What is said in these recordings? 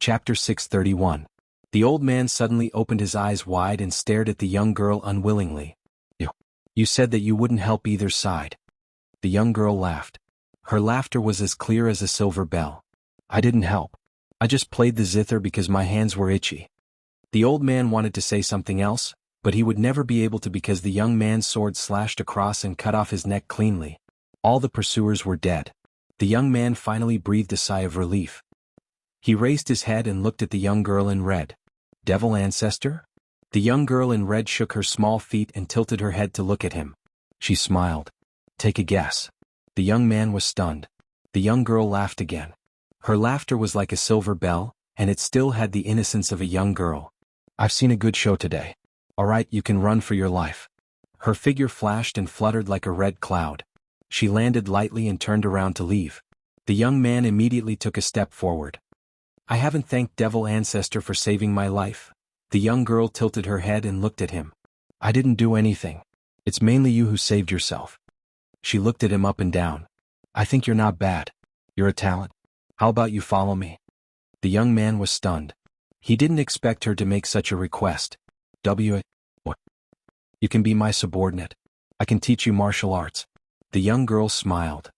Chapter 631. The old man suddenly opened his eyes wide and stared at the young girl unwillingly. You said that you wouldn't help either side. The young girl laughed. Her laughter was as clear as a silver bell. I didn't help. I just played the zither because my hands were itchy. The old man wanted to say something else, but he would never be able to because the young man's sword slashed across and cut off his neck cleanly. All the pursuers were dead. The young man finally breathed a sigh of relief. He raised his head and looked at the young girl in red. Devil ancestor? The young girl in red shook her small feet and tilted her head to look at him. She smiled. Take a guess. The young man was stunned. The young girl laughed again. Her laughter was like a silver bell, and it still had the innocence of a young girl. I've seen a good show today. All right, you can run for your life. Her figure flashed and fluttered like a red cloud. She landed lightly and turned around to leave. The young man immediately took a step forward. I haven't thanked Devil Ancestor for saving my life. The young girl tilted her head and looked at him. I didn't do anything. It's mainly you who saved yourself. She looked at him up and down. I think you're not bad. You're a talent. How about you follow me? The young man was stunned. He didn't expect her to make such a request. What? You can be my subordinate. I can teach you martial arts. The young girl smiled.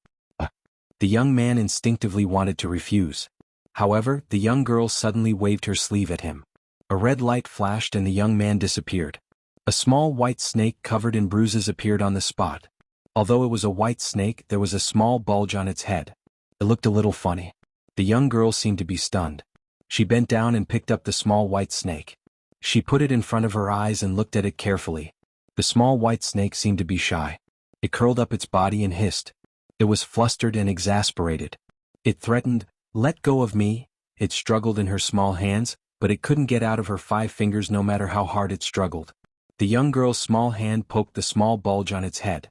The young man instinctively wanted to refuse. However, the young girl suddenly waved her sleeve at him. A red light flashed and the young man disappeared. A small white snake covered in bruises appeared on the spot. Although it was a white snake, there was a small bulge on its head. It looked a little funny. The young girl seemed to be stunned. She bent down and picked up the small white snake. She put it in front of her eyes and looked at it carefully. The small white snake seemed to be shy. It curled up its body and hissed. It was flustered and exasperated. It threatened, "Let go of me." It struggled in her small hands, but it couldn't get out of her 5 fingers no matter how hard it struggled. The young girl's small hand poked the small bulge on its head.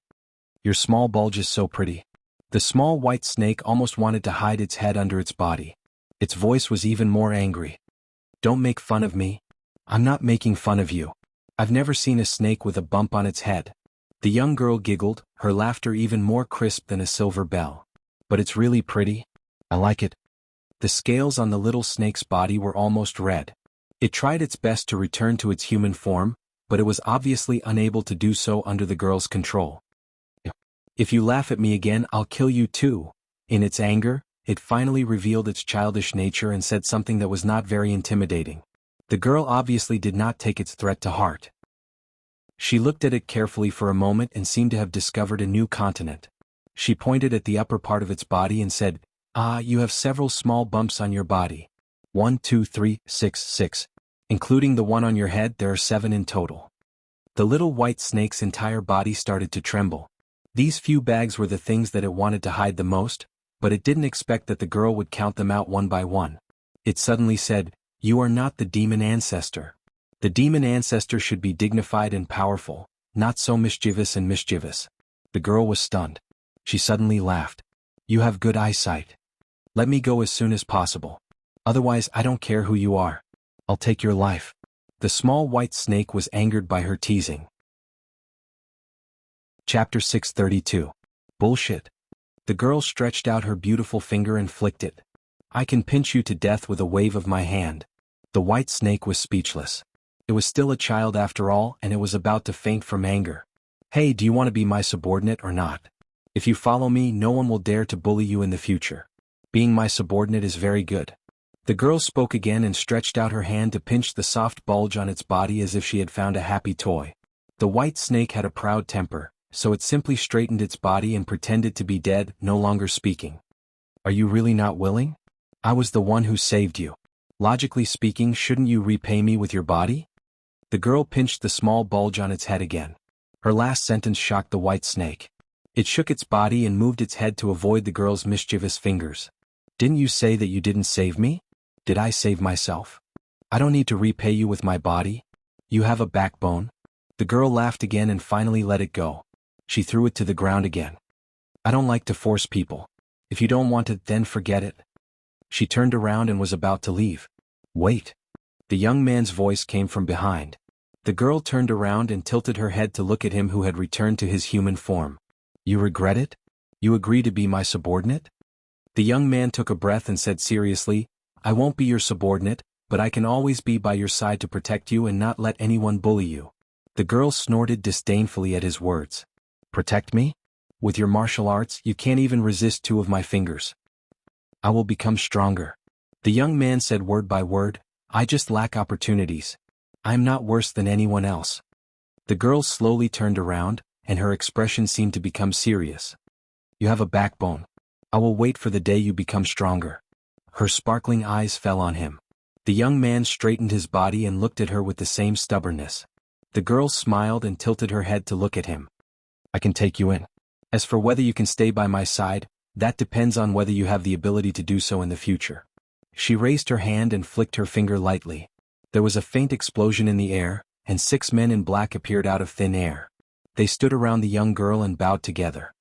Your small bulge is so pretty. The small white snake almost wanted to hide its head under its body. Its voice was even more angry. Don't make fun of me. I'm not making fun of you. I've never seen a snake with a bump on its head. The young girl giggled, her laughter even more crisp than a silver bell. But it's really pretty. I like it. The scales on the little snake's body were almost red. It tried its best to return to its human form, but it was obviously unable to do so under the girl's control. If you laugh at me again, I'll kill you too. In its anger, it finally revealed its childish nature and said something that was not very intimidating. The girl obviously did not take its threat to heart. She looked at it carefully for a moment and seemed to have discovered a new continent. She pointed at the upper part of its body and said, you have several small bumps on your body. 1, 2, 3, 6. Including the one on your head, there are 7 in total. The little white snake's entire body started to tremble. These few bags were the things that it wanted to hide the most, but it didn't expect that the girl would count them out one by one. It suddenly said, You are not the demon ancestor. The demon ancestor should be dignified and powerful, not so mischievous and mischievous. The girl was stunned. She suddenly laughed. You have good eyesight. Let me go as soon as possible. Otherwise, I don't care who you are. I'll take your life. The small white snake was angered by her teasing. Chapter 632. Bullshit. The girl stretched out her beautiful finger and flicked it. I can pinch you to death with a wave of my hand. The white snake was speechless. It was still a child after all, and it was about to faint from anger. Hey, do you want to be my subordinate or not? If you follow me, no one will dare to bully you in the future. Being my subordinate is very good. The girl spoke again and stretched out her hand to pinch the soft bulge on its body as if she had found a happy toy. The white snake had a proud temper, so it simply straightened its body and pretended to be dead, no longer speaking. Are you really not willing? I was the one who saved you. Logically speaking, shouldn't you repay me with your body? The girl pinched the small bulge on its head again. Her last sentence shocked the white snake. It shook its body and moved its head to avoid the girl's mischievous fingers. Didn't you say that you didn't save me? Did I save myself? I don't need to repay you with my body. You have a backbone. The girl laughed again and finally let it go. She threw it to the ground again. I don't like to force people. If you don't want it, then forget it. She turned around and was about to leave. Wait. The young man's voice came from behind. The girl turned around and tilted her head to look at him who had returned to his human form. You regret it? You agree to be my subordinate? The young man took a breath and said seriously, I won't be your subordinate, but I can always be by your side to protect you and not let anyone bully you. The girl snorted disdainfully at his words. Protect me? With your martial arts, you can't even resist 2 of my fingers. I will become stronger. The young man said word by word, I just lack opportunities. I'm not worse than anyone else. The girl slowly turned around, and her expression seemed to become serious. You have a backbone. I will wait for the day you become stronger. Her sparkling eyes fell on him. The young man straightened his body and looked at her with the same stubbornness. The girl smiled and tilted her head to look at him. I can take you in. As for whether you can stay by my side, that depends on whether you have the ability to do so in the future. She raised her hand and flicked her finger lightly. There was a faint explosion in the air, and 6 men in black appeared out of thin air. They stood around the young girl and bowed together.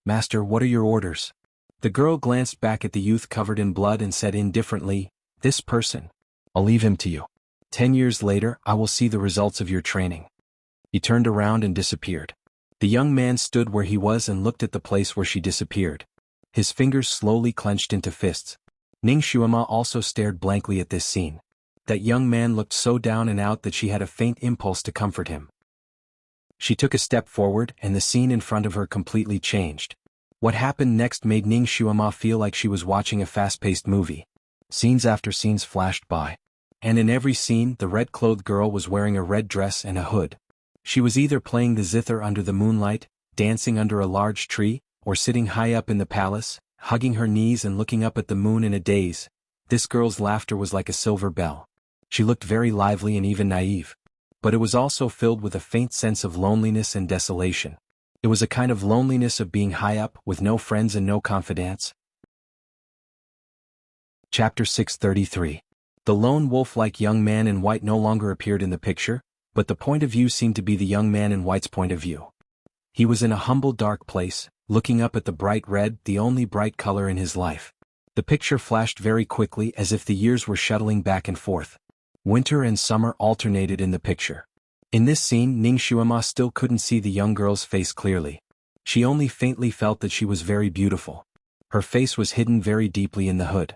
Master, what are your orders? The girl glanced back at the youth covered in blood and said indifferently, This person. I'll leave him to you. 10 years later, I will see the results of your training. He turned around and disappeared. The young man stood where he was and looked at the place where she disappeared. His fingers slowly clenched into fists. Ning Xuema also stared blankly at this scene. That young man looked so down and out that she had a faint impulse to comfort him. She took a step forward and the scene in front of her completely changed. What happened next made Ning Xuema feel like she was watching a fast-paced movie. Scenes after scenes flashed by. And in every scene, the red-clothed girl was wearing a red dress and a hood. She was either playing the zither under the moonlight, dancing under a large tree, or sitting high up in the palace, hugging her knees and looking up at the moon in a daze. This girl's laughter was like a silver bell. She looked very lively and even naive. But it was also filled with a faint sense of loneliness and desolation. It was a kind of loneliness of being high up with no friends and no confidants. Chapter 633. The lone wolf-like young man in white no longer appeared in the picture, but the point of view seemed to be the young man in white's point of view. He was in a humble dark place, looking up at the bright red, the only bright color in his life. The picture flashed very quickly as if the years were shuttling back and forth. Winter and summer alternated in the picture. In this scene, Ning Xuema still couldn't see the young girl's face clearly. She only faintly felt that she was very beautiful. Her face was hidden very deeply in the hood.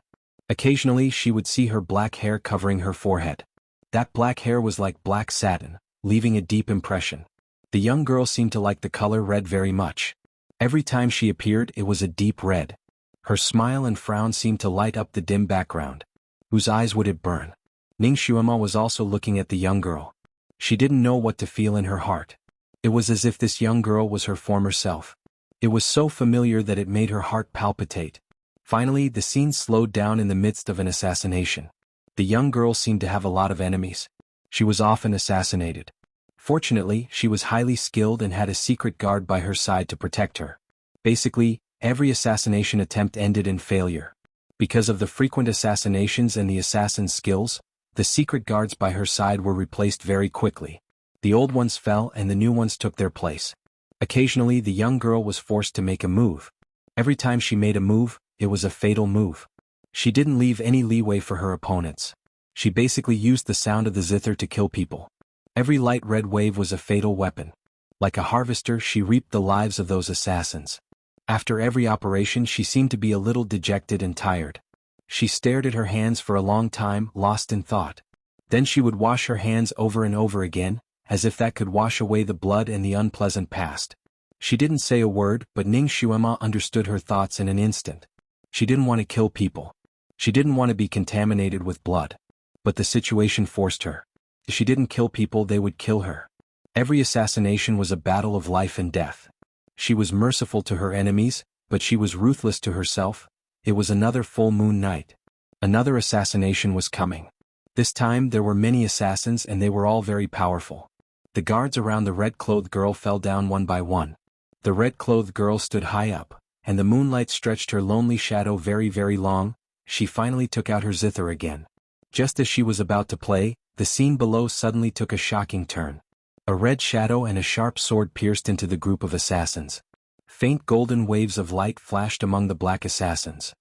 Occasionally she would see her black hair covering her forehead. That black hair was like black satin, leaving a deep impression. The young girl seemed to like the color red very much. Every time she appeared it was a deep red. Her smile and frown seemed to light up the dim background. Whose eyes would it burn? Ning Xuema was also looking at the young girl. She didn't know what to feel in her heart. It was as if this young girl was her former self. It was so familiar that it made her heart palpitate. Finally, the scene slowed down in the midst of an assassination. The young girl seemed to have a lot of enemies. She was often assassinated. Fortunately, she was highly skilled and had a secret guard by her side to protect her. Basically, every assassination attempt ended in failure. Because of the frequent assassinations and the assassin's skills, the secret guards by her side were replaced very quickly. The old ones fell and the new ones took their place. Occasionally the young girl was forced to make a move. Every time she made a move, it was a fatal move. She didn't leave any leeway for her opponents. She basically used the sound of the zither to kill people. Every light red wave was a fatal weapon. Like a harvester, she reaped the lives of those assassins. After every operation she seemed to be a little dejected and tired. She stared at her hands for a long time, lost in thought. Then she would wash her hands over and over again, as if that could wash away the blood and the unpleasant past. She didn't say a word, but Ning Xuema understood her thoughts in an instant. She didn't want to kill people. She didn't want to be contaminated with blood. But the situation forced her. If she didn't kill people, they would kill her. Every assassination was a battle of life and death. She was merciful to her enemies, but she was ruthless to herself. It was another full moon night. Another assassination was coming. This time there were many assassins and they were all very powerful. The guards around the red-clothed girl fell down one by one. The red-clothed girl stood high up, and the moonlight stretched her lonely shadow very, very long. She finally took out her zither again. Just as she was about to play, the scene below suddenly took a shocking turn. A red shadow and a sharp sword pierced into the group of assassins. Faint golden waves of light flashed among the black assassins.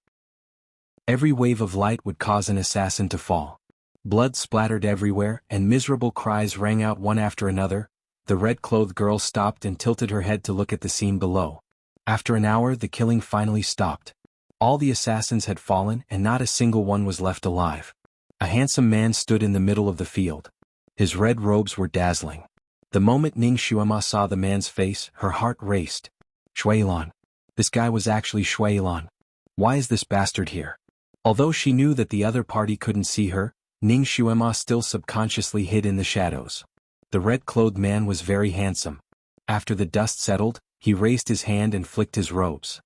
Every wave of light would cause an assassin to fall. Blood splattered everywhere, and miserable cries rang out one after another. The red-clothed girl stopped and tilted her head to look at the scene below. After an hour, the killing finally stopped. All the assassins had fallen and not a single one was left alive. A handsome man stood in the middle of the field. His red robes were dazzling. The moment Ning Xuema saw the man's face, her heart raced. Shuilan. This guy was actually Shuilan. Why is this bastard here? Although she knew that the other party couldn't see her, Ning Xuema still subconsciously hid in the shadows. The red-clothed man was very handsome. After the dust settled, he raised his hand and flicked his robes.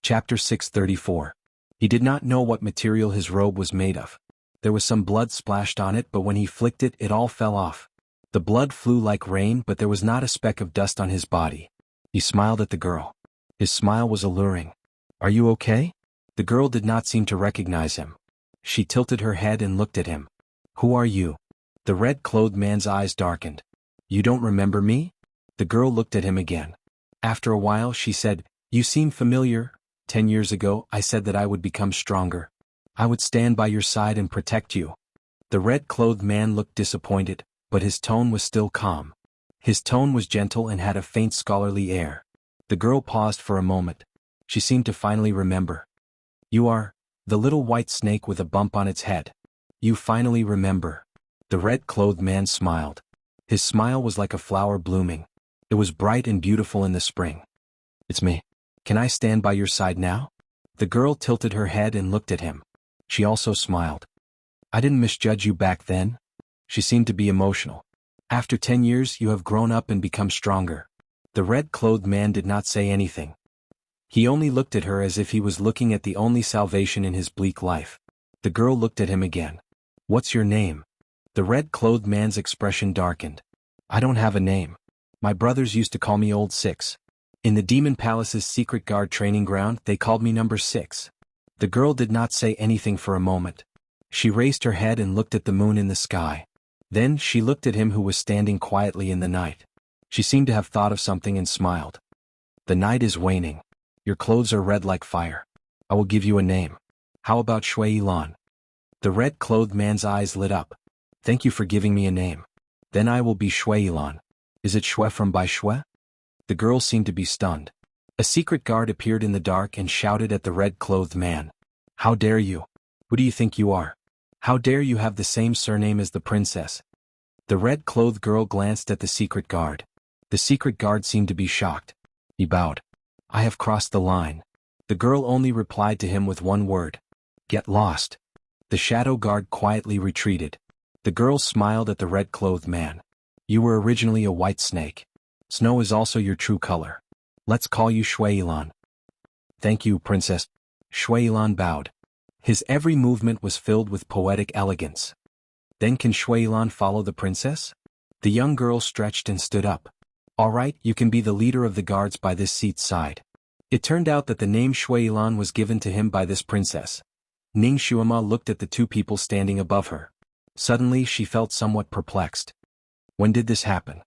Chapter 634. He did not know what material his robe was made of. There was some blood splashed on it, but when he flicked it, it all fell off. The blood flew like rain, but there was not a speck of dust on his body. He smiled at the girl. His smile was alluring. Are you okay? The girl did not seem to recognize him. She tilted her head and looked at him. Who are you? The red-clothed man's eyes darkened. You don't remember me? The girl looked at him again. After a while she said, You seem familiar. 10 years ago, I said that I would become stronger. I would stand by your side and protect you. The red-clothed man looked disappointed, but his tone was still calm. His tone was gentle and had a faint scholarly air. The girl paused for a moment. She seemed to finally remember. You are the little white snake with a bump on its head. You finally remember. The red-clothed man smiled. His smile was like a flower blooming. It was bright and beautiful in the spring. It's me. Can I stand by your side now? The girl tilted her head and looked at him. She also smiled. I didn't misjudge you back then. She seemed to be emotional. After 10 years you have grown up and become stronger. The red-clothed man did not say anything. He only looked at her as if he was looking at the only salvation in his bleak life. The girl looked at him again. What's your name? The red-clothed man's expression darkened. I don't have a name. My brothers used to call me Old Six. In the Demon Palace's secret guard training ground, they called me Number 6. The girl did not say anything for a moment. She raised her head and looked at the moon in the sky. Then she looked at him who was standing quietly in the night. She seemed to have thought of something and smiled. The night is waning. Your clothes are red like fire. I will give you a name. How about Shui Lan? The red-clothed man's eyes lit up. Thank you for giving me a name. Then I will be Shui Lan. Is it Shui from Bai Shui? The girl seemed to be stunned. A secret guard appeared in the dark and shouted at the red-clothed man. How dare you? Who do you think you are? How dare you have the same surname as the princess? The red-clothed girl glanced at the secret guard. The secret guard seemed to be shocked. He bowed. I have crossed the line. The girl only replied to him with one word. Get lost. The shadow guard quietly retreated. The girl smiled at the red-clothed man. You were originally a white snake. Snow is also your true color. Let's call you Shuilan. Thank you, princess. Shuilan bowed. His every movement was filled with poetic elegance. Then can Shuilan follow the princess? The young girl stretched and stood up. All right, you can be the leader of the guards by this seat's side. It turned out that the name Shuilan was given to him by this princess. Ning Xuema looked at the two people standing above her. Suddenly she felt somewhat perplexed. When did this happen?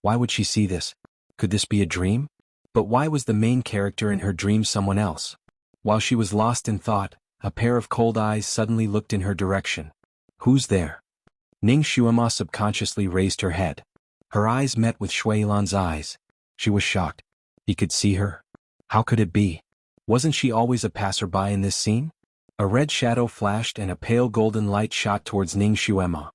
Why would she see this? Could this be a dream? But why was the main character in her dream someone else? While she was lost in thought, a pair of cold eyes suddenly looked in her direction. Who's there? Ning Xuema subconsciously raised her head. Her eyes met with Shuilan's eyes. She was shocked. He could see her. How could it be? Wasn't she always a passerby in this scene? A red shadow flashed and a pale golden light shot towards Ning Xuema.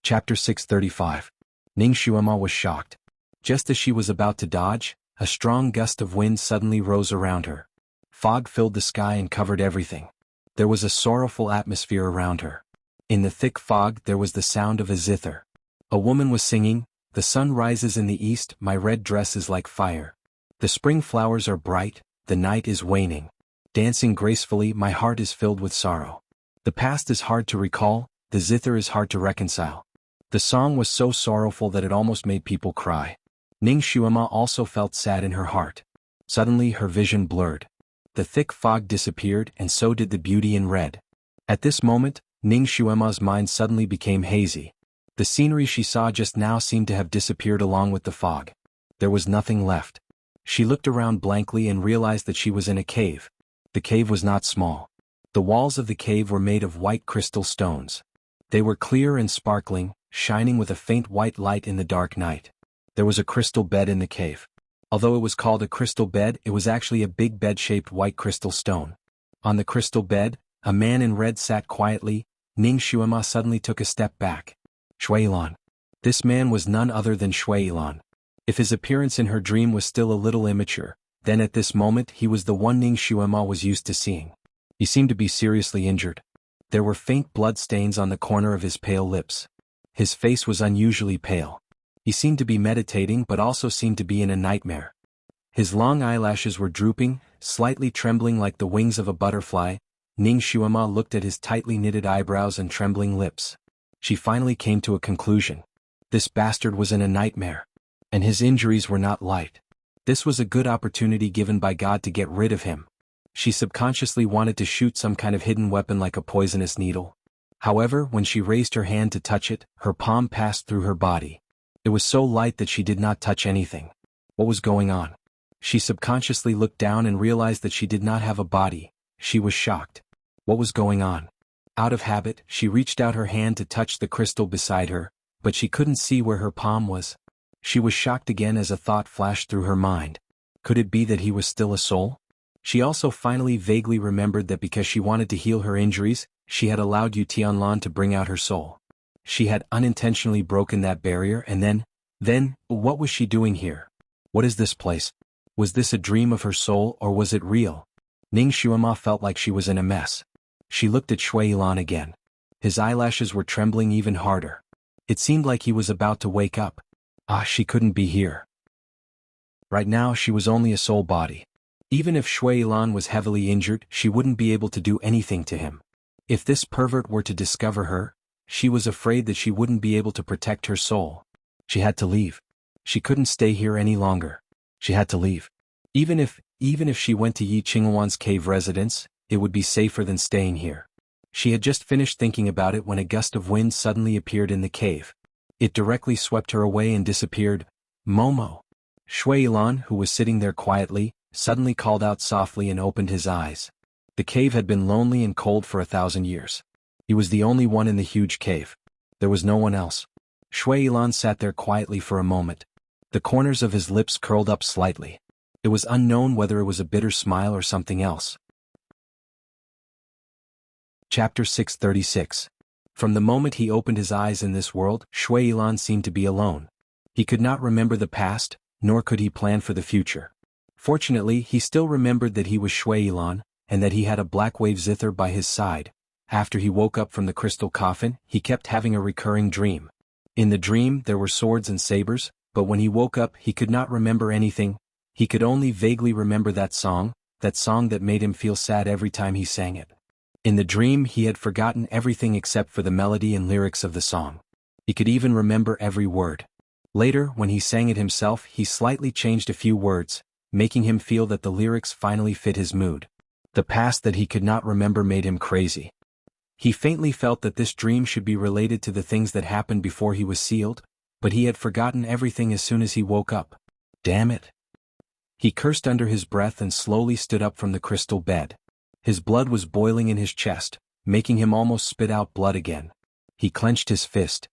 Chapter 635. Ning Xuema was shocked. Just as she was about to dodge, a strong gust of wind suddenly rose around her. Fog filled the sky and covered everything. There was a sorrowful atmosphere around her. In the thick fog there was the sound of a zither. A woman was singing, The sun rises in the east, my red dress is like fire. The spring flowers are bright, the night is waning. Dancing gracefully, my heart is filled with sorrow. The past is hard to recall, the zither is hard to reconcile. The song was so sorrowful that it almost made people cry. Ning Xuema also felt sad in her heart. Suddenly her vision blurred. The thick fog disappeared and so did the beauty in red. At this moment, Ning Xuema's mind suddenly became hazy. The scenery she saw just now seemed to have disappeared along with the fog. There was nothing left. She looked around blankly and realized that she was in a cave. The cave was not small. The walls of the cave were made of white crystal stones. They were clear and sparkling, shining with a faint white light in the dark night. There was a crystal bed in the cave. Although it was called a crystal bed, it was actually a big bed-shaped white crystal stone. On the crystal bed, a man in red sat quietly. Ning Xuema suddenly took a step back. Shuilan. This man was none other than Shuilan. If his appearance in her dream was still a little immature, then at this moment he was the one Ning Xuema was used to seeing. He seemed to be seriously injured. There were faint blood stains on the corner of his pale lips. His face was unusually pale. He seemed to be meditating but also seemed to be in a nightmare. His long eyelashes were drooping, slightly trembling like the wings of a butterfly. Ning Xuema looked at his tightly knitted eyebrows and trembling lips. She finally came to a conclusion. This bastard was in a nightmare. And his injuries were not light. This was a good opportunity given by God to get rid of him. She subconsciously wanted to shoot some kind of hidden weapon like a poisonous needle. However, when she raised her hand to touch it, her palm passed through her body. It was so light that she did not touch anything. What was going on? She subconsciously looked down and realized that she did not have a body. She was shocked. What was going on? Out of habit, she reached out her hand to touch the crystal beside her, but she couldn't see where her palm was. She was shocked again as a thought flashed through her mind. Could it be that he was still a soul? She also finally vaguely remembered that because she wanted to heal her injuries, she had allowed Yu Tianlan to bring out her soul. She had unintentionally broken that barrier and then, what was she doing here? What is this place? Was this a dream of her soul or was it real? Ning Xuema felt like she was in a mess. She looked at Shuilan again. His eyelashes were trembling even harder. It seemed like he was about to wake up. She couldn't be here. Right now she was only a soul body. Even if Shuilan was heavily injured, she wouldn't be able to do anything to him. If this pervert were to discover her, she was afraid that she wouldn't be able to protect her soul. She had to leave. She couldn't stay here any longer. She had to leave. Even if she went to Yi Qingwan's cave residence, it would be safer than staying here. She had just finished thinking about it when a gust of wind suddenly appeared in the cave. It directly swept her away and disappeared. Momo. Shuilan, who was sitting there quietly, suddenly called out softly and opened his eyes. The cave had been lonely and cold for 1,000 years. He was the only one in the huge cave. There was no one else. Shuilan sat there quietly for a moment. The corners of his lips curled up slightly. It was unknown whether it was a bitter smile or something else. Chapter 636. From the moment he opened his eyes in this world, Shuilan seemed to be alone. He could not remember the past, nor could he plan for the future. Fortunately, he still remembered that he was Shuilan, and that he had a black wave zither by his side. After he woke up from the crystal coffin, he kept having a recurring dream. In the dream, there were swords and sabers, but when he woke up, he could not remember anything. He could only vaguely remember that song that made him feel sad every time he sang it. In the dream, he had forgotten everything except for the melody and lyrics of the song. He could even remember every word. Later, when he sang it himself, he slightly changed a few words, making him feel that the lyrics finally fit his mood. The past that he could not remember made him crazy. He faintly felt that this dream should be related to the things that happened before he was sealed, but he had forgotten everything as soon as he woke up. Damn it. He cursed under his breath and slowly stood up from the crystal bed. His blood was boiling in his chest, making him almost spit out blood again. He clenched his fist.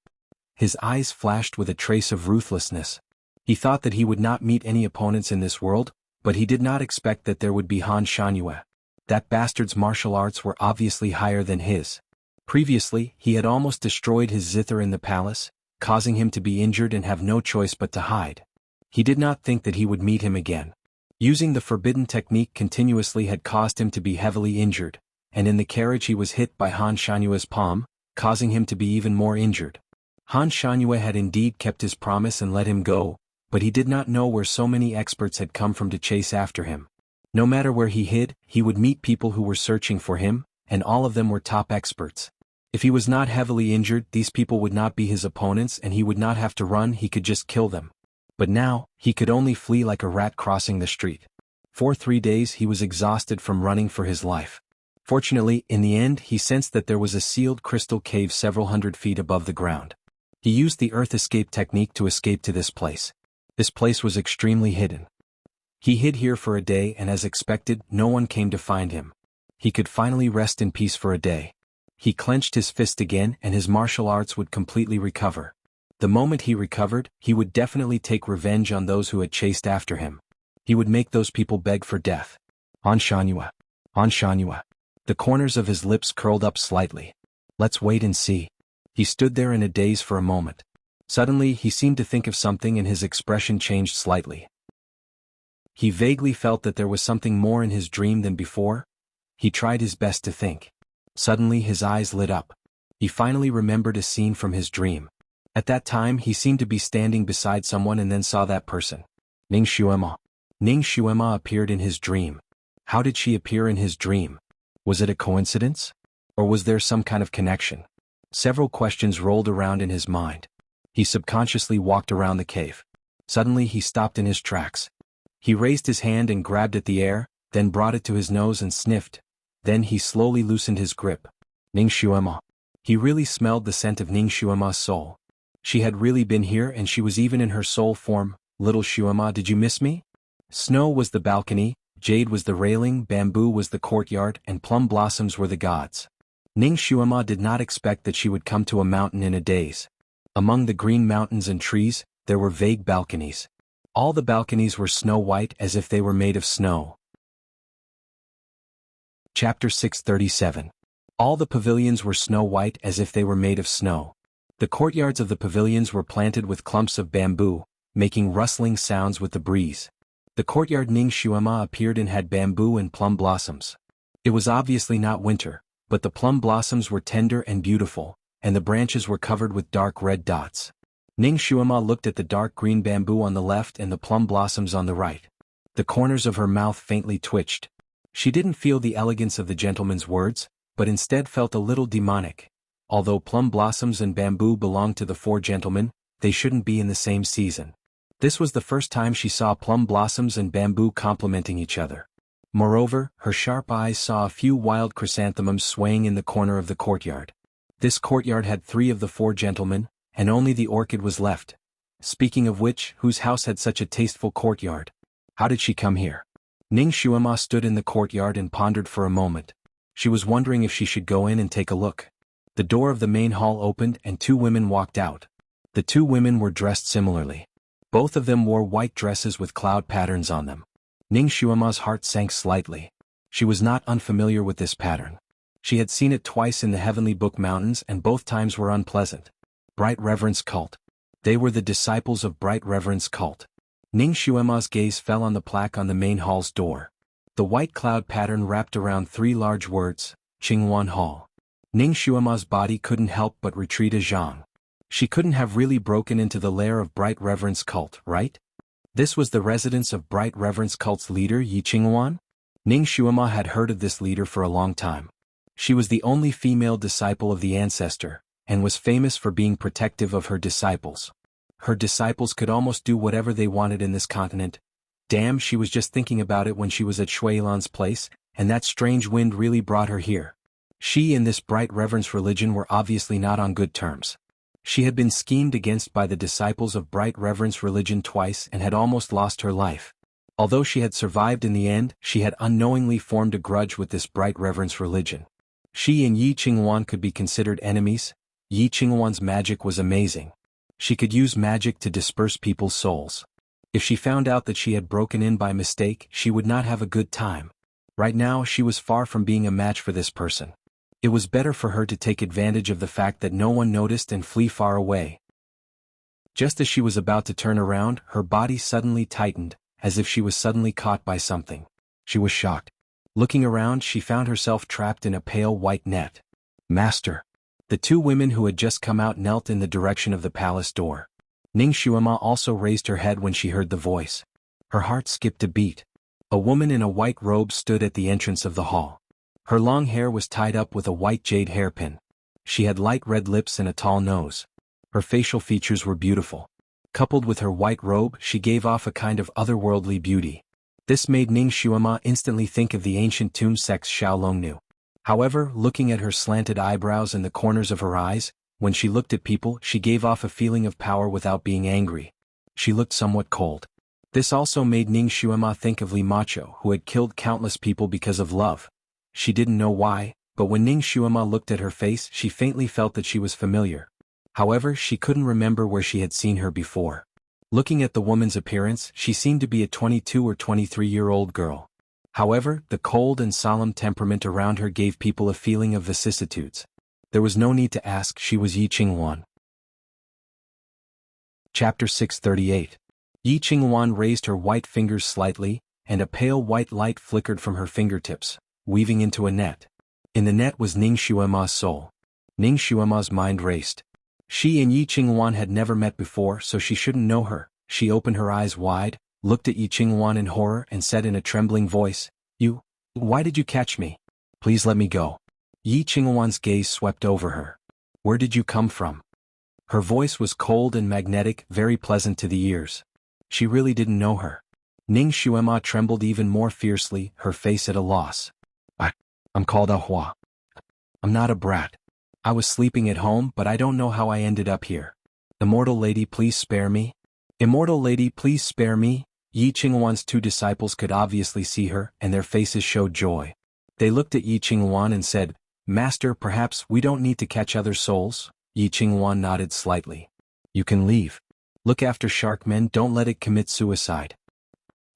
His eyes flashed with a trace of ruthlessness. He thought that he would not meet any opponents in this world, but he did not expect that there would be Han Shanyue. That bastard's martial arts were obviously higher than his. Previously, he had almost destroyed his zither in the palace, causing him to be injured and have no choice but to hide. He did not think that he would meet him again. Using the forbidden technique continuously had caused him to be heavily injured, and in the carriage he was hit by Han Shanyue's palm, causing him to be even more injured. Han Shanyue had indeed kept his promise and let him go, but he did not know where so many experts had come from to chase after him. No matter where he hid, he would meet people who were searching for him, and all of them were top experts. If he was not heavily injured, these people would not be his opponents and he would not have to run, he could just kill them. But now, he could only flee like a rat crossing the street. For 3 days he was exhausted from running for his life. Fortunately, in the end he sensed that there was a sealed crystal cave several hundred feet above the ground. He used the earth escape technique to escape to this place. This place was extremely hidden. He hid here for a day and as expected, no one came to find him. He could finally rest in peace for a day. He clenched his fist again and his martial arts would completely recover. The moment he recovered, he would definitely take revenge on those who had chased after him. He would make those people beg for death. Anshanua. Anshanua. The corners of his lips curled up slightly. Let's wait and see. He stood there in a daze for a moment. Suddenly he seemed to think of something and his expression changed slightly. He vaguely felt that there was something more in his dream than before. He tried his best to think. Suddenly his eyes lit up. He finally remembered a scene from his dream. At that time he seemed to be standing beside someone and then saw that person. Ning Xuema. Ning Xuema appeared in his dream. How did she appear in his dream? Was it a coincidence? Or was there some kind of connection? Several questions rolled around in his mind. He subconsciously walked around the cave. Suddenly he stopped in his tracks. He raised his hand and grabbed at the air, then brought it to his nose and sniffed. Then he slowly loosened his grip. Ning Xuema. He really smelled the scent of Ning Xuema's soul. She had really been here and she was even in her soul form. Little Xuema, did you miss me? Snow was the balcony, jade was the railing, bamboo was the courtyard, and plum blossoms were the gods. Ning Xuema did not expect that she would come to a mountain in a daze. Among the green mountains and trees, there were vague balconies. All the balconies were snow-white as if they were made of snow. Chapter 637. All the pavilions were snow-white as if they were made of snow. The courtyards of the pavilions were planted with clumps of bamboo, making rustling sounds with the breeze. The courtyard Ning Xuema appeared in had bamboo and plum blossoms. It was obviously not winter, but the plum blossoms were tender and beautiful, and the branches were covered with dark red dots. Ning Xuema looked at the dark green bamboo on the left and the plum blossoms on the right. The corners of her mouth faintly twitched. She didn't feel the elegance of the gentleman's words, but instead felt a little demonic. Although plum blossoms and bamboo belonged to the four gentlemen, they shouldn't be in the same season. This was the first time she saw plum blossoms and bamboo complementing each other. Moreover, her sharp eyes saw a few wild chrysanthemums swaying in the corner of the courtyard. This courtyard had 3 of the 4 gentlemen, and only the orchid was left. Speaking of which, whose house had such a tasteful courtyard? How did she come here? Ning Xuema stood in the courtyard and pondered for a moment. She was wondering if she should go in and take a look. The door of the main hall opened and 2 women walked out. The 2 women were dressed similarly. Both of them wore white dresses with cloud patterns on them. Ning Xuema's heart sank slightly. She was not unfamiliar with this pattern. She had seen it twice in the Heavenly Book Mountains and both times were unpleasant. Bright Reverence Cult. They were the disciples of Bright Reverence Cult. Ning Xuema's gaze fell on the plaque on the main hall's door. The white cloud pattern wrapped around 3 large words, Qingwan Hall. Ning Xuema's body couldn't help but retreat a zhang. She couldn't have really broken into the lair of Bright Reverence Cult, right? This was the residence of Bright Reverence Cult's leader Yi Qingwan? Ning Xuema had heard of this leader for a long time. She was the only female disciple of the ancestor, and was famous for being protective of her disciples. Her disciples could almost do whatever they wanted in this continent. Damn, she was just thinking about it when she was at Shuilan's place, and that strange wind really brought her here. She and this Bright Reverence religion were obviously not on good terms. She had been schemed against by the disciples of Bright Reverence religion twice and had almost lost her life. Although she had survived in the end, she had unknowingly formed a grudge with this Bright Reverence religion. She and Yi Qingwan could be considered enemies. Yi Qingwan's magic was amazing. She could use magic to disperse people's souls. If she found out that she had broken in by mistake, she would not have a good time. Right now she was far from being a match for this person. It was better for her to take advantage of the fact that no one noticed and flee far away. Just as she was about to turn around, her body suddenly tightened, as if she was suddenly caught by something. She was shocked. Looking around, she found herself trapped in a pale white net. Master. The 2 women who had just come out knelt in the direction of the palace door. Ning Xuema also raised her head when she heard the voice. Her heart skipped a beat. A woman in a white robe stood at the entrance of the hall. Her long hair was tied up with a white jade hairpin. She had light red lips and a tall nose. Her facial features were beautiful. Coupled with her white robe, she gave off a kind of otherworldly beauty. This made Ning Xuema instantly think of the ancient tomb sect's Xiaolongnu. However, looking at her slanted eyebrows and the corners of her eyes, when she looked at people, she gave off a feeling of power without being angry. She looked somewhat cold. This also made Ning Xuema think of Li Macho, who had killed countless people because of love. She didn't know why, but when Ning Xuema looked at her face, she faintly felt that she was familiar. However, she couldn't remember where she had seen her before. Looking at the woman's appearance, she seemed to be a 22 or 23-year-old girl. However, the cold and solemn temperament around her gave people a feeling of vicissitudes. There was no need to ask, she was Yi Qingwan. Chapter 638. Yi Qingwan raised her white fingers slightly, and a pale white light flickered from her fingertips, weaving into a net. In the net was Ning Xuema's soul. Ning Xuema's mind raced. She and Yi Qingwan had never met before, so she shouldn't know her. She opened her eyes wide, looked at Yi Qingwan in horror and said in a trembling voice, Why did you catch me? Please let me go. Yi Qingwan's gaze swept over her. Where did you come from? Her voice was cold and magnetic, very pleasant to the ears. She really didn't know her. Ning Xuema trembled even more fiercely, her face at a loss. I'm called Ahua. I'm not a brat. I was sleeping at home, but I don't know how I ended up here. Immortal lady, please spare me. Immortal lady, please spare me. Yi Qingwan's two disciples could obviously see her, and their faces showed joy. They looked at Yi Qingwan and said, Master, perhaps we don't need to catch other souls? Yi Qingwan nodded slightly. You can leave. Look after Sharkmen, don't let it commit suicide.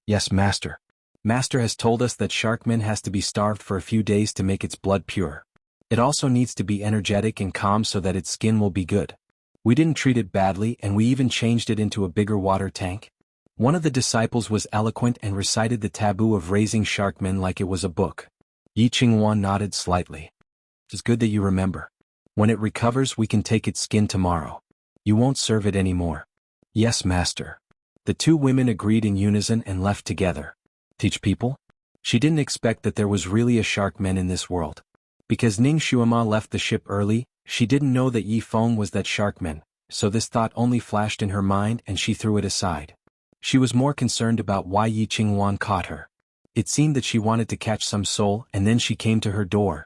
Yes, Master. Master has told us that Sharkmen has to be starved for a few days to make its blood pure. It also needs to be energetic and calm so that its skin will be good. We didn't treat it badly, and we even changed it into a bigger water tank. One of the disciples was eloquent and recited the taboo of raising Sharkmen like it was a book. Yi Qingwan nodded slightly. It's good that you remember. When it recovers, we can take its skin tomorrow. You won't serve it anymore. Yes, Master. The two women agreed in unison and left together. Teach people? She didn't expect that there was really a Sharkman in this world. Because Ning Xuema left the ship early, she didn't know that Yi Feng was that Sharkman, so this thought only flashed in her mind and she threw it aside. She was more concerned about why Yi Qingwan caught her. It seemed that she wanted to catch some soul, and then she came to her door.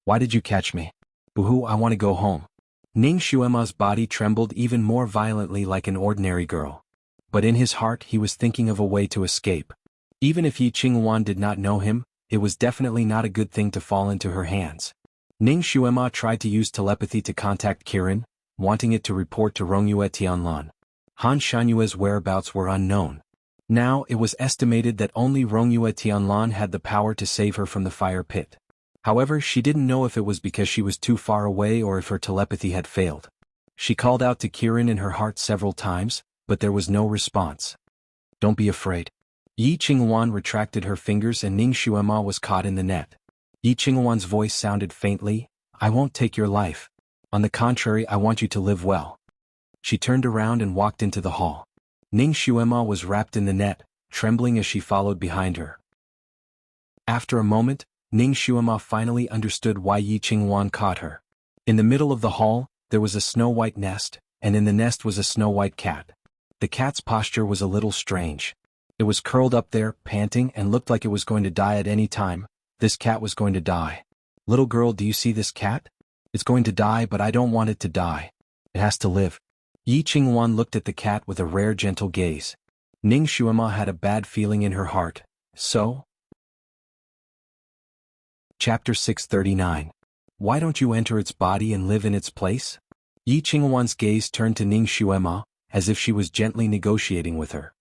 Why did you catch me? Boo-hoo, I want to go home. Ning Xuema's body trembled even more violently like an ordinary girl. But in his heart he was thinking of a way to escape. Even if Yi Qingwan did not know him, it was definitely not a good thing to fall into her hands. Ning Xuema tried to use telepathy to contact Kirin, wanting it to report to Rongyue Tianlan. Han Shanyue's whereabouts were unknown. Now it was estimated that only Rongyue Tianlan had the power to save her from the fire pit. However, she didn't know if it was because she was too far away or if her telepathy had failed. She called out to Kirin in her heart several times, but there was no response. Don't be afraid. Yi Qingwan retracted her fingers and Ning Xuema was caught in the net. Yi Qingwan's voice sounded faintly, I won't take your life. On the contrary, I want you to live well. She turned around and walked into the hall. Ning Xuema was wrapped in the net, trembling as she followed behind her. After a moment, Ning Xuema finally understood why Yi Qingwan caught her. In the middle of the hall, there was a snow-white nest, and in the nest was a snow-white cat. The cat's posture was a little strange. It was curled up there, panting, and looked like it was going to die at any time. This cat was going to die. Little girl, do you see this cat? It's going to die, but I don't want it to die. It has to live. Yi Qingwan looked at the cat with a rare gentle gaze. Ning Xuema had a bad feeling in her heart. So? Chapter 639. Why don't you enter its body and live in its place? Yi Qingwan's gaze turned to Ning Xuema, as if she was gently negotiating with her.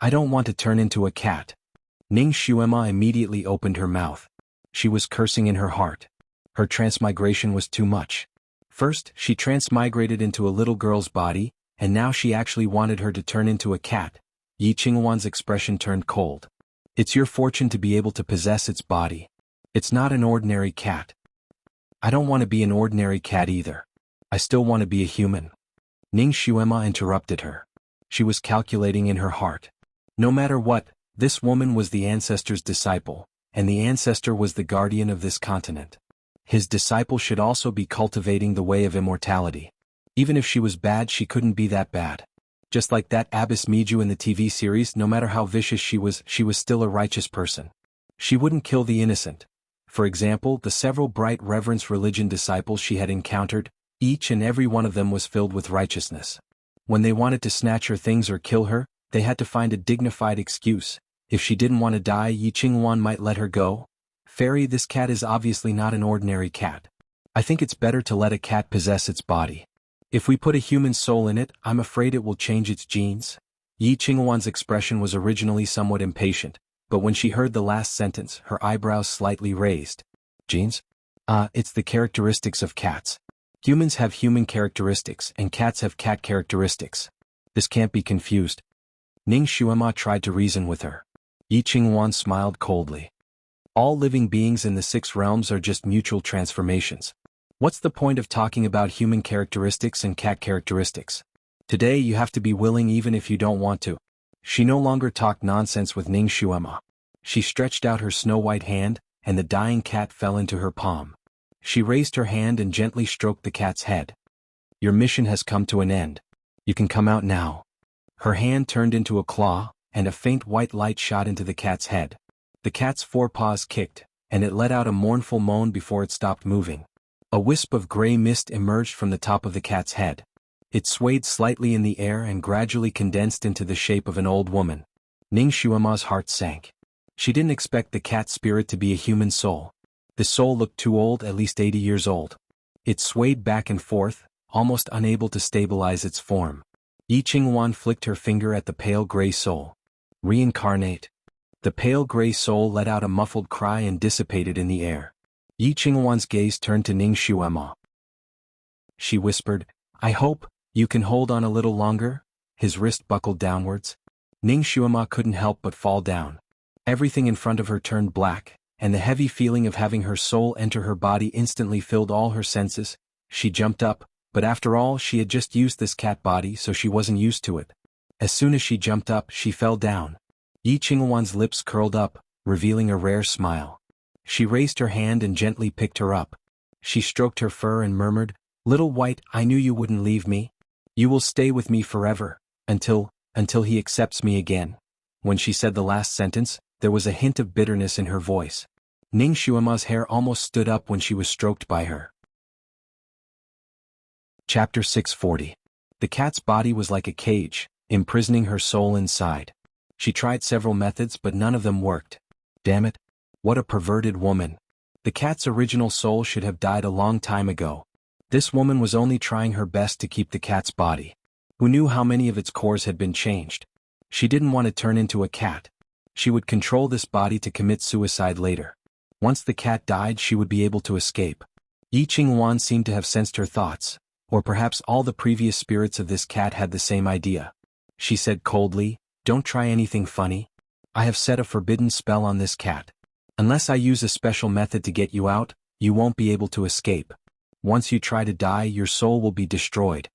I don't want to turn into a cat. Ning Xuema immediately opened her mouth. She was cursing in her heart. Her transmigration was too much. First, she transmigrated into a little girl's body, and now she actually wanted her to turn into a cat. Yi Qingwan's expression turned cold. It's your fortune to be able to possess its body. It's not an ordinary cat. I don't want to be an ordinary cat either. I still want to be a human. Ning Xuema interrupted her. She was calculating in her heart. No matter what, this woman was the ancestor's disciple, and the ancestor was the guardian of this continent. His disciple should also be cultivating the way of immortality. Even if she was bad, she couldn't be that bad. Just like that Abbess Miju in the TV series, no matter how vicious she was still a righteous person. She wouldn't kill the innocent. For example, the several bright reverence religion disciples she had encountered, each and every one of them was filled with righteousness. When they wanted to snatch her things or kill her, they had to find a dignified excuse. If she didn't want to die, Yi Qingwan might let her go. Fairy, this cat is obviously not an ordinary cat. I think it's better to let a cat possess its body. If we put a human soul in it, I'm afraid it will change its genes. Yi Qingwan's expression was originally somewhat impatient, but when she heard the last sentence, her eyebrows slightly raised. Genes? It's the characteristics of cats. Humans have human characteristics and cats have cat characteristics. This can't be confused. Ning Xuema tried to reason with her. Yi Qingwan smiled coldly. All living beings in the 6 realms are just mutual transformations. What's the point of talking about human characteristics and cat characteristics? Today you have to be willing even if you don't want to. She no longer talked nonsense with Ning Xuema. She stretched out her snow-white hand, and the dying cat fell into her palm. She raised her hand and gently stroked the cat's head. Your mission has come to an end. You can come out now. Her hand turned into a claw, and a faint white light shot into the cat's head. The cat's forepaws kicked, and it let out a mournful moan before it stopped moving. A wisp of gray mist emerged from the top of the cat's head. It swayed slightly in the air and gradually condensed into the shape of an old woman. Ning Xuema's heart sank. She didn't expect the cat spirit to be a human soul. The soul looked too old, at least 80 years old. It swayed back and forth, almost unable to stabilize its form. Yi Qingwan flicked her finger at the pale gray soul. Reincarnate. The pale gray soul let out a muffled cry and dissipated in the air. Yi Qingwan's gaze turned to Ning Xuema. She whispered, I hope you can hold on a little longer. His wrist buckled downwards. Ning Xuema couldn't help but fall down. Everything in front of her turned black, and the heavy feeling of having her soul enter her body instantly filled all her senses. She jumped up, but after all she had just used this cat body so she wasn't used to it. As soon as she jumped up she fell down. Yi Qingwan's lips curled up, revealing a rare smile. She raised her hand and gently picked her up. She stroked her fur and murmured, Little White, I knew you wouldn't leave me. You will stay with me forever, until he accepts me again. When she said the last sentence, there was a hint of bitterness in her voice. Ning Xuema's hair almost stood up when she was stroked by her. Chapter 640. The cat's body was like a cage, imprisoning her soul inside. She tried several methods but none of them worked. Damn it. What a perverted woman. The cat's original soul should have died a long time ago. This woman was only trying her best to keep the cat's body. Who knew how many of its cores had been changed? She didn't want to turn into a cat. She would control this body to commit suicide later. Once the cat died she would be able to escape. Yi Qingwan seemed to have sensed her thoughts, or perhaps all the previous spirits of this cat had the same idea. She said coldly, Don't try anything funny. I have set a forbidden spell on this cat. Unless I use a special method to get you out, you won't be able to escape. Once you try to die, your soul will be destroyed.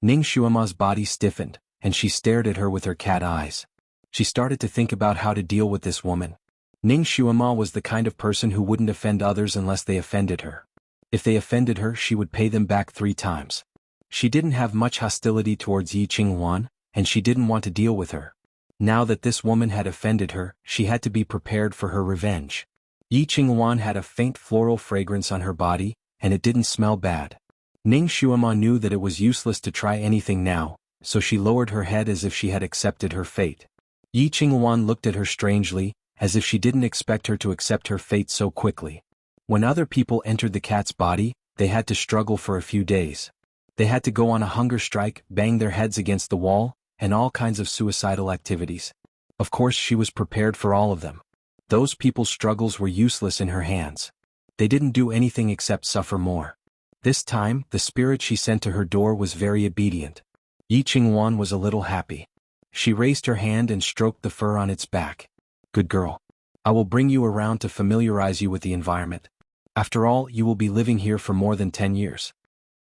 Ning Xuema's body stiffened, and she stared at her with her cat eyes. She started to think about how to deal with this woman. Ning Xuema was the kind of person who wouldn't offend others unless they offended her. If they offended her, she would pay them back 3 times. She didn't have much hostility towards Yi Qingwan, and she didn't want to deal with her. Now that this woman had offended her, she had to be prepared for her revenge. Yi Qingwan had a faint floral fragrance on her body, and it didn't smell bad. Ning Xuema knew that it was useless to try anything now, so she lowered her head as if she had accepted her fate. Yi Qingwan looked at her strangely, as if she didn't expect her to accept her fate so quickly. When other people entered the cat's body, they had to struggle for a few days. They had to go on a hunger strike, bang their heads against the wall, and all kinds of suicidal activities. Of course she was prepared for all of them. Those people's struggles were useless in her hands. They didn't do anything except suffer more. This time, the spirit she sent to her door was very obedient. Yi Qingwan was a little happy. She raised her hand and stroked the fur on its back. Good girl. I will bring you around to familiarize you with the environment. After all, you will be living here for more than 10 years.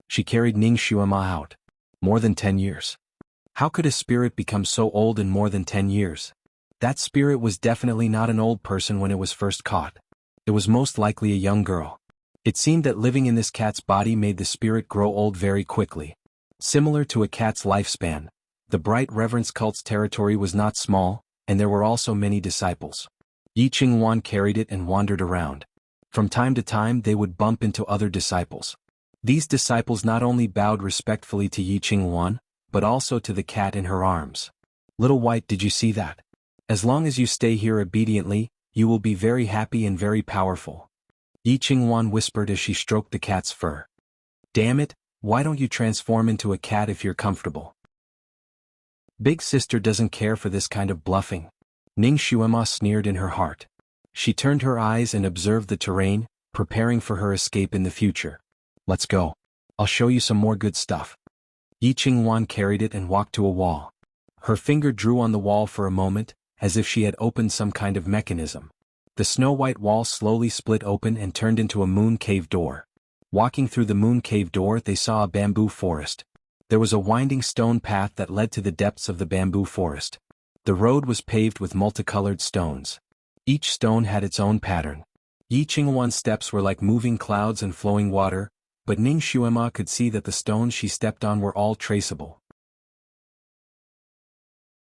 She carried Ning Xuema out. More than 10 years. How could a spirit become so old in more than 10 years? That spirit was definitely not an old person when it was first caught. It was most likely a young girl. It seemed that living in this cat's body made the spirit grow old very quickly. Similar to a cat's lifespan, the Bright Reverence cult's territory was not small, and there were also many disciples. Yi Qingwan carried it and wandered around. From time to time they would bump into other disciples. These disciples not only bowed respectfully to Yi Qingwan, but also to the cat in her arms. Little White, did you see that? As long as you stay here obediently, you will be very happy and very powerful. Yi Qingwan whispered as she stroked the cat's fur. Damn it, why don't you transform into a cat if you're comfortable? Big sister doesn't care for this kind of bluffing. Ning Xuema sneered in her heart. She turned her eyes and observed the terrain, preparing for her escape in the future. Let's go. I'll show you some more good stuff. Yi Qingwan carried it and walked to a wall. Her finger drew on the wall for a moment, as if she had opened some kind of mechanism. The snow-white wall slowly split open and turned into a moon cave door. Walking through the moon cave door, they saw a bamboo forest. There was a winding stone path that led to the depths of the bamboo forest. The road was paved with multicolored stones. Each stone had its own pattern. Yi Qingwan's steps were like moving clouds and flowing water, but Ning Xuema could see that the stones she stepped on were all traceable.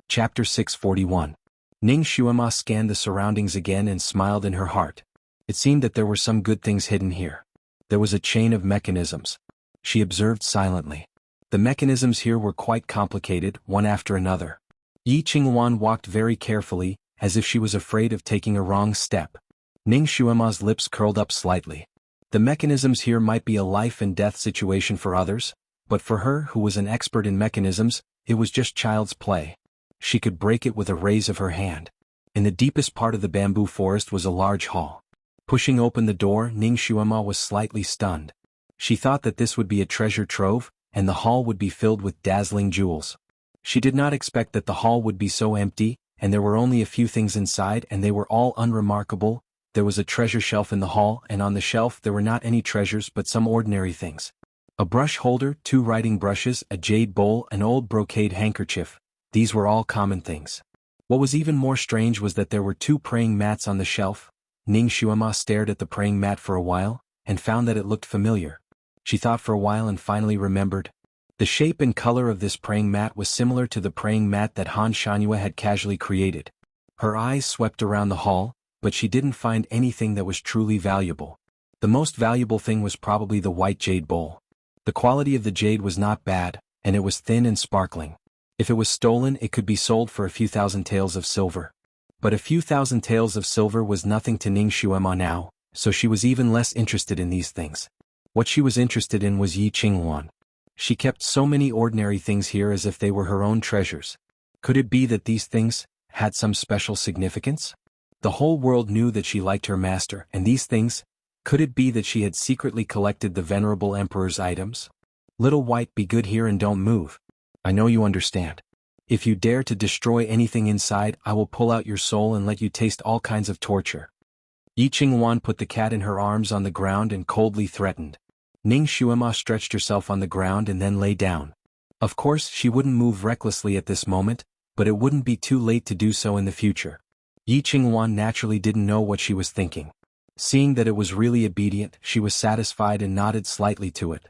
Chapter 641. Ning Xuema scanned the surroundings again and smiled in her heart. It seemed that there were some good things hidden here. There was a chain of mechanisms. She observed silently. The mechanisms here were quite complicated, one after another. Yi Qingwan walked very carefully, as if she was afraid of taking a wrong step. Ning Xuema's lips curled up slightly. The mechanisms here might be a life and death situation for others, but for her, who was an expert in mechanisms, it was just child's play. She could break it with a raise of her hand. In the deepest part of the bamboo forest was a large hall. Pushing open the door, Ning Xuema was slightly stunned. She thought that this would be a treasure trove, and the hall would be filled with dazzling jewels. She did not expect that the hall would be so empty, and there were only a few things inside, and they were all unremarkable. There was a treasure shelf in the hall, and on the shelf there were not any treasures but some ordinary things. A brush holder, 2 writing brushes, a jade bowl, an old brocade handkerchief. These were all common things. What was even more strange was that there were 2 praying mats on the shelf. Ning Xuema stared at the praying mat for a while, and found that it looked familiar. She thought for a while and finally remembered. The shape and color of this praying mat was similar to the praying mat that Han Shanhua had casually created. Her eyes swept around the hall, but she didn't find anything that was truly valuable. The most valuable thing was probably the white jade bowl. The quality of the jade was not bad, and it was thin and sparkling. If it was stolen, it could be sold for a few thousand taels of silver. But a few thousand taels of silver was nothing to Ning Xuema now, so she was even less interested in these things. What she was interested in was Yi Qingwan. She kept so many ordinary things here as if they were her own treasures. Could it be that these things had some special significance? The whole world knew that she liked her master, and these things, could it be that she had secretly collected the venerable emperor's items? Little White, be good here and don't move. I know you understand. If you dare to destroy anything inside, I will pull out your soul and let you taste all kinds of torture. Yi Qingwan put the cat in her arms on the ground and coldly threatened. Ning Xuema stretched herself on the ground and then lay down. Of course, she wouldn't move recklessly at this moment, but it wouldn't be too late to do so in the future. Yi Qingwan naturally didn't know what she was thinking. Seeing that it was really obedient, she was satisfied and nodded slightly to it.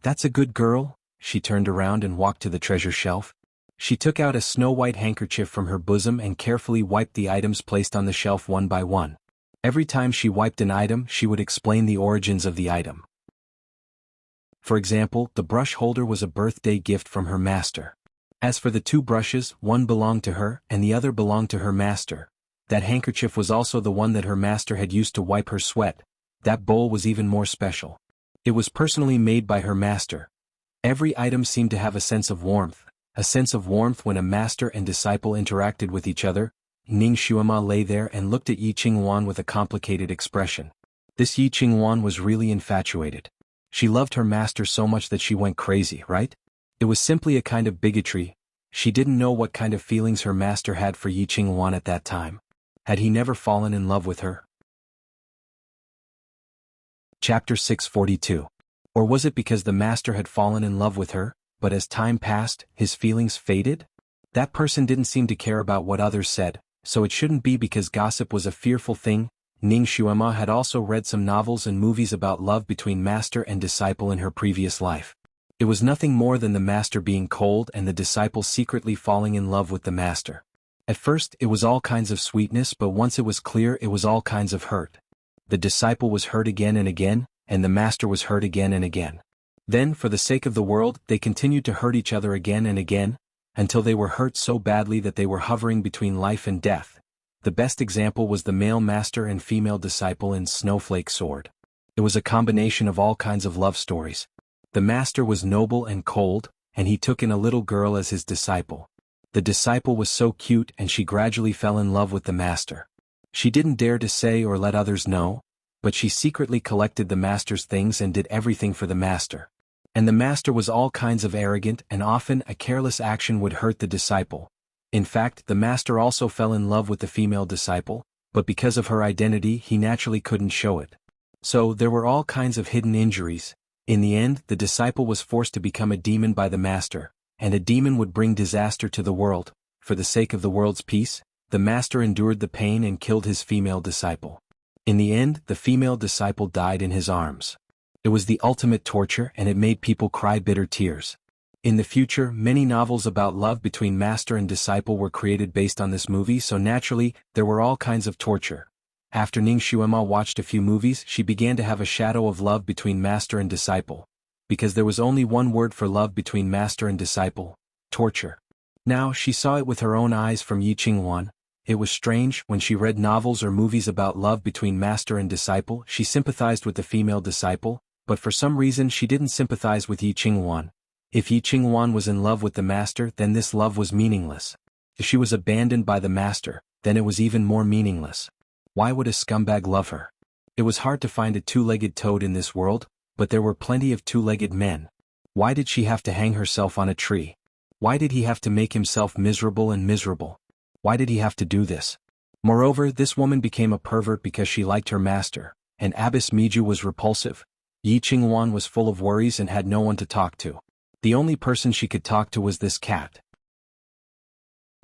That's a good girl. She turned around and walked to the treasure shelf. She took out a snow-white handkerchief from her bosom and carefully wiped the items placed on the shelf one by one. Every time she wiped an item, she would explain the origins of the item. For example, the brush holder was a birthday gift from her master. As for the 2 brushes, one belonged to her and the other belonged to her master. That handkerchief was also the one that her master had used to wipe her sweat. That bowl was even more special. It was personally made by her master. Every item seemed to have a sense of warmth when a master and disciple interacted with each other. Ning Xuema lay there and looked at Yi Qingwan with a complicated expression. This Yi Qingwan was really infatuated. She loved her master so much that she went crazy, right? It was simply a kind of bigotry. She didn't know what kind of feelings her master had for Yi Qingwan at that time. Had he never fallen in love with her? Chapter 642. Or was it because the master had fallen in love with her, but as time passed, his feelings faded? That person didn't seem to care about what others said, so it shouldn't be because gossip was a fearful thing. Ning Xuema had also read some novels and movies about love between master and disciple in her previous life. It was nothing more than the master being cold and the disciple secretly falling in love with the master. At first, it was all kinds of sweetness, but once it was clear, it was all kinds of hurt. The disciple was hurt again and again, and the master was hurt again and again. Then, for the sake of the world, they continued to hurt each other again and again, until they were hurt so badly that they were hovering between life and death. The best example was the male master and female disciple in Snowflake Sword. It was a combination of all kinds of love stories. The master was noble and cold, and he took in a little girl as his disciple. The disciple was so cute and she gradually fell in love with the master. She didn't dare to say or let others know, but she secretly collected the master's things and did everything for the master. And the master was all kinds of arrogant, and often a careless action would hurt the disciple. In fact, the master also fell in love with the female disciple, but because of her identity he naturally couldn't show it. So there were all kinds of hidden injuries. In the end, the disciple was forced to become a demon by the master, and a demon would bring disaster to the world. For the sake of the world's peace, the master endured the pain and killed his female disciple. In the end, the female disciple died in his arms. It was the ultimate torture and it made people cry bitter tears. In the future, many novels about love between master and disciple were created based on this movie, so naturally, there were all kinds of torture. After Ning Xuema watched a few movies, she began to have a shadow of love between master and disciple. Because there was only one word for love between master and disciple: torture. Now she saw it with her own eyes from Yi Qingwan. It was strange, when she read novels or movies about love between master and disciple, she sympathized with the female disciple, but for some reason she didn't sympathize with Yi Qingwan. If Yi Qingwan was in love with the master, then this love was meaningless. If she was abandoned by the master, then it was even more meaningless. Why would a scumbag love her? It was hard to find a two-legged toad in this world, but there were plenty of two-legged men. Why did she have to hang herself on a tree? Why did he have to make himself miserable and miserable? Why did he have to do this? Moreover, this woman became a pervert because she liked her master, and Abbess Miju was repulsive. Yi Qingwan was full of worries and had no one to talk to. The only person she could talk to was this cat.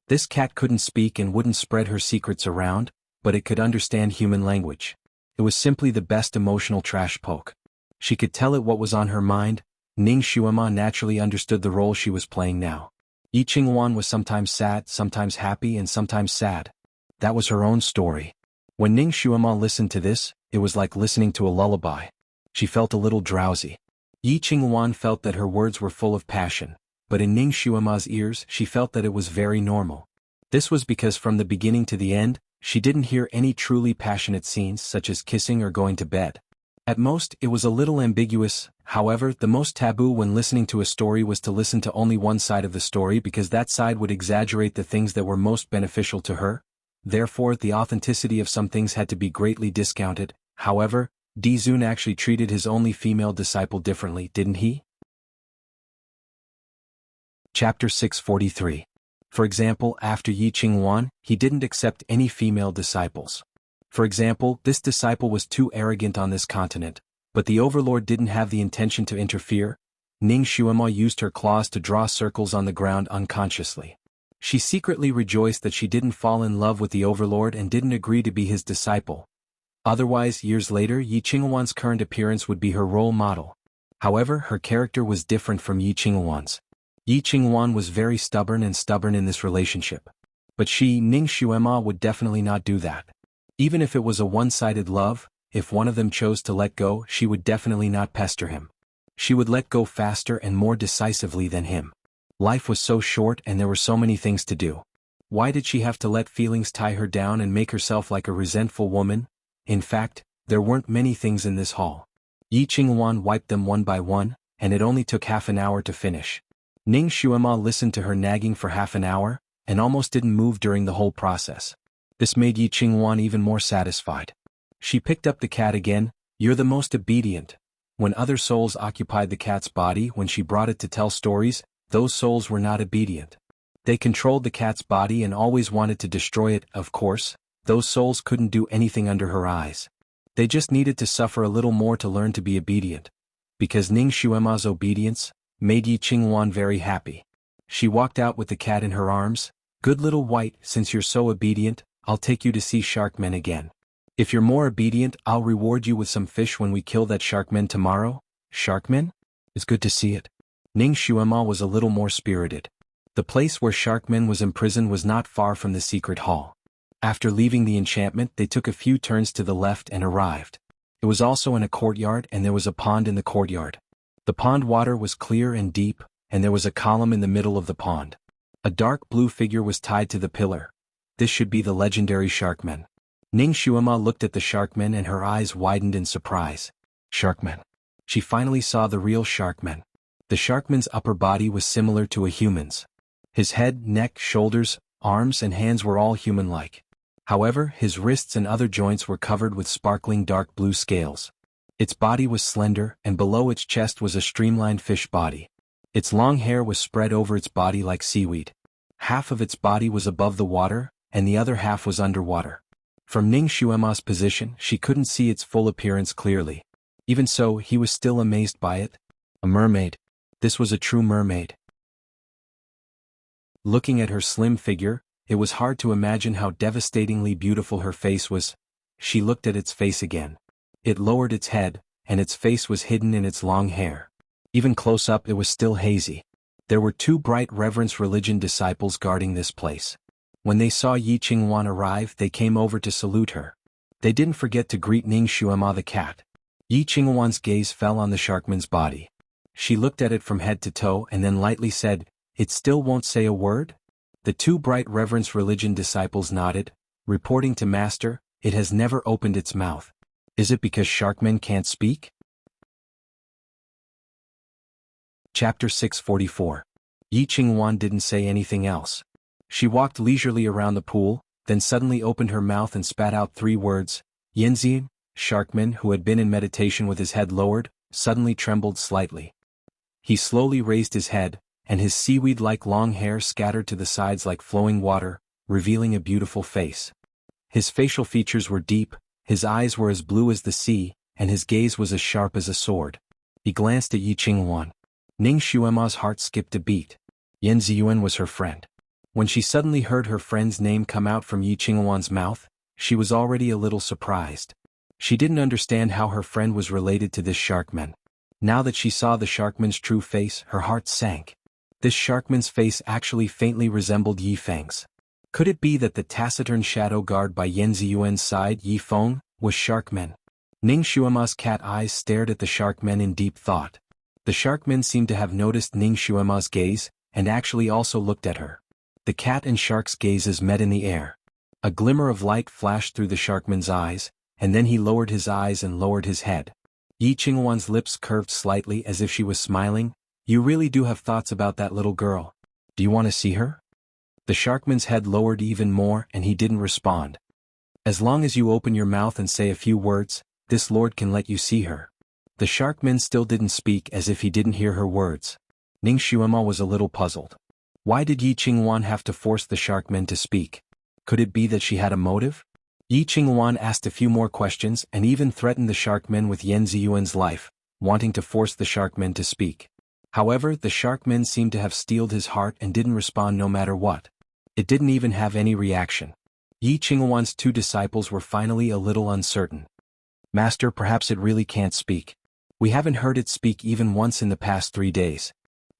This cat couldn't speak and wouldn't spread her secrets around, but it could understand human language. It was simply the best emotional trash poke. She could tell it what was on her mind. Ning Xuema naturally understood the role she was playing now. Yi Qingwan was sometimes sad, sometimes happy, and sometimes sad. That was her own story. When Ning Xuema listened to this, it was like listening to a lullaby. She felt a little drowsy. Yi Qingwan felt that her words were full of passion, but in Ning Xuema's ears she felt that it was very normal. This was because from the beginning to the end, she didn't hear any truly passionate scenes such as kissing or going to bed. At most, it was a little ambiguous. However, the most taboo when listening to a story was to listen to only one side of the story because that side would exaggerate the things that were most beneficial to her. Therefore, the authenticity of some things had to be greatly discounted. However, Di Zun actually treated his only female disciple differently, didn't he? Chapter 643. For example, after Yi Qingwan, he didn't accept any female disciples. For example, this disciple was too arrogant on this continent, but the overlord didn't have the intention to interfere. Ning Xuema used her claws to draw circles on the ground unconsciously. She secretly rejoiced that she didn't fall in love with the overlord and didn't agree to be his disciple. Otherwise, years later, Yi Qingwan's current appearance would be her role model. However, her character was different from Yi Qingwan's. Yi Qingwan was very stubborn in this relationship. But she, Ning Xuema, would definitely not do that. Even if it was a one-sided love, if one of them chose to let go, she would definitely not pester him. She would let go faster and more decisively than him. Life was so short and there were so many things to do. Why did she have to let feelings tie her down and make herself like a resentful woman? In fact, there weren't many things in this hall. Yi Qingwan wiped them one by one, and it only took half an hour to finish. Ning Xuema listened to her nagging for half an hour, and almost didn't move during the whole process. This made Yi Qingwan even more satisfied. She picked up the cat again. You're the most obedient. When other souls occupied the cat's body when she brought it to tell stories, those souls were not obedient. They controlled the cat's body and always wanted to destroy it. Of course, those souls couldn't do anything under her eyes. They just needed to suffer a little more to learn to be obedient. Because Ning Xuema's obedience made Yi Qingwan very happy. She walked out with the cat in her arms. Good little white, since you're so obedient, I'll take you to see Sharkmen again. If you're more obedient, I'll reward you with some fish when we kill that Sharkman tomorrow. Sharkmen? It's good to see it. Ning Xuema was a little more spirited. The place where Sharkman was imprisoned was not far from the secret hall. After leaving the enchantment, they took a few turns to the left and arrived. It was also in a courtyard and there was a pond in the courtyard. The pond water was clear and deep, and there was a column in the middle of the pond. A dark blue figure was tied to the pillar. This should be the legendary Sharkman. Ning Xuema looked at the Sharkman and her eyes widened in surprise. Sharkman. She finally saw the real Sharkman. The Sharkman's upper body was similar to a human's. His head, neck, shoulders, arms and hands were all human-like. However, his wrists and other joints were covered with sparkling dark blue scales. Its body was slender, and below its chest was a streamlined fish body. Its long hair was spread over its body like seaweed. Half of its body was above the water, and the other half was underwater. From Ning Xuema's position, she couldn't see its full appearance clearly. Even so, he was still amazed by it. A mermaid. This was a true mermaid. Looking at her slim figure, it was hard to imagine how devastatingly beautiful her face was. She looked at its face again. It lowered its head, and its face was hidden in its long hair. Even close up it was still hazy. There were 2 bright reverence religion disciples guarding this place. When they saw Yi Qingwan arrive, they came over to salute her. They didn't forget to greet Ning Xuema the cat. Yi Qingwan's gaze fell on the sharkman's body. She looked at it from head to toe and then lightly said, "It still won't say a word?" The 2 bright reverence religion disciples nodded, reporting to Master, "It has never opened its mouth. Is it because sharkmen can't speak?" Chapter 644. Yi Qingwan didn't say anything else. She walked leisurely around the pool, then suddenly opened her mouth and spat out 3 words. Yanzi. Sharkman, who had been in meditation with his head lowered, suddenly trembled slightly. He slowly raised his head, and his seaweed-like long hair scattered to the sides like flowing water, revealing a beautiful face. His facial features were deep, his eyes were as blue as the sea, and his gaze was as sharp as a sword. He glanced at Yi Qingwan. Ning Xuema's heart skipped a beat. Yan Ziyuan was her friend. When she suddenly heard her friend's name come out from Yi Qingwan's mouth, she was already a little surprised. She didn't understand how her friend was related to this sharkman. Now that she saw the sharkman's true face, her heart sank. This sharkman's face actually faintly resembled Yi Feng's. Could it be that the taciturn shadow guard by Yan Ziyuan's side, Yi Feng, was sharkman? Ning Xuema's cat eyes stared at the sharkman in deep thought. The sharkman seemed to have noticed Ning Xuema's gaze, and actually also looked at her. The cat and shark's gazes met in the air. A glimmer of light flashed through the sharkman's eyes, and then he lowered his eyes and lowered his head. Yi Qingwan's lips curved slightly as if she was smiling. "You really do have thoughts about that little girl. Do you want to see her?" The sharkman's head lowered even more and he didn't respond. "As long as you open your mouth and say a few words, this lord can let you see her." The sharkman still didn't speak, as if he didn't hear her words. Ning Xuema was a little puzzled. Why did Yi Qingwan have to force the sharkman to speak? Could it be that she had a motive? Yi Qingwan asked a few more questions and even threatened the sharkman with Yan Ziyuan's life, wanting to force the sharkman to speak. However, the sharkman seemed to have steeled his heart and didn't respond no matter what. It didn't even have any reaction. Yi Qingwan's 2 disciples were finally a little uncertain. "Master, perhaps it really can't speak. We haven't heard it speak even once in the past 3 days."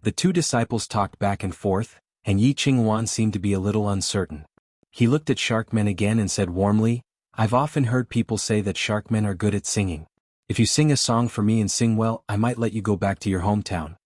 The 2 disciples talked back and forth, and Yi Qingwan seemed to be a little uncertain. He looked at sharkmen again and said warmly, "I've often heard people say that sharkmen are good at singing. If you sing a song for me and sing well, I might let you go back to your hometown."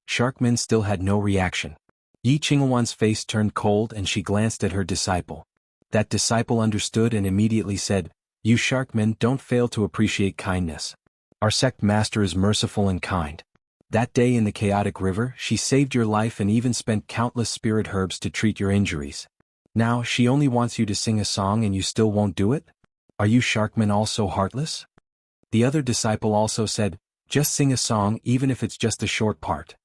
Sharkman still had no reaction. Yi Qingwan's face turned cold and she glanced at her disciple. That disciple understood and immediately said, "You sharkmen don't fail to appreciate kindness. Our sect master is merciful and kind. That day in the chaotic river, she saved your life and even spent countless spirit herbs to treat your injuries. Now she only wants you to sing a song and you still won't do it? Are you sharkmen all so heartless?" The other disciple also said, "Just sing a song even if it's just a short part.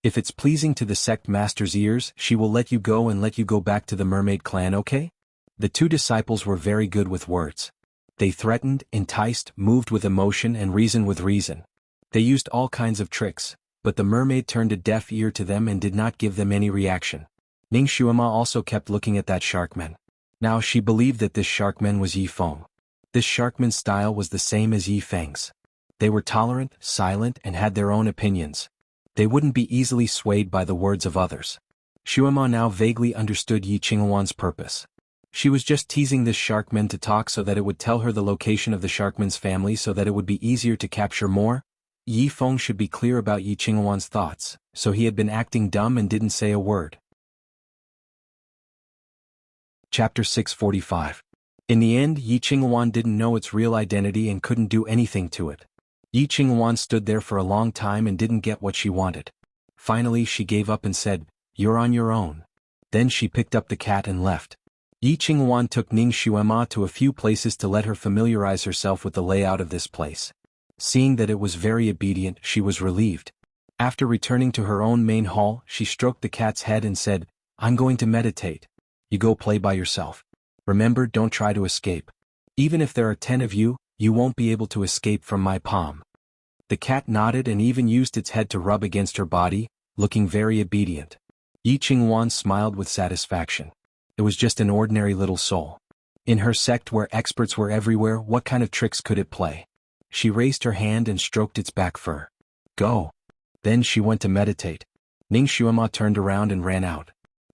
If it's pleasing to the sect master's ears, she will let you go and let you go back to the mermaid clan, okay?" The 2 disciples were very good with words. They threatened, enticed, moved with emotion and reasoned with reason. They used all kinds of tricks, but the mermaid turned a deaf ear to them and did not give them any reaction. Ning Xuema also kept looking at that sharkman. Now she believed that this sharkman was Yi Feng. This sharkman's style was the same as Yi Feng's. They were tolerant, silent, and had their own opinions. They wouldn't be easily swayed by the words of others. Xuema now vaguely understood Yi Qingwan's purpose. She was just teasing this sharkman to talk so that it would tell her the location of the sharkman's family so that it would be easier to capture more. Yi Feng should be clear about Yi Qingwan's thoughts, so he had been acting dumb and didn't say a word. Chapter 645. In the end, Yi Qingwan didn't know its real identity and couldn't do anything to it. Yi Qingwan stood there for a long time and didn't get what she wanted. Finally she gave up and said, you're on your own. Then she picked up the cat and left. Yi Qingwan took Ning Xuema to a few places to let her familiarize herself with the layout of this place. Seeing that it was very obedient, she was relieved. After returning to her own main hall, she stroked the cat's head and said, I'm going to meditate. You go play by yourself. Remember, don't try to escape. Even if there are 10 of you, you won't be able to escape from my palm. The cat nodded and even used its head to rub against her body, looking very obedient. Yi Qingwan smiled with satisfaction. It was just an ordinary little soul. In her sect where experts were everywhere, what kind of tricks could it play? She raised her hand and stroked its back fur. Go. Then she went to meditate. Ning Xuema turned around and ran out.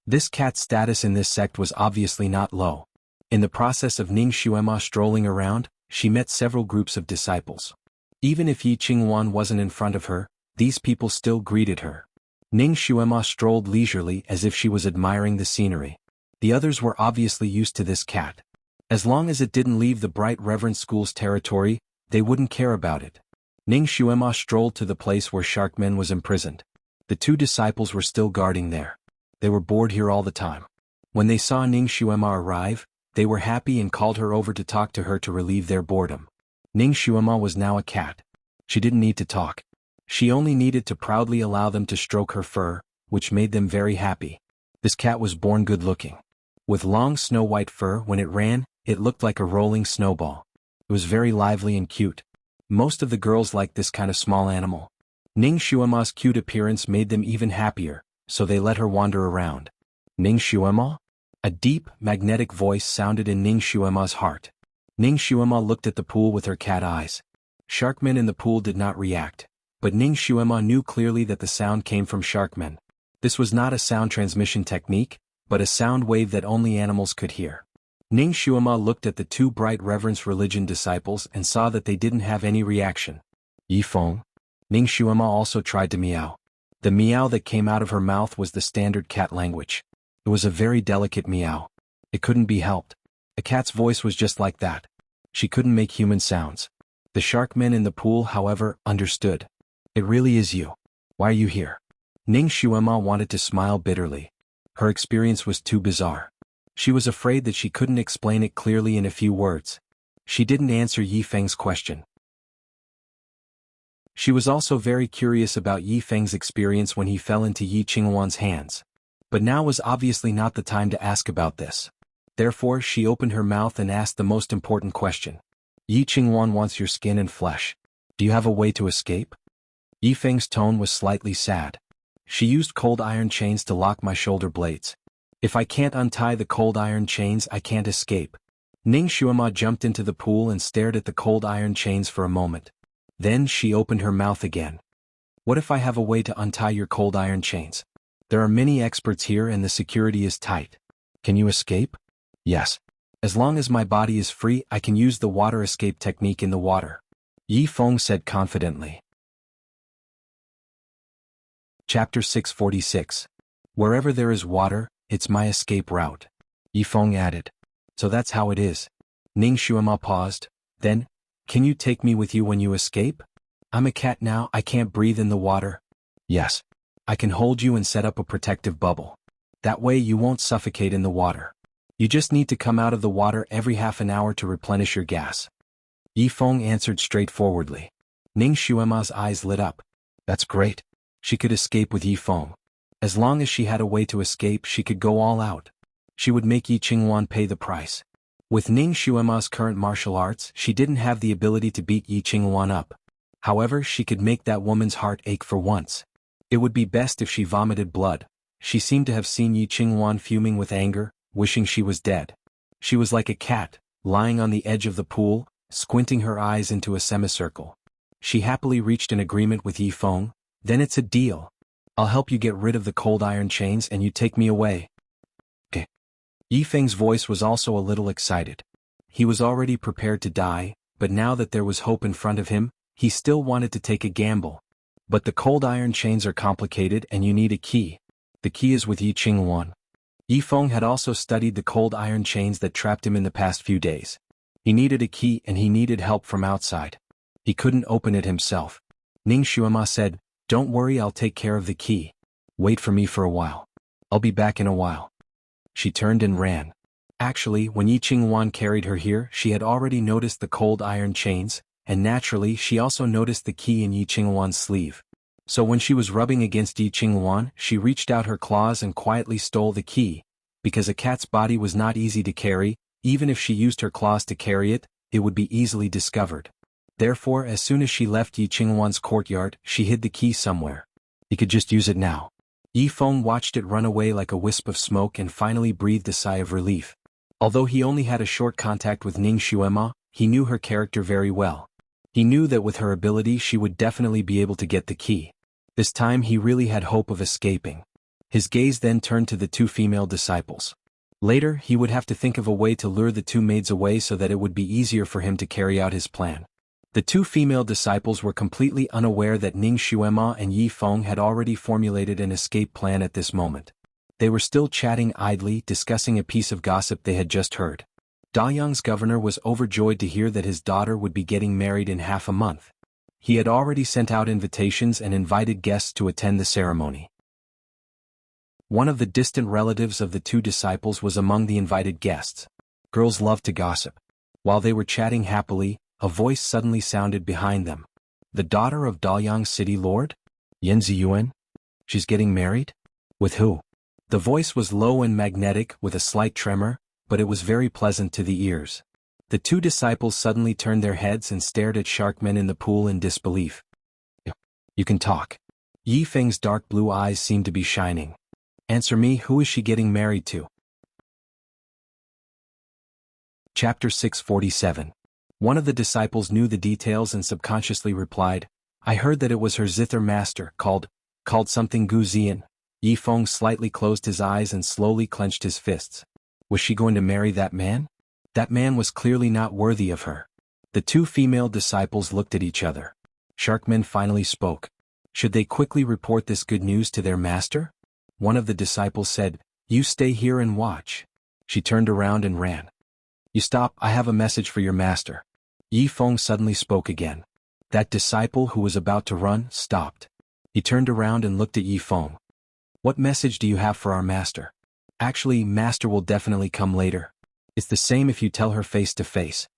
This cat's status in this sect was obviously not low. In the process of Ning Xuema strolling around, she met several groups of disciples. Even if Yi Qingwan wasn't in front of her, these people still greeted her. Ning Xuema strolled leisurely as if she was admiring the scenery. The others were obviously used to this cat. As long as it didn't leave the Bright Reverend School's territory, they wouldn't care about it. Ning Xuema strolled to the place where Sharkman was imprisoned. The 2 disciples were still guarding there. They were bored here all the time. When they saw Ning Xuema arrive, they were happy and called her over to talk to her to relieve their boredom. Ning Xuema was now a cat. She didn't need to talk. She only needed to proudly allow them to stroke her fur, which made them very happy. This cat was born good-looking. With long snow-white fur, when it ran, it looked like a rolling snowball. It was very lively and cute. Most of the girls liked this kind of small animal. Ning Xuema's cute appearance made them even happier, so they let her wander around. Ning Xuema? A deep, magnetic voice sounded in Ning Xuema's heart. Ning Xuema looked at the pool with her cat eyes. Sharkman in the pool did not react, but Ning Xuema knew clearly that the sound came from Sharkman. This was not a sound transmission technique, but a sound wave that only animals could hear. Ning Xuema looked at the 2 Bright Reverence Religion disciples and saw that they didn't have any reaction. Yi Feng? Ning Xuema also tried to meow. The meow that came out of her mouth was the standard cat language. It was a very delicate meow. It couldn't be helped. A cat's voice was just like that. She couldn't make human sounds. The Sharkmen in the pool, however, understood. It really is you. Why are you here? Ning Xuema wanted to smile bitterly. Her experience was too bizarre. She was afraid that she couldn't explain it clearly in a few words. She didn't answer Yi Feng's question. She was also very curious about Yi Feng's experience when he fell into Yi Qingwan's hands. But now was obviously not the time to ask about this. Therefore, she opened her mouth and asked the most important question. Yi Qingwan wants your skin and flesh. Do you have a way to escape? Yi Feng's tone was slightly sad. She used cold iron chains to lock my shoulder blades. If I can't untie the cold iron chains, I can't escape. Ning Xuema jumped into the pool and stared at the cold iron chains for a moment. Then she opened her mouth again. What if I have a way to untie your cold iron chains? There are many experts here and the security is tight. Can you escape? Yes. As long as my body is free, I can use the water escape technique in the water. Yi Feng said confidently. Chapter 646. Wherever there is water, it's my escape route. Yi Feng added. So that's how it is. Ning Xuema paused. Then, can you take me with you when you escape? I'm a cat now, I can't breathe in the water. Yes. I can hold you and set up a protective bubble. That way you won't suffocate in the water. You just need to come out of the water every half an hour to replenish your gas. Yi Feng answered straightforwardly. Ning Xuema's eyes lit up. That's great. She could escape with Yi Feng. As long as she had a way to escape, she could go all out. She would make Yi Qingwan pay the price. With Ning Xuema's current martial arts, she didn't have the ability to beat Yi Qingwan up. However, she could make that woman's heart ache for once. It would be best if she vomited blood. She seemed to have seen Yi Qingwan fuming with anger, wishing she was dead. She was like a cat, lying on the edge of the pool, squinting her eyes into a semicircle. She happily reached an agreement with Yi Feng. Then it's a deal. I'll help you get rid of the cold iron chains and you take me away. Okay. Yi Feng's voice was also a little excited. He was already prepared to die, but now that there was hope in front of him, he still wanted to take a gamble. But the cold iron chains are complicated and you need a key. The key is with Yi Qingwan. Yi Feng had also studied the cold iron chains that trapped him in the past few days. He needed a key and he needed help from outside. He couldn't open it himself. Ning Xuema said, "Don't worry, I'll take care of the key. Wait for me for a while." I'll be back in a while. She turned and ran. Actually, when Yi Qingwan carried her here, she had already noticed the cold iron chains, and naturally she also noticed the key in Yi Qingwan's sleeve. So when she was rubbing against Yi Qingwan, she reached out her claws and quietly stole the key. Because a cat's body was not easy to carry, even if she used her claws to carry it, it would be easily discovered. Therefore, as soon as she left Yi Qingwan's courtyard, she hid the key somewhere. He could just use it now. Yi Feng watched it run away like a wisp of smoke and finally breathed a sigh of relief. Although he only had a short contact with Ning Xuema, he knew her character very well. He knew that with her ability she would definitely be able to get the key. This time he really had hope of escaping. His gaze then turned to the two female disciples. Later, he would have to think of a way to lure the two maids away so that it would be easier for him to carry out his plan. The two female disciples were completely unaware that Ning Xuema and Yi Feng had already formulated an escape plan at this moment. They were still chatting idly, discussing a piece of gossip they had just heard. Dayang's governor was overjoyed to hear that his daughter would be getting married in half a month. He had already sent out invitations and invited guests to attend the ceremony. One of the distant relatives of the two disciples was among the invited guests. Girls loved to gossip. While they were chatting happily, a voice suddenly sounded behind them. The daughter of Dayang's city lord? Yan Ziyuan? She's getting married? With who? The voice was low and magnetic with a slight tremor, but it was very pleasant to the ears. The two disciples suddenly turned their heads and stared at Sharkmen in the pool in disbelief. You can talk. Yi Feng's dark blue eyes seemed to be shining. Answer me, who is she getting married to? Chapter 647. One of the disciples knew the details and subconsciously replied, I heard that it was her zither master, called something Gu Zian. Yi Feng slightly closed his eyes and slowly clenched his fists. Was she going to marry that man? That man was clearly not worthy of her. The two female disciples looked at each other. Sharkman finally spoke. Should they quickly report this good news to their master? One of the disciples said, You stay here and watch. She turned around and ran. You stop, I have a message for your master. Yi Feng suddenly spoke again. That disciple who was about to run stopped. He turned around and looked at Yi Feng. What message do you have for our master? Actually, master will definitely come later. It's the same if you tell her face to face.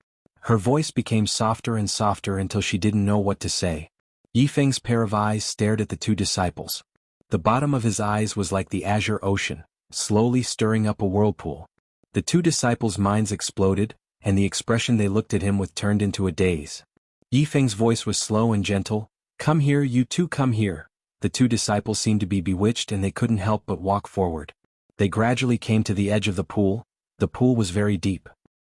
Her voice became softer and softer until she didn't know what to say. Yi Feng's pair of eyes stared at the two disciples. The bottom of his eyes was like the azure ocean, slowly stirring up a whirlpool. The two disciples' minds exploded, and the expression they looked at him with turned into a daze. Yi Feng's voice was slow and gentle. Come here, you two, come here. The two disciples seemed to be bewitched and they couldn't help but walk forward. They gradually came to the edge of the pool. The pool was very deep.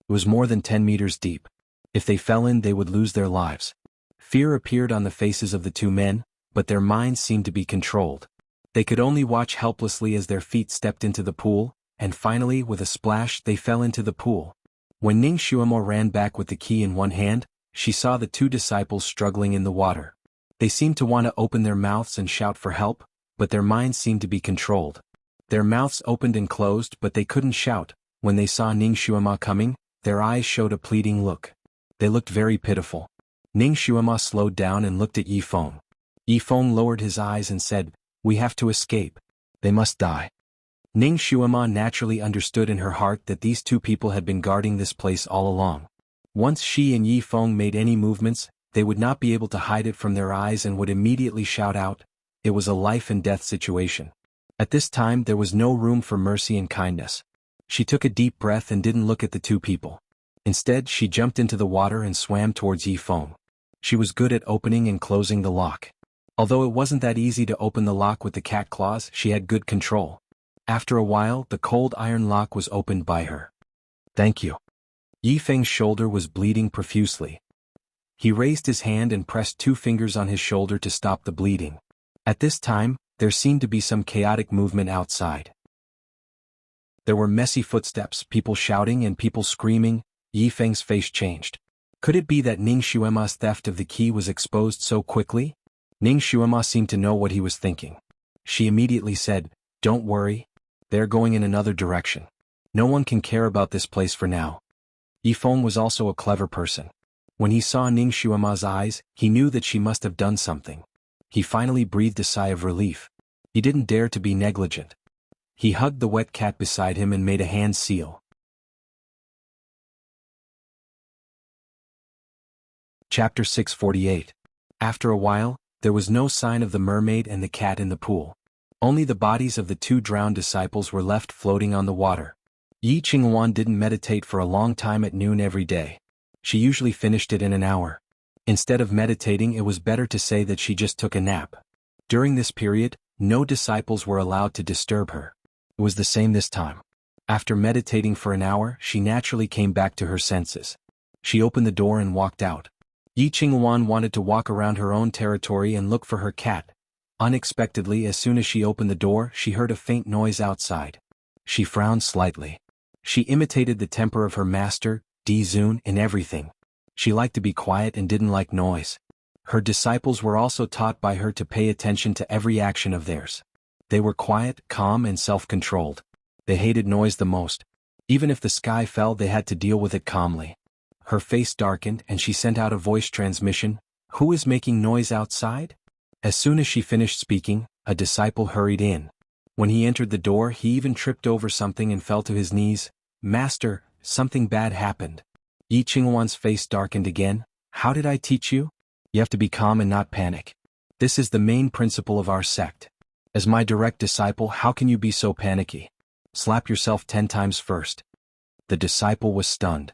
It was more than 10 meters deep. If they fell in, they would lose their lives. Fear appeared on the faces of the two men, but their minds seemed to be controlled. They could only watch helplessly as their feet stepped into the pool, and finally, with a splash, they fell into the pool. When Ning Xuemo ran back with the key in one hand, she saw the two disciples struggling in the water. They seemed to want to open their mouths and shout for help, but their minds seemed to be controlled. Their mouths opened and closed, but they couldn't shout. When they saw Ning Xuema coming, their eyes showed a pleading look. They looked very pitiful. Ning Xuema slowed down and looked at Yi Feng. Yi Feng lowered his eyes and said, We have to escape. They must die. Ning Xuema naturally understood in her heart that these two people had been guarding this place all along. Once she and Yi Feng made any movements, they would not be able to hide it from their eyes and would immediately shout out. It was a life and death situation. At this time there was no room for mercy and kindness. She took a deep breath and didn't look at the two people. Instead, she jumped into the water and swam towards Yi Feng. She was good at opening and closing the lock. Although it wasn't that easy to open the lock with the cat claws, she had good control. After a while, the cold iron lock was opened by her. Thank you. Yi Feng's shoulder was bleeding profusely. He raised his hand and pressed 2 fingers on his shoulder to stop the bleeding. At this time, there seemed to be some chaotic movement outside. There were messy footsteps, people shouting and people screaming. Yi Feng's face changed. Could it be that Ning Xuema's theft of the key was exposed so quickly? Ning Xuema seemed to know what he was thinking. She immediately said, Don't worry. They're going in another direction. No one can care about this place for now. Yi Feng was also a clever person. When he saw Ning Xuema's eyes, he knew that she must have done something. He finally breathed a sigh of relief. He didn't dare to be negligent. He hugged the wet cat beside him and made a hand seal. Chapter 648. After a while, there was no sign of the mermaid and the cat in the pool. Only the bodies of the two drowned disciples were left floating on the water. Yi Qinghuan didn't meditate for a long time at noon every day. She usually finished it in an hour. Instead of meditating, it was better to say that she just took a nap. During this period, no disciples were allowed to disturb her. It was the same this time. After meditating for an hour, she naturally came back to her senses. She opened the door and walked out. Yi Qinghuan wanted to walk around her own territory and look for her cat. Unexpectedly, as soon as she opened the door, she heard a faint noise outside. She frowned slightly. She imitated the temper of her master, Di Zun, in everything. She liked to be quiet and didn't like noise. Her disciples were also taught by her to pay attention to every action of theirs. They were quiet, calm, and self-controlled. They hated noise the most. Even if the sky fell, they had to deal with it calmly. Her face darkened and she sent out a voice transmission. "Who is making noise outside?" As soon as she finished speaking, a disciple hurried in. When he entered the door, he even tripped over something and fell to his knees. "Master, something bad happened." Yi Qinghuan's face darkened again. "How did I teach you? You have to be calm and not panic. This is the main principle of our sect. As my direct disciple, how can you be so panicky? Slap yourself 10 times first." The disciple was stunned.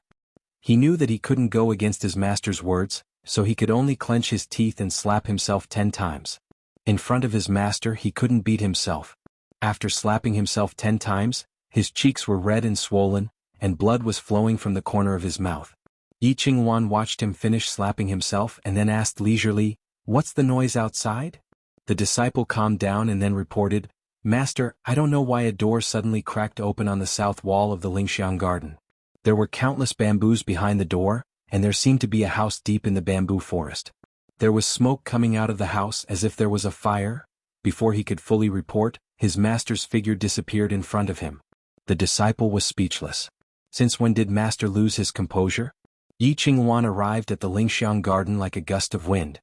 He knew that he couldn't go against his master's words, so he could only clench his teeth and slap himself 10 times. In front of his master, he couldn't beat himself. After slapping himself 10 times, his cheeks were red and swollen, and blood was flowing from the corner of his mouth. Yi Qinghuan watched him finish slapping himself and then asked leisurely, "What's the noise outside?" The disciple calmed down and then reported, "Master, I don't know why a door suddenly cracked open on the south wall of the Lingxiang garden. There were countless bamboos behind the door, and there seemed to be a house deep in the bamboo forest. There was smoke coming out of the house as if there was a fire." Before he could fully report, his master's figure disappeared in front of him. The disciple was speechless. Since when did master lose his composure? Yi Qinghuan arrived at the Lingxiang garden like a gust of wind.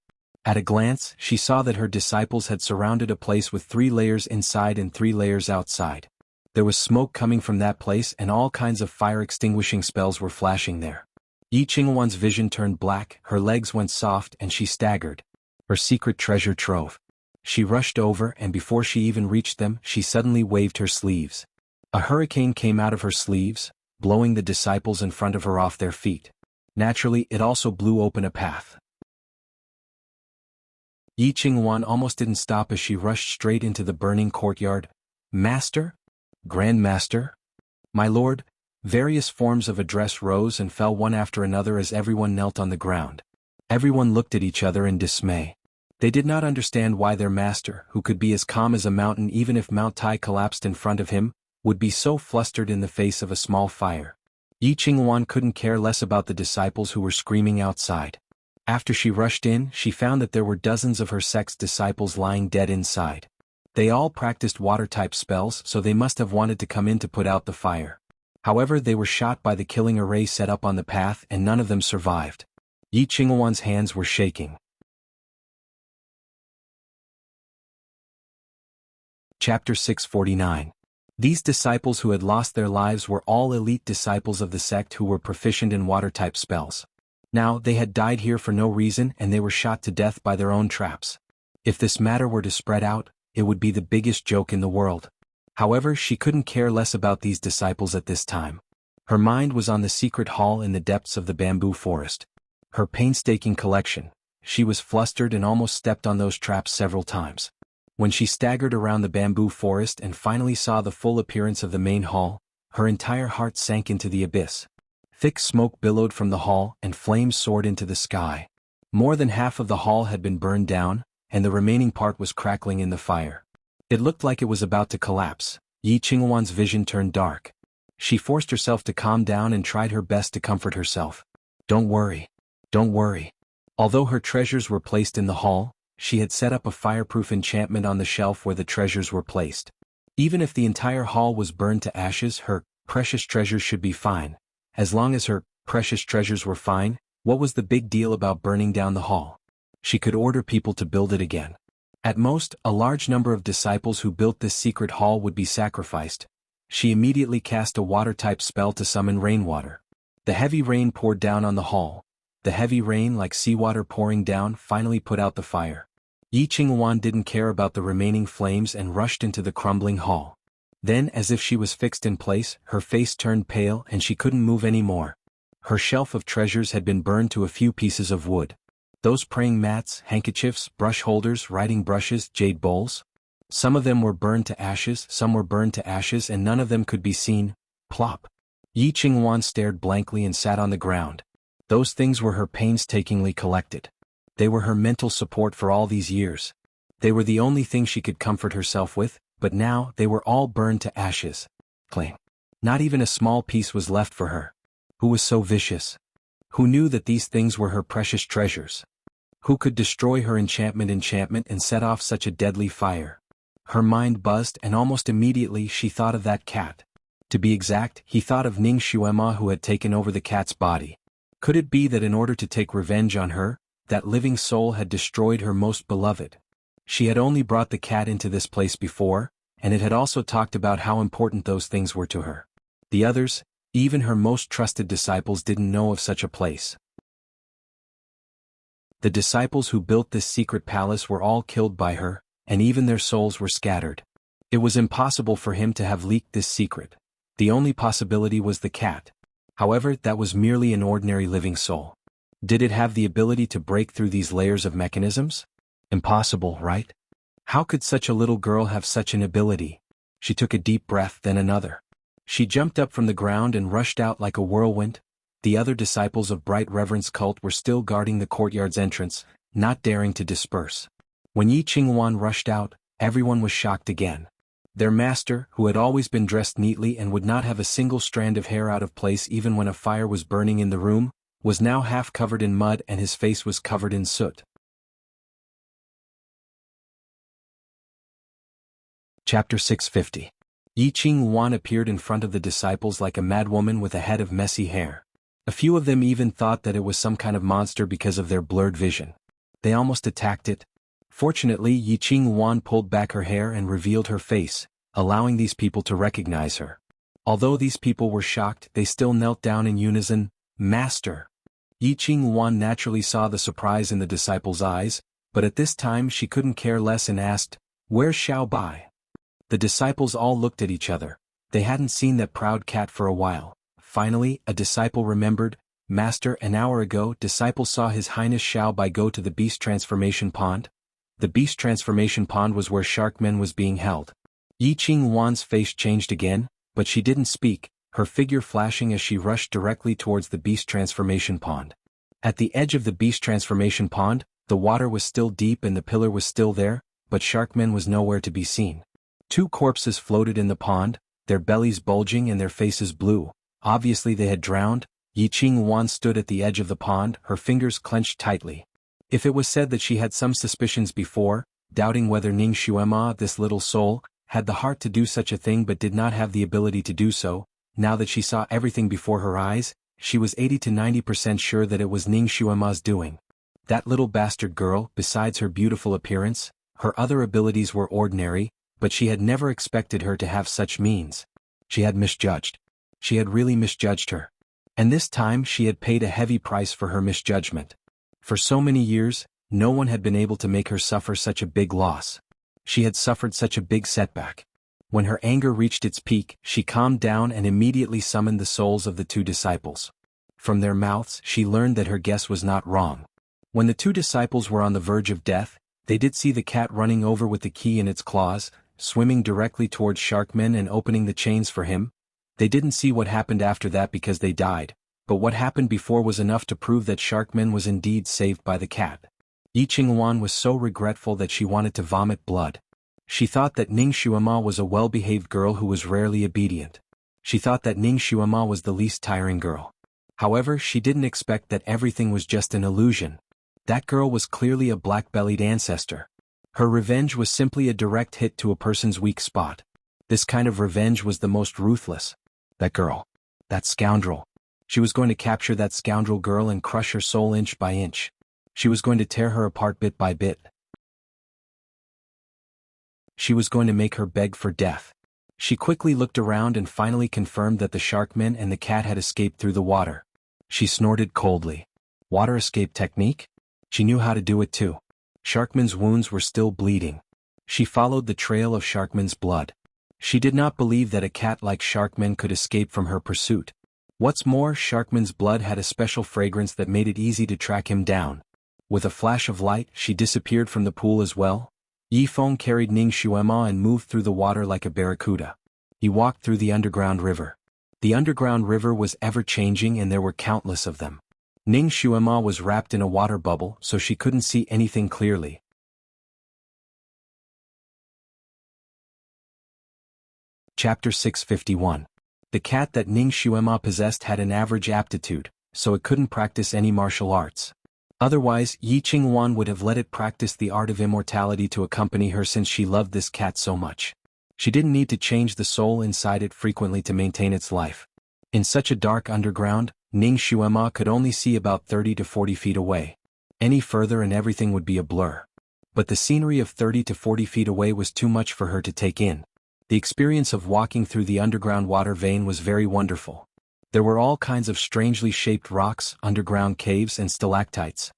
At a glance, she saw that her disciples had surrounded a place with 3 layers inside and 3 layers outside. There was smoke coming from that place and all kinds of fire-extinguishing spells were flashing there. Yi Qinghuan's vision turned black, her legs went soft and she staggered. Her secret treasure trove. She rushed over and before she even reached them, she suddenly waved her sleeves. A hurricane came out of her sleeves, blowing the disciples in front of her off their feet. Naturally, it also blew open a path. Yi Qinghuan almost didn't stop as she rushed straight into the burning courtyard. "Master? Grand Master? My lord?" Various forms of address rose and fell one after another as everyone knelt on the ground. Everyone looked at each other in dismay. They did not understand why their master, who could be as calm as a mountain even if Mount Tai collapsed in front of him, would be so flustered in the face of a small fire. Yi Qinghuan couldn't care less about the disciples who were screaming outside. After she rushed in, she found that there were dozens of her sect's disciples lying dead inside. They all practiced water-type spells, so they must have wanted to come in to put out the fire. However, they were shot by the killing array set up on the path and none of them survived. Yi Qinghuan's hands were shaking. Chapter 649. These disciples who had lost their lives were all elite disciples of the sect who were proficient in water-type spells. Now, they had died here for no reason and they were shot to death by their own traps. If this matter were to spread out, it would be the biggest joke in the world. However, she couldn't care less about these disciples at this time. Her mind was on the secret hall in the depths of the bamboo forest. Her painstaking collection. She was flustered and almost stepped on those traps several times. When she staggered around the bamboo forest and finally saw the full appearance of the main hall, her entire heart sank into the abyss. Thick smoke billowed from the hall and flames soared into the sky. More than half of the hall had been burned down, and the remaining part was crackling in the fire. It looked like it was about to collapse. Yi Qinghuan's vision turned dark. She forced herself to calm down and tried her best to comfort herself. Don't worry. Don't worry. Although her treasures were placed in the hall, she had set up a fireproof enchantment on the shelf where the treasures were placed. Even if the entire hall was burned to ashes, her precious treasures should be fine. As long as her precious treasures were fine, what was the big deal about burning down the hall? She could order people to build it again. At most, a large number of disciples who built this secret hall would be sacrificed. She immediately cast a water-type spell to summon rainwater. The heavy rain poured down on the hall. The heavy rain, like seawater pouring down, finally put out the fire. Yi Qingwan didn't care about the remaining flames and rushed into the crumbling hall. Then, as if she was fixed in place, her face turned pale and she couldn't move anymore. Her shelf of treasures had been burned to a few pieces of wood. Those praying mats, handkerchiefs, brush holders, writing brushes, jade bowls. Some of them were burned to ashes, some were burned to ashes, and none of them could be seen. Plop. Yi Qingwan stared blankly and sat on the ground. Those things were her painstakingly collected. They were her mental support for all these years. They were the only thing she could comfort herself with, but now they were all burned to ashes. Cling. Not even a small piece was left for her. Who was so vicious? Who knew that these things were her precious treasures? Who could destroy her enchantment and set off such a deadly fire? Her mind buzzed and almost immediately she thought of that cat. To be exact, he thought of Ning Xuema who had taken over the cat's body. Could it be that in order to take revenge on her, that living soul had destroyed her most beloved? She had only brought the cat into this place before, and it had also talked about how important those things were to her. The others, even her most trusted disciples, didn't know of such a place. The disciples who built this secret palace were all killed by her, and even their souls were scattered. It was impossible for him to have leaked this secret. The only possibility was the cat. However, that was merely an ordinary living soul. Did it have the ability to break through these layers of mechanisms? Impossible, right? How could such a little girl have such an ability? She took a deep breath, then another. She jumped up from the ground and rushed out like a whirlwind. The other disciples of Bright Reverence cult were still guarding the courtyard's entrance, not daring to disperse. When Yi Qingwan rushed out, everyone was shocked again. Their master, who had always been dressed neatly and would not have a single strand of hair out of place even when a fire was burning in the room, was now half covered in mud and his face was covered in soot. Chapter 650. Yi Qingwan appeared in front of the disciples like a madwoman with a head of messy hair. A few of them even thought that it was some kind of monster because of their blurred vision. They almost attacked it. Fortunately, Yi Qingwan pulled back her hair and revealed her face, allowing these people to recognize her. Although these people were shocked, they still knelt down in unison. Master! Yi Qingwan naturally saw the surprise in the disciples' eyes, but at this time she couldn't care less and asked, "Where's Xiao Bai?" The disciples all looked at each other. They hadn't seen that proud cat for a while. Finally, a disciple remembered, "Master, an hour ago, disciple saw His Highness Xiao Bai go to the beast transformation pond." The beast transformation pond was where Sharkman was being held. Yi Qingwan's face changed again, but she didn't speak, her figure flashing as she rushed directly towards the beast transformation pond. At the edge of the beast transformation pond, the water was still deep and the pillar was still there, but Sharkman was nowhere to be seen. Two corpses floated in the pond, their bellies bulging and their faces blue. Obviously they had drowned. Yi Qingwan stood at the edge of the pond, her fingers clenched tightly. If it was said that she had some suspicions before, doubting whether Ning Xuema, this little soul, had the heart to do such a thing but did not have the ability to do so, now that she saw everything before her eyes, she was 80 to 90% sure that it was Ning Xuema's doing. That little bastard girl, besides her beautiful appearance, her other abilities were ordinary, but she had never expected her to have such means. She had misjudged. She had really misjudged her. And this time she had paid a heavy price for her misjudgment. For so many years, no one had been able to make her suffer such a big loss. She had suffered such a big setback. When her anger reached its peak, she calmed down and immediately summoned the souls of the two disciples. From their mouths she learned that her guess was not wrong. When the two disciples were on the verge of death, they did see the cat running over with the key in its claws, swimming directly towards Sharkman and opening the chains for him. They didn't see what happened after that because they died, but what happened before was enough to prove that Sharkman was indeed saved by the cat. Yi Qingwan was so regretful that she wanted to vomit blood. She thought that Ning Xuema was a well-behaved girl who was rarely obedient. She thought that Ning Xuema was the least tiring girl. However, she didn't expect that everything was just an illusion. That girl was clearly a black-bellied ancestor. Her revenge was simply a direct hit to a person's weak spot. This kind of revenge was the most ruthless. That girl. That scoundrel. She was going to capture that scoundrel girl and crush her soul inch by inch. She was going to tear her apart bit by bit. she was going to make her beg for death. She quickly looked around and finally confirmed that the sharkman and the cat had escaped through the water. She snorted coldly. Water escape technique? She knew how to do it too. Sharkman's wounds were still bleeding. She followed the trail of Sharkman's blood. She did not believe that a cat like Sharkman could escape from her pursuit. What's more, Sharkman's blood had a special fragrance that made it easy to track him down. With a flash of light, she disappeared from the pool as well. Yifeng carried Ning Xuema and moved through the water like a barracuda. He walked through the underground river. The underground river was ever-changing and there were countless of them. Ning Xuema was wrapped in a water bubble, so she couldn't see anything clearly. Chapter 651. The cat that Ning Xuema possessed had an average aptitude, so it couldn't practice any martial arts. Otherwise, Yi Qingwan would have let it practice the art of immortality to accompany her since she loved this cat so much. She didn't need to change the soul inside it frequently to maintain its life. In such a dark underground, Ning Xuema could only see about 30 to 40 feet away. Any further and everything would be a blur. But the scenery of 30 to 40 feet away was too much for her to take in. The experience of walking through the underground water vein was very wonderful. There were all kinds of strangely shaped rocks, underground caves and stalactites.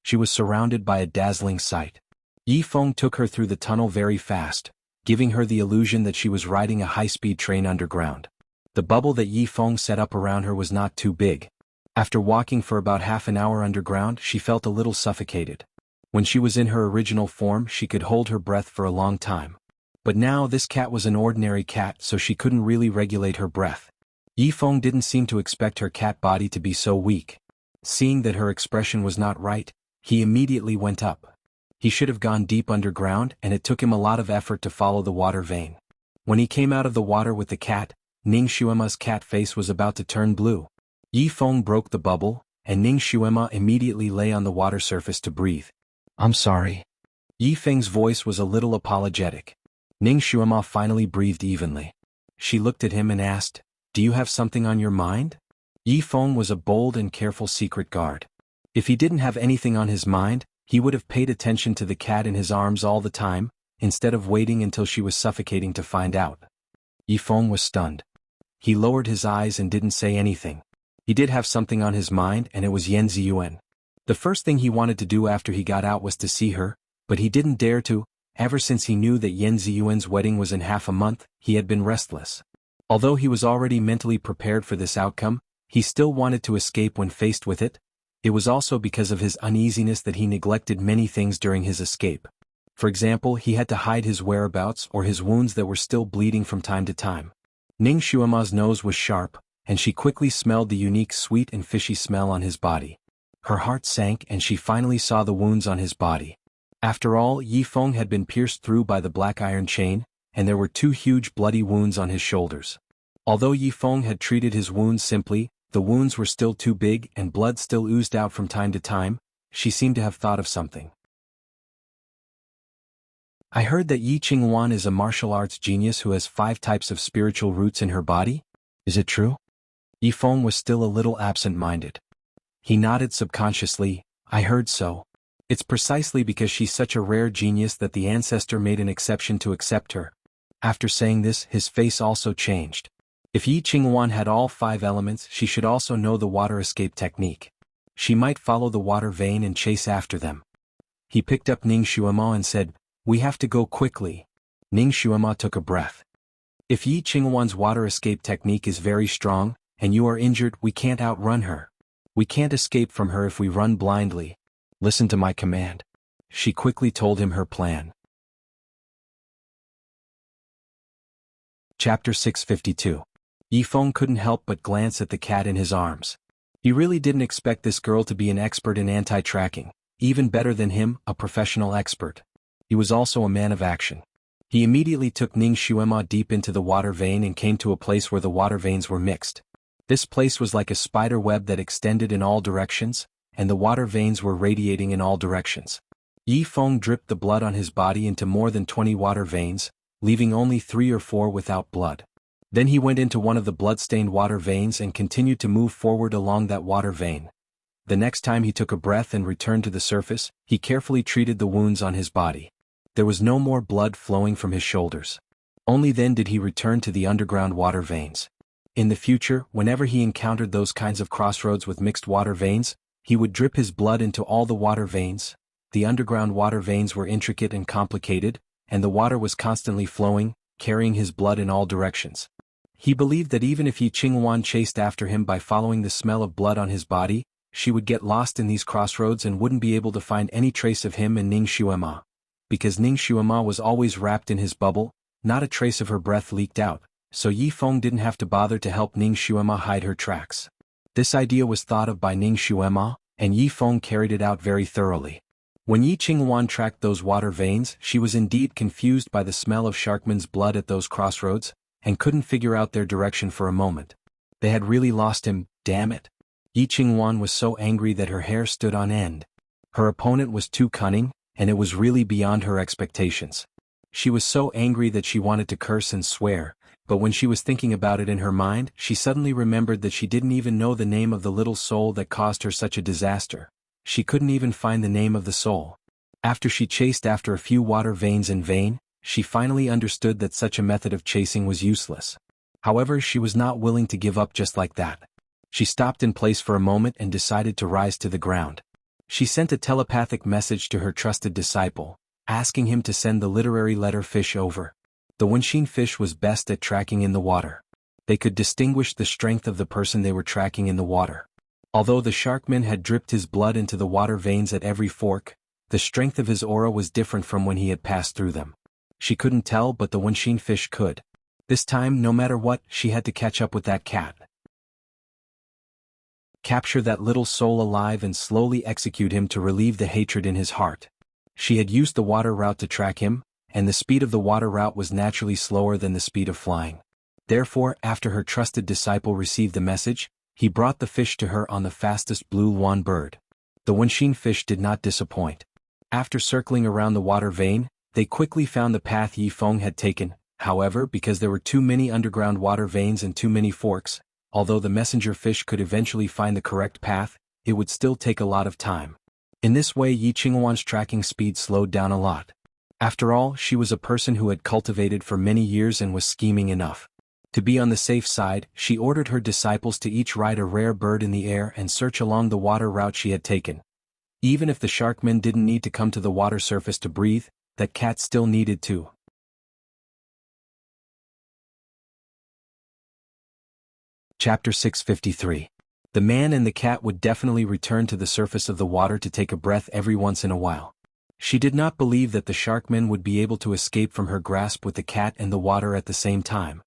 She was surrounded by a dazzling sight. Yifeng took her through the tunnel very fast, giving her the illusion that she was riding a high-speed train underground. The bubble that Yifeng set up around her was not too big. After walking for about half an hour underground, she felt a little suffocated. When she was in her original form, she could hold her breath for a long time. But now this cat was an ordinary cat, so she couldn't really regulate her breath. Yifeng didn't seem to expect her cat body to be so weak. Seeing that her expression was not right, he immediately went up. He should have gone deep underground, and it took him a lot of effort to follow the water vein. When he came out of the water with the cat, Ning Xuema's cat face was about to turn blue. Yifeng broke the bubble, and Ning Xuema immediately lay on the water surface to breathe. "I'm sorry." Yifeng's voice was a little apologetic. Ning Xuema finally breathed evenly. She looked at him and asked, "Do you have something on your mind?" Yifeng was a bold and careful secret guard. If he didn't have anything on his mind, he would have paid attention to the cat in his arms all the time, instead of waiting until she was suffocating to find out. Yifeng was stunned. He lowered his eyes and didn't say anything. He did have something on his mind, and it was Yan Ziyuan. The first thing he wanted to do after he got out was to see her, but he didn't dare to. Ever since he knew that Yan Ziyuan's wedding was in half a month, he had been restless. Although he was already mentally prepared for this outcome, he still wanted to escape when faced with it. It was also because of his uneasiness that he neglected many things during his escape. For example, he had to hide his whereabouts or his wounds that were still bleeding from time to time. Ning Xuema's nose was sharp, and she quickly smelled the unique sweet and fishy smell on his body. Her heart sank and she finally saw the wounds on his body. After all, Yifeng had been pierced through by the black iron chain, and there were 2 huge bloody wounds on his shoulders. Although Yifeng had treated his wounds simply, the wounds were still too big and blood still oozed out from time to time. She seemed to have thought of something. "I heard that Yi Qingwan is a martial arts genius who has 5 types of spiritual roots in her body. Is it true?" Yifeng was still a little absent-minded. He nodded subconsciously. "I heard so. It's precisely because she's such a rare genius that the ancestor made an exception to accept her." After saying this, his face also changed. If Yi Qingwan had all 5 elements, she should also know the water escape technique. She might follow the water vein and chase after them. He picked up Ning Xuema and said, "We have to go quickly." Ning Xuema took a breath. "If Yi Qingwan's water escape technique is very strong, and you are injured, we can't outrun her. We can't escape from her if we run blindly. Listen to my command." She quickly told him her plan. Chapter 652. Yifeng couldn't help but glance at the cat in his arms. He really didn't expect this girl to be an expert in anti-tracking, even better than him, a professional expert. He was also a man of action. He immediately took Ning Xuema deep into the water vein and came to a place where the water veins were mixed. This place was like a spider web that extended in all directions, and the water veins were radiating in all directions. Yifeng dripped the blood on his body into more than 20 water veins, leaving only 3 or 4 without blood. Then he went into one of the blood-stained water veins and continued to move forward along that water vein. The next time he took a breath and returned to the surface, he carefully treated the wounds on his body. There was no more blood flowing from his shoulders. Only then did he return to the underground water veins. In the future, whenever he encountered those kinds of crossroads with mixed water veins, he would drip his blood into all the water veins. The underground water veins were intricate and complicated, and the water was constantly flowing, carrying his blood in all directions. He believed that even if Yi Qingwan chased after him by following the smell of blood on his body, she would get lost in these crossroads and wouldn't be able to find any trace of him and Ning Xuema. Because Ning Xuema was always wrapped in his bubble, not a trace of her breath leaked out, so Yi Feng didn't have to bother to help Ning Xuema hide her tracks. This idea was thought of by Ning Xuema, and Yi Feng carried it out very thoroughly. When Yi Qingwan tracked those water veins, she was indeed confused by the smell of Sharkman's blood at those crossroads, and couldn't figure out their direction for a moment. They had really lost him, damn it. Yi Qingwan was so angry that her hair stood on end. Her opponent was too cunning, and it was really beyond her expectations. She was so angry that she wanted to curse and swear, but when she was thinking about it in her mind, she suddenly remembered that she didn't even know the name of the little soul that caused her such a disaster. She couldn't even find the name of the soul. After she chased after a few water veins in vain, she finally understood that such a method of chasing was useless. However, she was not willing to give up just like that. She stopped in place for a moment and decided to rise to the ground. She sent a telepathic message to her trusted disciple, asking him to send the literary letter fish over. The Wuxia fish was best at tracking in the water. They could distinguish the strength of the person they were tracking in the water. Although the sharkman had dripped his blood into the water veins at every fork, the strength of his aura was different from when he had passed through them. She couldn't tell, but the Wuxia fish could. This time, no matter what, she had to catch up with that cat. Capture that little soul alive and slowly execute him to relieve the hatred in his heart. She had used the water route to track him, and the speed of the water route was naturally slower than the speed of flying. Therefore, after her trusted disciple received the message, he brought the fish to her on the fastest blue luan bird. The Wuxia fish did not disappoint. After circling around the water vein, they quickly found the path Yi Feng had taken. However, because there were too many underground water veins and too many forks, although the messenger fish could eventually find the correct path, it would still take a lot of time. In this way, Yi Qingwan's tracking speed slowed down a lot. After all, she was a person who had cultivated for many years and was scheming enough. To be on the safe side, she ordered her disciples to each ride a rare bird in the air and search along the water route she had taken. Even if the sharkman didn't need to come to the water surface to breathe, that cat still needed to. Chapter 653. The man and the cat would definitely return to the surface of the water to take a breath every once in a while. She did not believe that the sharkman would be able to escape from her grasp with the cat and the water at the same time.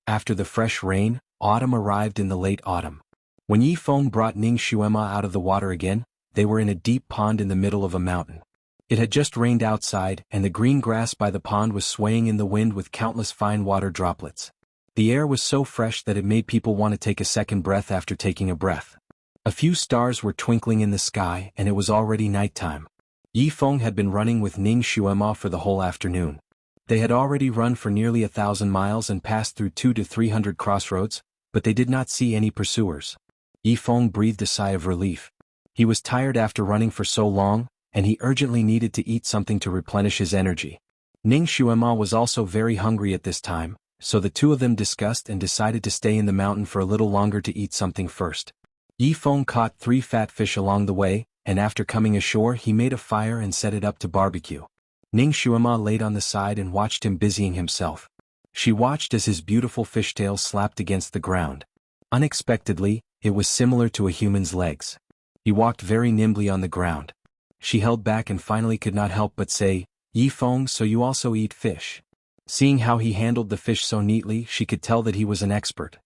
After the fresh rain, autumn arrived in the late autumn. When Yi Feng brought Ning Xuema out of the water again, they were in a deep pond in the middle of a mountain. It had just rained outside, and the green grass by the pond was swaying in the wind with countless fine water droplets. The air was so fresh that it made people want to take a second breath after taking a breath. A few stars were twinkling in the sky, and it was already nighttime. Yi Feng had been running with Ning Xuema for the whole afternoon. They had already run for nearly 1,000 miles and passed through 200 to 300 crossroads, but they did not see any pursuers. Yi Feng breathed a sigh of relief. He was tired after running for so long, and he urgently needed to eat something to replenish his energy. Ning Xuema was also very hungry at this time, so the two of them discussed and decided to stay in the mountain for a little longer to eat something first. Yi Feng caught 3 fat fish along the way, and after coming ashore he made a fire and set it up to barbecue. Ning Xuema laid on the side and watched him busying himself. She watched as his beautiful fishtail slapped against the ground. Unexpectedly, it was similar to a human's legs. He walked very nimbly on the ground. She held back and finally could not help but say, "Yi Feng, so you also eat fish?" Seeing how he handled the fish so neatly, she could tell that he was an expert.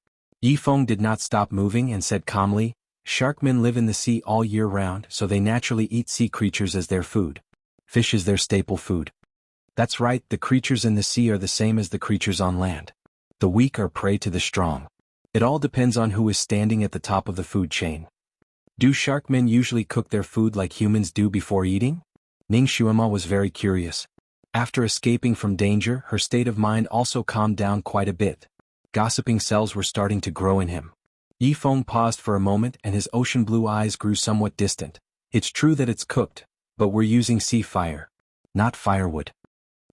Yi Feng did not stop moving and said calmly, "Sharkmen live in the sea all year round, so they naturally eat sea creatures as their food. Fish is their staple food." "That's right, the creatures in the sea are the same as the creatures on land. The weak are prey to the strong. It all depends on who is standing at the top of the food chain." "Do sharkmen usually cook their food like humans do before eating?" Ning Xuema was very curious. After escaping from danger, her state of mind also calmed down quite a bit. Gossiping cells were starting to grow in him. Yi Feng paused for a moment and his ocean blue eyes grew somewhat distant. "It's true that it's cooked, but we're using sea fire." not firewood.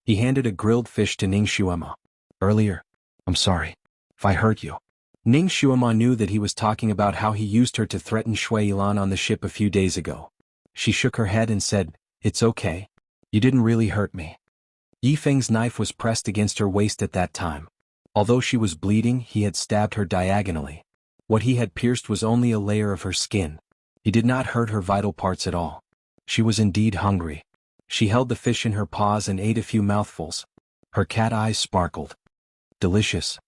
He handed a grilled fish to Ning Xuema. Earlier. I'm sorry if I hurt you. Ning Xuema knew that he was talking about how he used her to threaten Shui Yilan on the ship a few days ago. She shook her head and said, "It's okay. You didn't really hurt me." Yi Feng's knife was pressed against her waist at that time. Although she was bleeding, he had stabbed her diagonally. What he had pierced was only a layer of her skin. He did not hurt her vital parts at all. She was indeed hungry. She held the fish in her paws and ate a few mouthfuls. Her cat eyes sparkled. Delicious.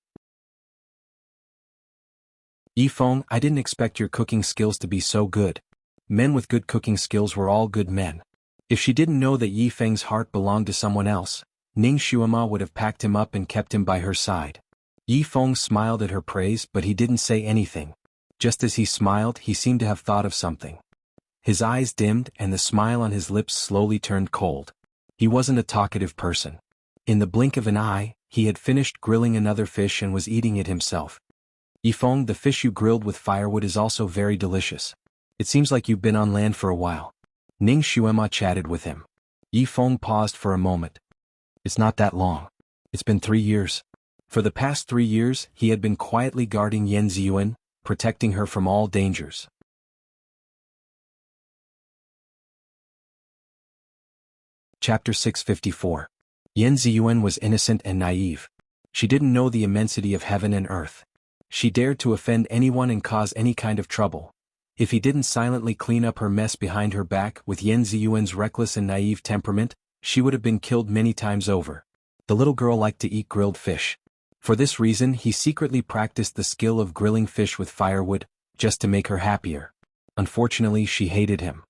Yi Feng, I didn't expect your cooking skills to be so good. Men with good cooking skills were all good men. If she didn't know that Yi Feng's heart belonged to someone else, Ning Xuema would have packed him up and kept him by her side. Yi Feng smiled at her praise, but he didn't say anything. Just as he smiled, he seemed to have thought of something. His eyes dimmed and the smile on his lips slowly turned cold. He wasn't a talkative person. In the blink of an eye, he had finished grilling another fish and was eating it himself. Yi Feng, the fish you grilled with firewood is also very delicious. It seems like you've been on land for a while. Ning Xuema chatted with him. Yi Feng paused for a moment. It's not that long. It's been 3 years. For the past 3 years, he had been quietly guarding Yan Ziyuan, protecting her from all dangers. Chapter 654. Yan Ziyuan was innocent and naive. She didn't know the immensity of heaven and earth. She dared to offend anyone and cause any kind of trouble. If he didn't silently clean up her mess behind her back, with Yan Ziyuan's reckless and naive temperament, she would have been killed many times over. The little girl liked to eat grilled fish. For this reason, he secretly practiced the skill of grilling fish with firewood, just to make her happier. Unfortunately, she hated him.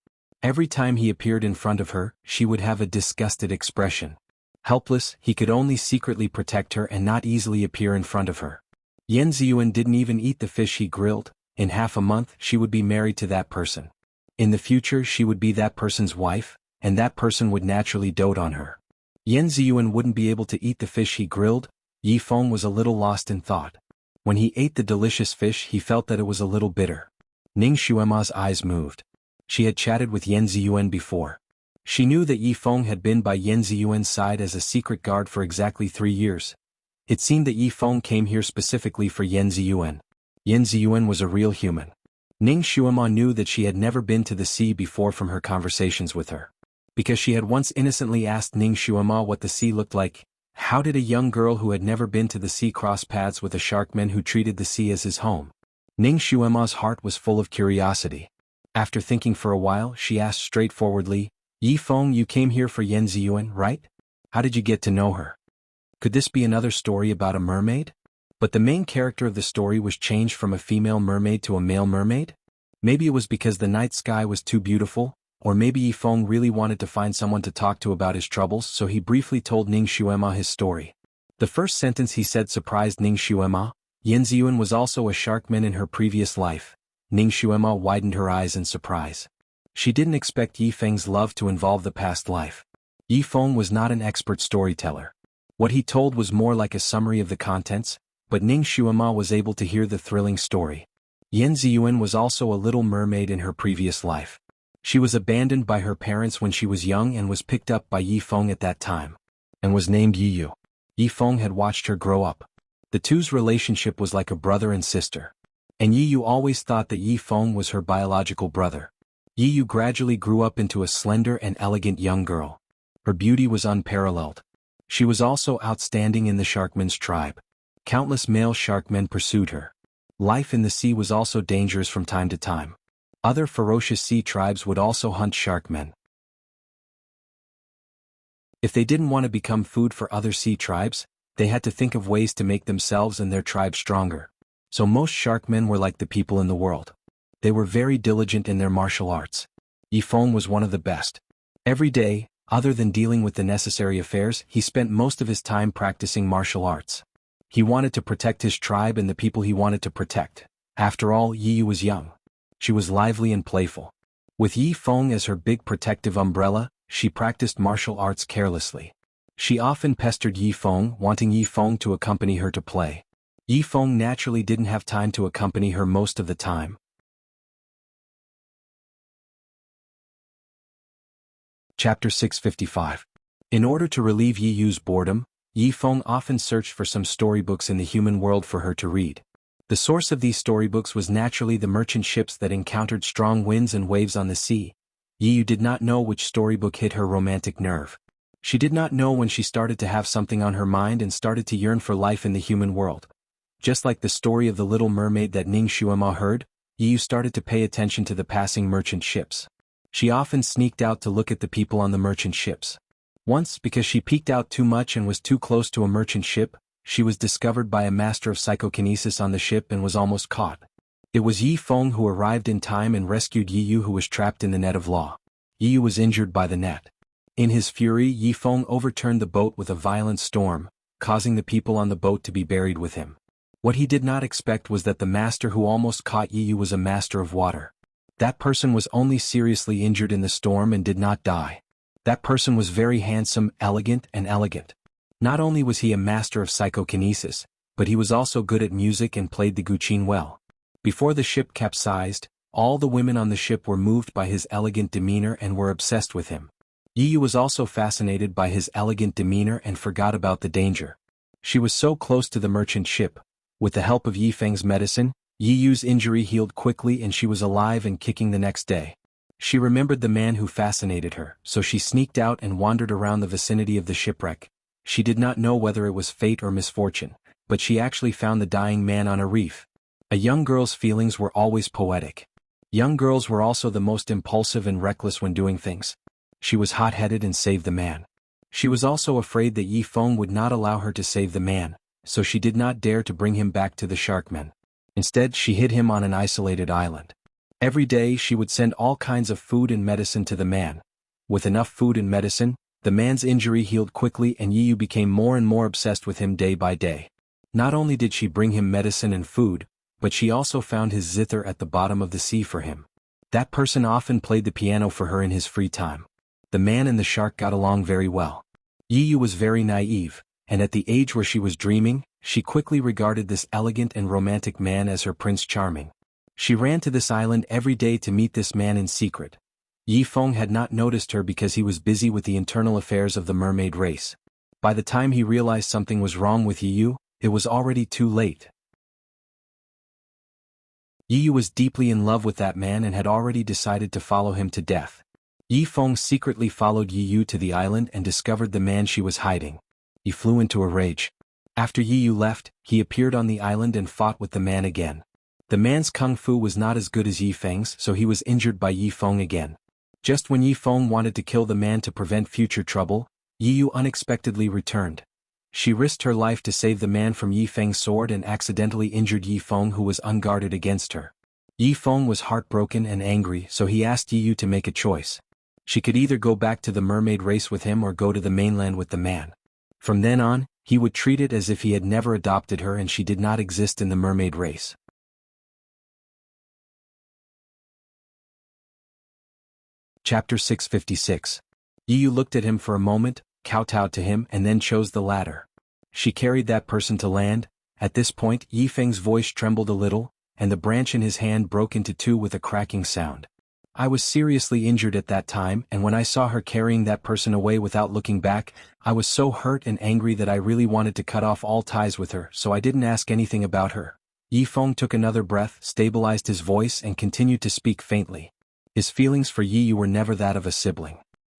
Every time he appeared in front of her, she would have a disgusted expression. Helpless, he could only secretly protect her and not easily appear in front of her. Yan Ziyuan didn't even eat the fish he grilled. In half a month, she would be married to that person. In the future, she would be that person's wife, and that person would naturally dote on her. Yan Ziyuan wouldn't be able to eat the fish he grilled. Yi Feng was a little lost in thought. When he ate the delicious fish, he felt that it was a little bitter. Ning Xuema's eyes moved. She had chatted with Yan Ziyuan before. She knew that Yi Feng had been by Yan Ziyuan's side as a secret guard for exactly 3 years. It seemed that Yi Feng came here specifically for Yan Ziyuan. Yan Ziyuan was a real human. Ning Xuema knew that she had never been to the sea before from her conversations with her. Because she had once innocently asked Ning Xuema what the sea looked like. How did a young girl who had never been to the sea cross paths with a sharkman who treated the sea as his home? Ning Xuema's heart was full of curiosity. After thinking for a while, she asked straightforwardly, Yi Feng, you came here for Yan Ziyuan, right? How did you get to know her? Could this be another story about a mermaid? But the main character of the story was changed from a female mermaid to a male mermaid? Maybe it was because the night sky was too beautiful, or maybe Yi Feng really wanted to find someone to talk to about his troubles, so he briefly told Ning Xuema his story. The first sentence he said surprised Ning Xuema. Yan Ziyuan was also a sharkman in her previous life. Ning Xuema widened her eyes in surprise. She didn't expect Yi Feng's love to involve the past life. Yi Feng was not an expert storyteller. What he told was more like a summary of the contents, but Ning Xuema was able to hear the thrilling story. Yan Ziyuan was also a little mermaid in her previous life. She was abandoned by her parents when she was young and was picked up by Yi Feng at that time, and was named Yi Yu. Yi Feng had watched her grow up. The two's relationship was like a brother and sister. And Yi Yu always thought that Yi Feng was her biological brother. Yi Yu gradually grew up into a slender and elegant young girl. Her beauty was unparalleled. She was also outstanding in the sharkmen's tribe. Countless male sharkmen pursued her. Life in the sea was also dangerous from time to time. Other ferocious sea tribes would also hunt sharkmen. If they didn't want to become food for other sea tribes, they had to think of ways to make themselves and their tribe stronger. So most sharkmen were like the people in the world. They were very diligent in their martial arts. Yi Feng was one of the best. Every day, other than dealing with the necessary affairs, he spent most of his time practicing martial arts. He wanted to protect his tribe and the people he wanted to protect. After all, Yi Yu was young. She was lively and playful. With Yi Feng as her big protective umbrella, she practiced martial arts carelessly. She often pestered Yi Feng, wanting Yi Feng to accompany her to play. Yi Feng naturally didn't have time to accompany her most of the time. Chapter 655. In order to relieve Yi Yu's boredom, Yi Feng often searched for some storybooks in the human world for her to read. The source of these storybooks was naturally the merchant ships that encountered strong winds and waves on the sea. Yi Yu did not know which storybook hit her romantic nerve. She did not know when she started to have something on her mind and started to yearn for life in the human world. Just like the story of the little mermaid that Ning Xuema heard, Yi Yu started to pay attention to the passing merchant ships. She often sneaked out to look at the people on the merchant ships. Once, because she peeked out too much and was too close to a merchant ship, she was discovered by a master of psychokinesis on the ship and was almost caught. It was Yi Feng who arrived in time and rescued Yi Yu, who was trapped in the net of law. Yi Yu was injured by the net. In his fury, Yi Feng overturned the boat with a violent storm, causing the people on the boat to be buried with him. What he did not expect was that the master who almost caught Yi Yu was a master of water. That person was only seriously injured in the storm and did not die. That person was very handsome, elegant. Not only was he a master of psychokinesis, but he was also good at music and played the guqin well. Before the ship capsized, all the women on the ship were moved by his elegant demeanor and were obsessed with him. Yi Yu was also fascinated by his elegant demeanor and forgot about the danger. She was so close to the merchant ship. With the help of Yi Feng's medicine, Yi Yu's injury healed quickly and she was alive and kicking the next day. She remembered the man who fascinated her, so she sneaked out and wandered around the vicinity of the shipwreck. She did not know whether it was fate or misfortune, but she actually found the dying man on a reef. A young girl's feelings were always poetic. Young girls were also the most impulsive and reckless when doing things. She was hot-headed and saved the man. She was also afraid that Yi Feng would not allow her to save the man, so she did not dare to bring him back to the Sharkmen. Instead, she hid him on an isolated island. Every day she would send all kinds of food and medicine to the man. With enough food and medicine, the man's injury healed quickly and Yi Yu became more and more obsessed with him day by day. Not only did she bring him medicine and food, but she also found his zither at the bottom of the sea for him. That person often played the piano for her in his free time. The man and the shark got along very well. Yi Yu was very naive, and at the age where she was dreaming, she quickly regarded this elegant and romantic man as her Prince Charming. She ran to this island every day to meet this man in secret. Yi Feng had not noticed her because he was busy with the internal affairs of the mermaid race. By the time he realized something was wrong with Yi Yu, it was already too late. Yi Yu was deeply in love with that man and had already decided to follow him to death. Yi Feng secretly followed Yi Yu to the island and discovered the man she was hiding. He flew into a rage. After Yi Yu left, he appeared on the island and fought with the man again. The man's kung fu was not as good as Yi Feng's, so he was injured by Yi Feng again. Just when Yi Feng wanted to kill the man to prevent future trouble, Yi Yu unexpectedly returned. She risked her life to save the man from Yi Feng's sword and accidentally injured Yi Feng, who was unguarded against her. Yi Feng was heartbroken and angry, so he asked Yi Yu to make a choice. She could either go back to the mermaid race with him or go to the mainland with the man. From then on, he would treat it as if he had never adopted her and she did not exist in the mermaid race. Chapter 656. Yi Yu looked at him for a moment, kowtowed to him and then chose the latter. She carried that person to land. At this point Yi Feng's voice trembled a little, and the branch in his hand broke into two with a cracking sound. I was seriously injured at that time, and when I saw her carrying that person away without looking back, I was so hurt and angry that I really wanted to cut off all ties with her, so I didn't ask anything about her. Yi Feng took another breath, stabilized his voice and continued to speak faintly. His feelings for Yi Yu were never that of a sibling.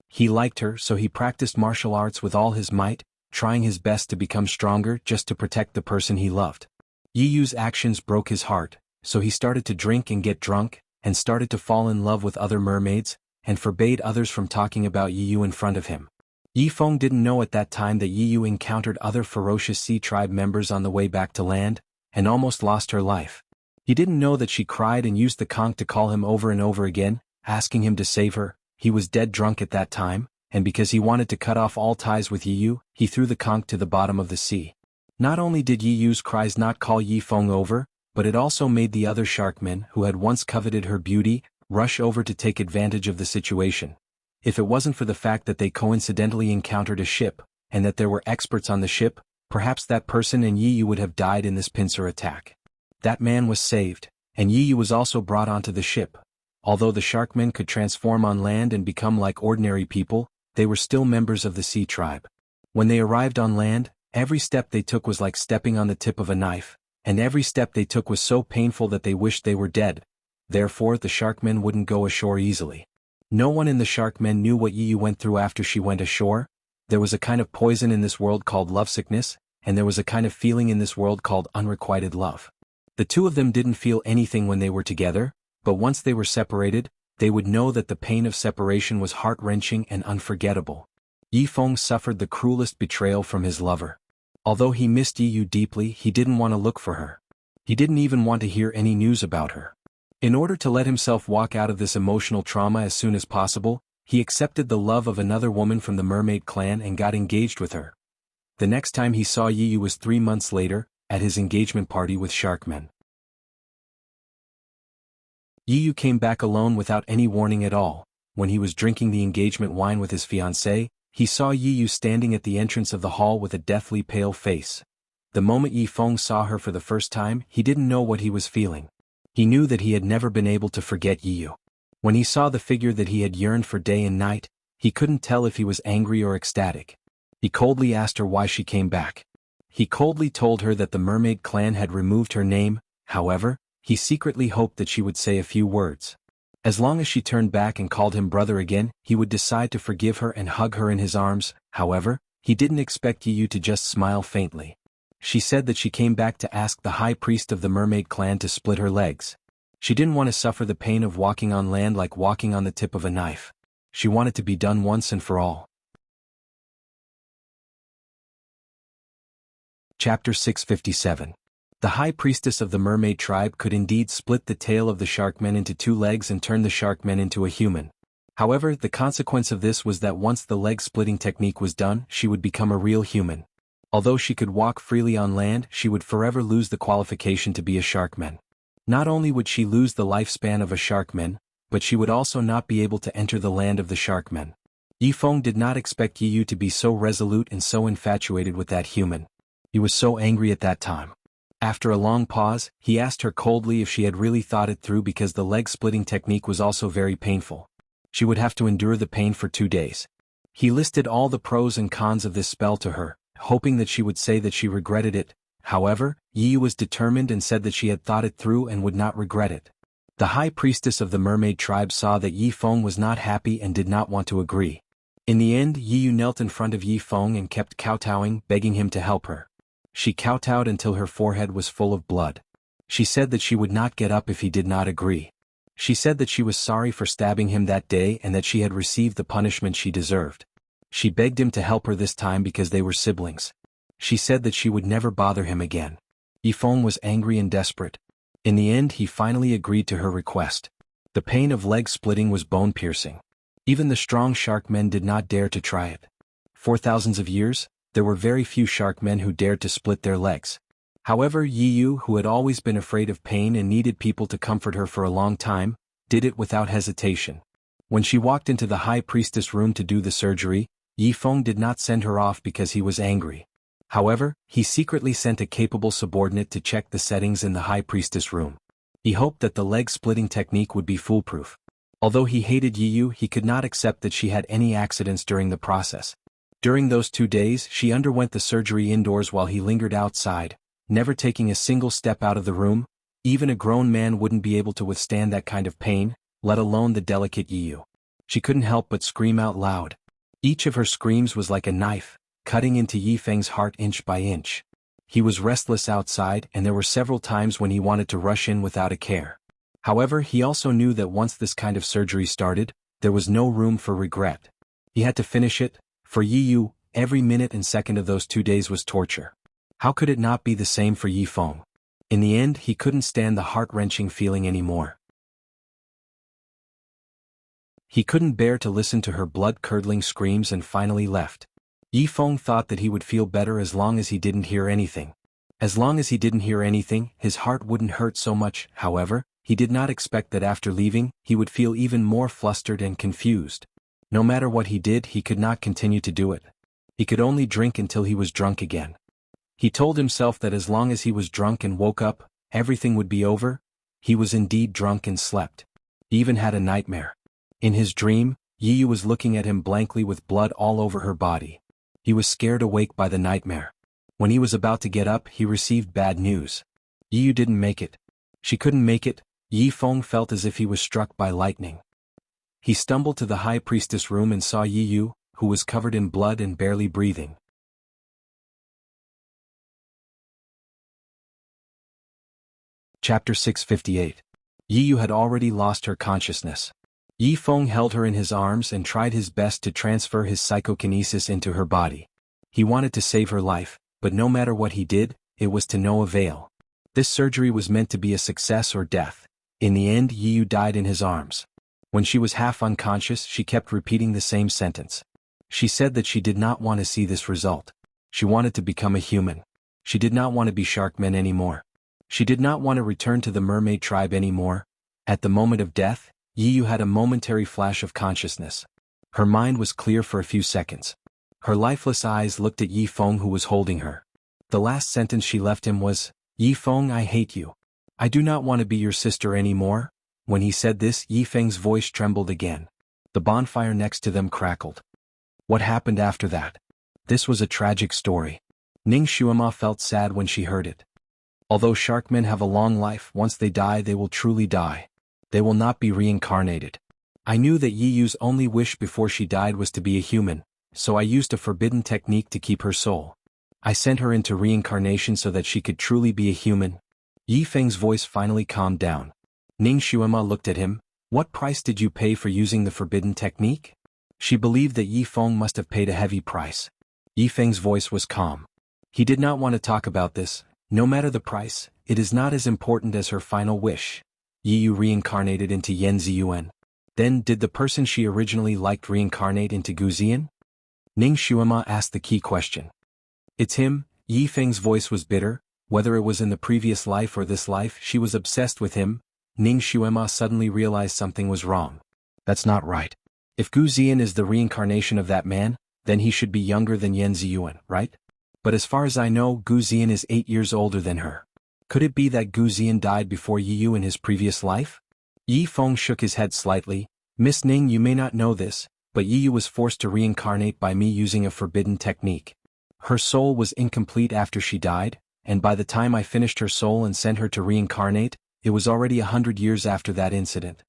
He liked her, so he practiced martial arts with all his might, trying his best to become stronger just to protect the person he loved. Yi Yu's actions broke his heart, so he started to drink and get drunk, and started to fall in love with other mermaids, and forbade others from talking about Yi Yu in front of him. Yi Feng didn't know at that time that Yi Yu encountered other ferocious sea tribe members on the way back to land, and almost lost her life. He didn't know that she cried and used the conch to call him over and over again, asking him to save her. He was dead drunk at that time, and because he wanted to cut off all ties with Yi Yu, he threw the conch to the bottom of the sea. Not only did Yi Yu's cries not call Yi Feng over, but it also made the other sharkmen, who had once coveted her beauty, rush over to take advantage of the situation. If it wasn't for the fact that they coincidentally encountered a ship, and that there were experts on the ship, perhaps that person and Yi Yu would have died in this pincer attack. That man was saved, and Yi Yu was also brought onto the ship. Although the sharkmen could transform on land and become like ordinary people, they were still members of the sea tribe. When they arrived on land, every step they took was like stepping on the tip of a knife, and every step they took was so painful that they wished they were dead. Therefore the sharkmen wouldn't go ashore easily. No one in the sharkmen knew what Yiyu went through after she went ashore. There was a kind of poison in this world called lovesickness, and there was a kind of feeling in this world called unrequited love. The two of them didn't feel anything when they were together, but once they were separated, they would know that the pain of separation was heart-wrenching and unforgettable. Yifeng suffered the cruelest betrayal from his lover. Although he missed Yiyu deeply, he didn't want to look for her. He didn't even want to hear any news about her. In order to let himself walk out of this emotional trauma as soon as possible, he accepted the love of another woman from the mermaid clan and got engaged with her. The next time he saw Yiyu was 3 months later, at his engagement party with sharkmen. Yiyu came back alone without any warning at all. When he was drinking the engagement wine with his fiancée, he saw Yiyu standing at the entrance of the hall with a deathly pale face. The moment Yifeng saw her for the first time, he didn't know what he was feeling. He knew that he had never been able to forget Yiyu. When he saw the figure that he had yearned for day and night, he couldn't tell if he was angry or ecstatic. He coldly asked her why she came back. He coldly told her that the mermaid clan had removed her name. However, he secretly hoped that she would say a few words. As long as she turned back and called him brother again, he would decide to forgive her and hug her in his arms. However, he didn't expect Yiyu to just smile faintly. She said that she came back to ask the high priest of the mermaid clan to split her legs. She didn't want to suffer the pain of walking on land like walking on the tip of a knife. She wanted to be done once and for all. Chapter 657. The high priestess of the mermaid tribe could indeed split the tail of the sharkmen into 2 legs and turn the sharkmen into a human. However, the consequence of this was that once the leg-splitting technique was done, she would become a real human. Although she could walk freely on land, she would forever lose the qualification to be a sharkman. Not only would she lose the lifespan of a sharkman, but she would also not be able to enter the land of the sharkmen. Yifeng did not expect Yiyu to be so resolute and so infatuated with that human. He was so angry at that time. After a long pause, he asked her coldly if she had really thought it through because the leg-splitting technique was also very painful. She would have to endure the pain for 2 days. He listed all the pros and cons of this spell to her, hoping that she would say that she regretted it. However, Yiyu was determined and said that she had thought it through and would not regret it. The high priestess of the mermaid tribe saw that Yifeng was not happy and did not want to agree. In the end, Yiyu knelt in front of Yifeng and kept kowtowing, begging him to help her. She kowtowed until her forehead was full of blood. She said that she would not get up if he did not agree. She said that she was sorry for stabbing him that day and that she had received the punishment she deserved. She begged him to help her this time because they were siblings. She said that she would never bother him again. Yifeng was angry and desperate. In the end, he finally agreed to her request. The pain of leg splitting was bone-piercing. Even the strong sharkmen did not dare to try it. For thousands of years, there were very few sharkmen who dared to split their legs. However, Yiyu, who had always been afraid of pain and needed people to comfort her for a long time, did it without hesitation. When she walked into the high priestess room to do the surgery, Yifeng did not send her off because he was angry. However, he secretly sent a capable subordinate to check the settings in the high priestess room. He hoped that the leg-splitting technique would be foolproof. Although he hated Yiyu, he could not accept that she had any accidents during the process. During those 2 days, she underwent the surgery indoors while he lingered outside, never taking a single step out of the room. Even a grown man wouldn't be able to withstand that kind of pain, let alone the delicate Yiyu. She couldn't help but scream out loud. Each of her screams was like a knife, cutting into Yifeng's heart inch by inch. He was restless outside and there were several times when he wanted to rush in without a care. However, he also knew that once this kind of surgery started, there was no room for regret. He had to finish it. For Yiyu, every minute and second of those 2 days was torture. How could it not be the same for Yifeng? In the end, he couldn't stand the heart-wrenching feeling anymore. He couldn't bear to listen to her blood-curdling screams and finally left. Yifeng thought that he would feel better as long as he didn't hear anything. As long as he didn't hear anything, his heart wouldn't hurt so much. However, he did not expect that after leaving, he would feel even more flustered and confused. No matter what he did, he could not continue to do it. He could only drink until he was drunk again. He told himself that as long as he was drunk and woke up, everything would be over. He was indeed drunk and slept. He even had a nightmare. In his dream, Yiyu was looking at him blankly with blood all over her body. He was scared awake by the nightmare. When he was about to get up, he received bad news. Yiyu didn't make it. She couldn't make it. Yi Feng felt as if he was struck by lightning. He stumbled to the high priestess room and saw Yiyu, who was covered in blood and barely breathing. Chapter 658. Yiyu had already lost her consciousness. Yi Feng held her in his arms and tried his best to transfer his psychokinesis into her body. He wanted to save her life, but no matter what he did, it was to no avail. This surgery was meant to be a success or death. In the end, Yiyu died in his arms. When she was half unconscious, she kept repeating the same sentence. She said that she did not want to see this result. She wanted to become a human. She did not want to be Sharkman anymore. She did not want to return to the mermaid tribe anymore. At the moment of death, Yiyu had a momentary flash of consciousness. Her mind was clear for a few seconds. Her lifeless eyes looked at Yi Feng, who was holding her. The last sentence she left him was, "Yi Feng, I hate you. I do not want to be your sister anymore." When he said this, Yi Feng's voice trembled again. The bonfire next to them crackled. What happened after that? This was a tragic story. Ning Xuema felt sad when she heard it. Although Sharkmen have a long life, once they die they will truly die. They will not be reincarnated. I knew that Yiyu's only wish before she died was to be a human, so I used a forbidden technique to keep her soul. I sent her into reincarnation so that she could truly be a human. Yi Feng's voice finally calmed down. Ning Xuema looked at him. What price did you pay for using the forbidden technique? She believed that Yi Feng must have paid a heavy price. Yi Feng's voice was calm. He did not want to talk about this. No matter the price, it is not as important as her final wish. Yiyu reincarnated into Yan Ziyuan. Then, did the person she originally liked reincarnate into Guzian? Ning Xuema asked the key question. It's him. Yi Feng's voice was bitter. Whether it was in the previous life or this life, she was obsessed with him. Ning Xuema suddenly realized something was wrong. That's not right. If Guzian is the reincarnation of that man, then he should be younger than Yan Ziyuan, right? But as far as I know, Guzian is 8 years older than her. Could it be that Guzian died before Yiyu in his previous life? Yi Feng shook his head slightly. Miss Ning, you may not know this, but Yiyu was forced to reincarnate by me using a forbidden technique. Her soul was incomplete after she died, and by the time I finished her soul and sent her to reincarnate, it was already 100 years after that incident.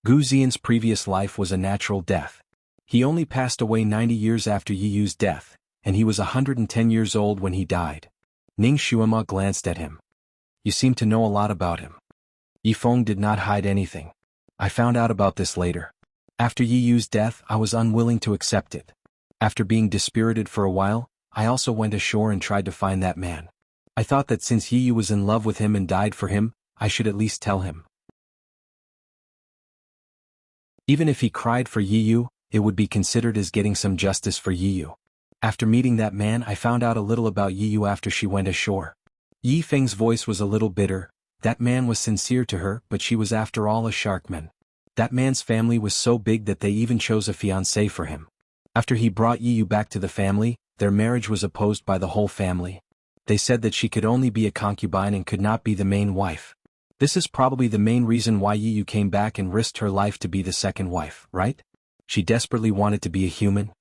Guzian's previous life was a natural death. He only passed away 90 years after Yiyu's death, and he was 110 years old when he died. Ning Xuema glanced at him. You seem to know a lot about him. Yi Feng did not hide anything. I found out about this later. After Yiyu's death, I was unwilling to accept it. After being dispirited for a while, I also went ashore and tried to find that man. I thought that since Yiyu was in love with him and died for him, I should at least tell him. Even if he cried for Yiyu, it would be considered as getting some justice for Yiyu. After meeting that man, I found out a little about Yiyu after she went ashore. Yi Feng's voice was a little bitter. That man was sincere to her, but she was after all a Sharkman. That man's family was so big that they even chose a fiancé for him. After he brought Yiyu back to the family, their marriage was opposed by the whole family. They said that she could only be a concubine and could not be the main wife. This is probably the main reason why Yiyu came back and risked her life to be the second wife, right? She desperately wanted to be a human.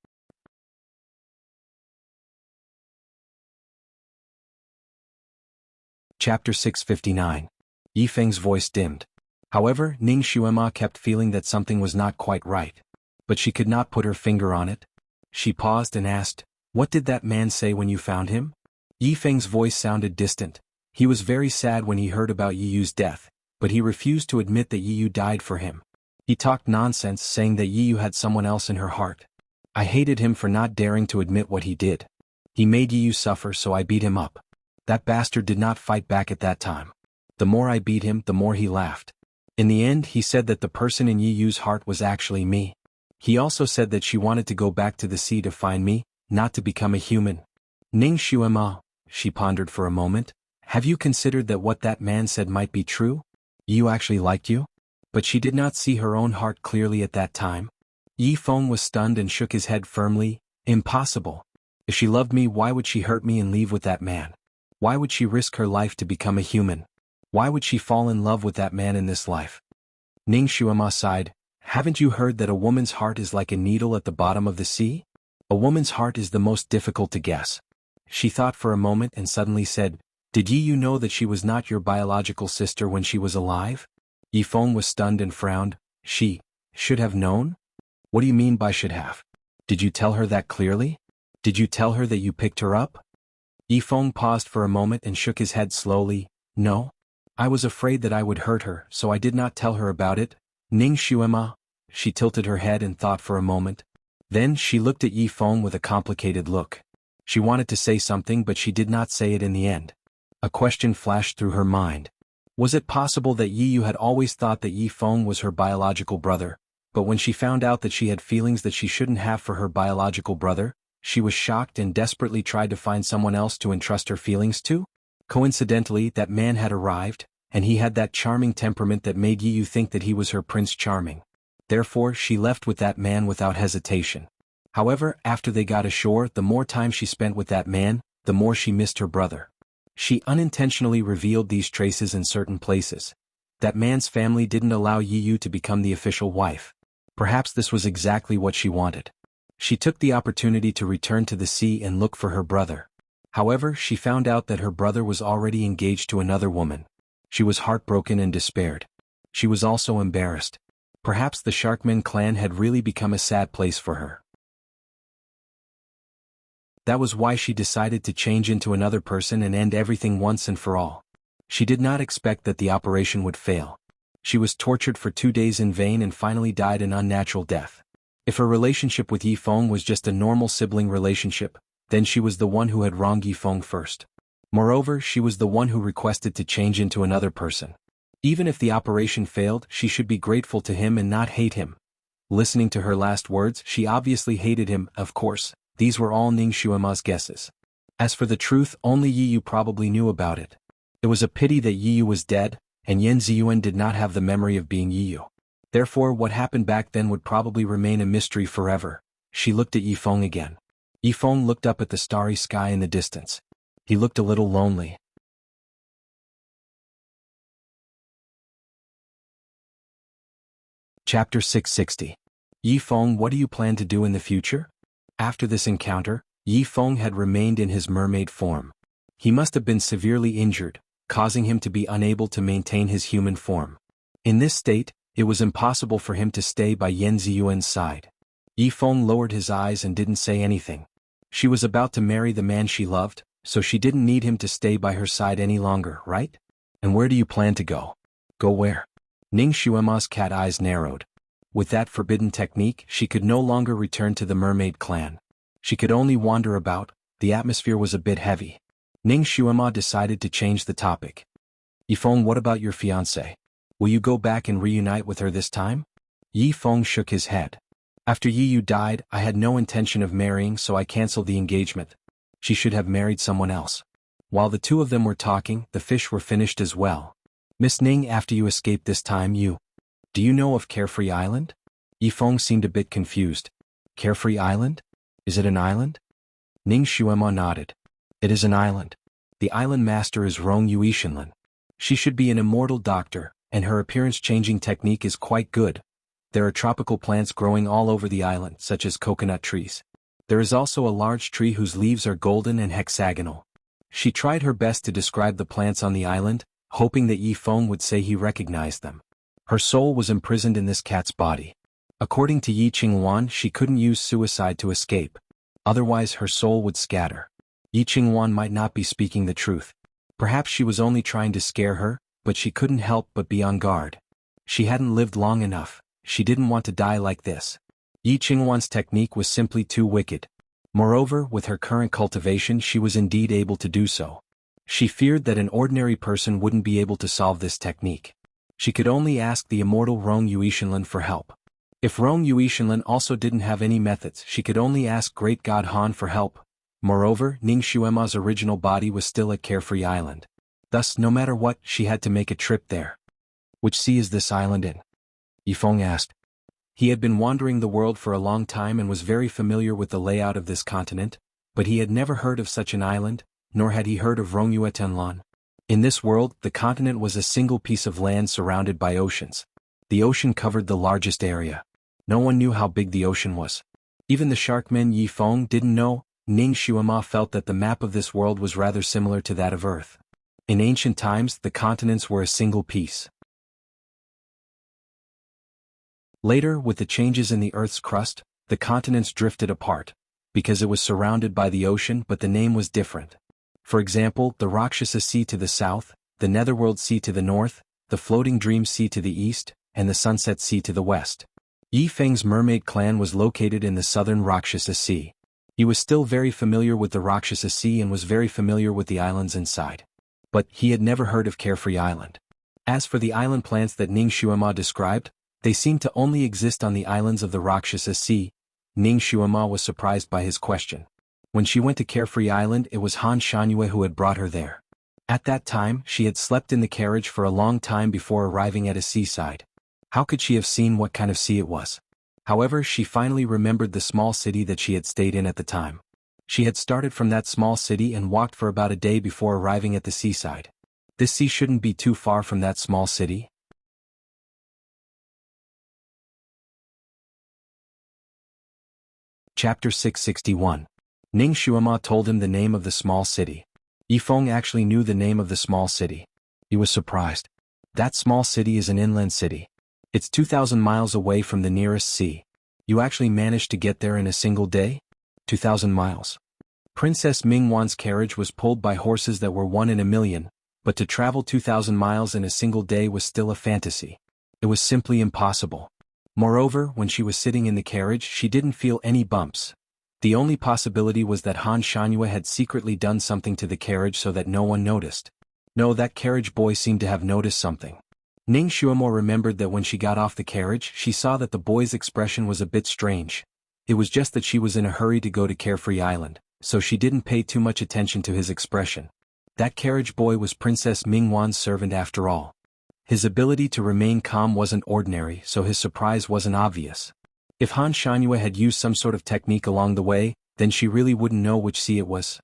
Chapter 659. Yi Feng's voice dimmed. However, Ning Xuema kept feeling that something was not quite right. But she could not put her finger on it. She paused and asked, "What did that man say when you found him?" Yi Feng's voice sounded distant. He was very sad when he heard about Yiyu's death, but he refused to admit that Yiyu died for him. He talked nonsense, saying that Yiyu had someone else in her heart. I hated him for not daring to admit what he did. He made Yiyu suffer, so I beat him up. That bastard did not fight back at that time. The more I beat him, the more he laughed. In the end, he said that the person in Yiyu's heart was actually me. He also said that she wanted to go back to the sea to find me, not to become a human. Ning Xuema, she pondered for a moment. Have you considered that what that man said might be true? Yiyu actually liked you? But she did not see her own heart clearly at that time. Yi Feng was stunned and shook his head firmly. Impossible. If she loved me, why would she hurt me and leave with that man? Why would she risk her life to become a human? Why would she fall in love with that man in this life? Ning Xuema sighed. Haven't you heard that a woman's heart is like a needle at the bottom of the sea? A woman's heart is the most difficult to guess. She thought for a moment and suddenly said, Did you know that she was not your biological sister when she was alive? Yifeng was stunned and frowned. She should have known? What do you mean by should have? Did you tell her that clearly? Did you tell her that you picked her up? Yifeng paused for a moment and shook his head slowly. No. I was afraid that I would hurt her, so I did not tell her about it. Ning Xuema. She tilted her head and thought for a moment. Then she looked at Yifeng with a complicated look. She wanted to say something but she did not say it in the end. A question flashed through her mind. Was it possible that Yi had always thought that Yifeng was her biological brother, but when she found out that she had feelings that she shouldn't have for her biological brother, she was shocked and desperately tried to find someone else to entrust her feelings to? Coincidentally, that man had arrived, and he had that charming temperament that made Yi think that he was her Prince Charming. Therefore, she left with that man without hesitation. However, after they got ashore, the more time she spent with that man, the more she missed her brother. She unintentionally revealed these traces in certain places. That man's family didn't allow Yi to become the official wife. Perhaps this was exactly what she wanted. She took the opportunity to return to the sea and look for her brother. However, she found out that her brother was already engaged to another woman. She was heartbroken and despaired. She was also embarrassed. Perhaps the Sharkman clan had really become a sad place for her. That was why she decided to change into another person and end everything once and for all. She did not expect that the operation would fail. She was tortured for 2 days in vain and finally died an unnatural death. If her relationship with Yifeng was just a normal sibling relationship, then she was the one who had wronged Yifeng first. Moreover, she was the one who requested to change into another person. Even if the operation failed, she should be grateful to him and not hate him. Listening to her last words, she obviously hated him, of course. These were all Ning Xuema's guesses. As for the truth, only Yi probably knew about it. It was a pity that Yi was dead, and Yan Ziyuan did not have the memory of being Yi. Therefore, what happened back then would probably remain a mystery forever. She looked at Yifeng again. Yifeng looked up at the starry sky in the distance. He looked a little lonely. Chapter 660. Yifeng, what do you plan to do in the future? After this encounter, Yifeng had remained in his mermaid form. He must have been severely injured, causing him to be unable to maintain his human form. In this state, it was impossible for him to stay by Yan Ziyuan's side. Yifeng lowered his eyes and didn't say anything. She was about to marry the man she loved, so she didn't need him to stay by her side any longer, right? And where do you plan to go? Go where? Ning Xuema's cat eyes narrowed. With that forbidden technique, she could no longer return to the mermaid clan. She could only wander about. The atmosphere was a bit heavy. Ning Xuema decided to change the topic. Yifeng, what about your fiancée? Will you go back and reunite with her this time? Yifeng shook his head. After Yi died, I had no intention of marrying, so I canceled the engagement. She should have married someone else. While the two of them were talking, the fish were finished as well. Miss Ning, after you escaped this time, do you know of Carefree Island? Yifeng seemed a bit confused. Carefree Island? Is it an island? Ning Xuema nodded. It is an island. The island master is Rong Yuishinlan. She should be an immortal doctor, and her appearance-changing technique is quite good. There are tropical plants growing all over the island, such as coconut trees. There is also a large tree whose leaves are golden and hexagonal. She tried her best to describe the plants on the island, hoping that Yifeng would say he recognized them. Her soul was imprisoned in this cat's body. According to Yi Qingwan, she couldn't use suicide to escape. Otherwise her soul would scatter. Yi Qingwan might not be speaking the truth. Perhaps she was only trying to scare her, but she couldn't help but be on guard. She hadn't lived long enough. She didn't want to die like this. Yi Qingwan's technique was simply too wicked. Moreover, with her current cultivation, she was indeed able to do so. She feared that an ordinary person wouldn't be able to solve this technique. She could only ask the immortal Rong Yuishinlan for help. If Rong Yuishinlan also didn't have any methods, she could only ask Great God Han for help. Moreover, Ning Xuema's original body was still at Carefree Island. Thus, no matter what, she had to make a trip there. Which sea is this island in? Yifeng asked. He had been wandering the world for a long time and was very familiar with the layout of this continent, but he had never heard of such an island, nor had he heard of Rongyuetenlan. In this world, the continent was a single piece of land surrounded by oceans. The ocean covered the largest area. No one knew how big the ocean was. Even the sharkman Yi Feng didn't know. Ning Xuema felt that the map of this world was rather similar to that of Earth. In ancient times, the continents were a single piece. Later, with the changes in the Earth's crust, the continents drifted apart, because it was surrounded by the ocean, but the name was different. For example, the Rakshasa Sea to the south, the Netherworld Sea to the north, the Floating Dream Sea to the east, and the Sunset Sea to the west. Yi Feng's mermaid clan was located in the southern Rakshasa Sea. He was still very familiar with the Rakshasa Sea and was very familiar with the islands inside. But he had never heard of Carefree Island. As for the island plants that Ning Xuema described, they seemed to only exist on the islands of the Rakshasa Sea. Ning Xuema was surprised by his question. When she went to Carefree Island, it was Han Shangyue who had brought her there. At that time, she had slept in the carriage for a long time before arriving at a seaside. How could she have seen what kind of sea it was? However, she finally remembered the small city that she had stayed in at the time. She had started from that small city and walked for about a day before arriving at the seaside. This sea shouldn't be too far from that small city. Chapter 661. Ning Xuema told him the name of the small city. Yi Feng actually knew the name of the small city. He was surprised. That small city is an inland city. It's 2,000 miles away from the nearest sea. You actually managed to get there in a single day? 2,000 miles. Princess Mingwan's carriage was pulled by horses that were 1 in a million, but to travel 2,000 miles in a single day was still a fantasy. It was simply impossible. Moreover, when she was sitting in the carriage, she didn't feel any bumps. The only possibility was that Han Shangyue had secretly done something to the carriage so that no one noticed. No, that carriage boy seemed to have noticed something. Ning Xuemo remembered that when she got off the carriage, she saw that the boy's expression was a bit strange. It was just that she was in a hurry to go to Carefree Island, so she didn't pay too much attention to his expression. That carriage boy was Princess Mingwan's servant after all. His ability to remain calm wasn't ordinary, so his surprise wasn't obvious. If Han Shangyue had used some sort of technique along the way, then she really wouldn't know which sea it was.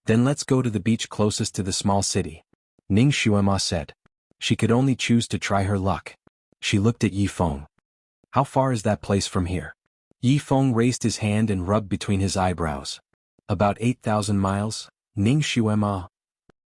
Then let's go to the beach closest to the small city, Ning Xuema said. She could only choose to try her luck. She looked at Yi Feng. How far is that place from here? Yi Feng raised his hand and rubbed between his eyebrows. About 8,000 miles, Ning Xuema.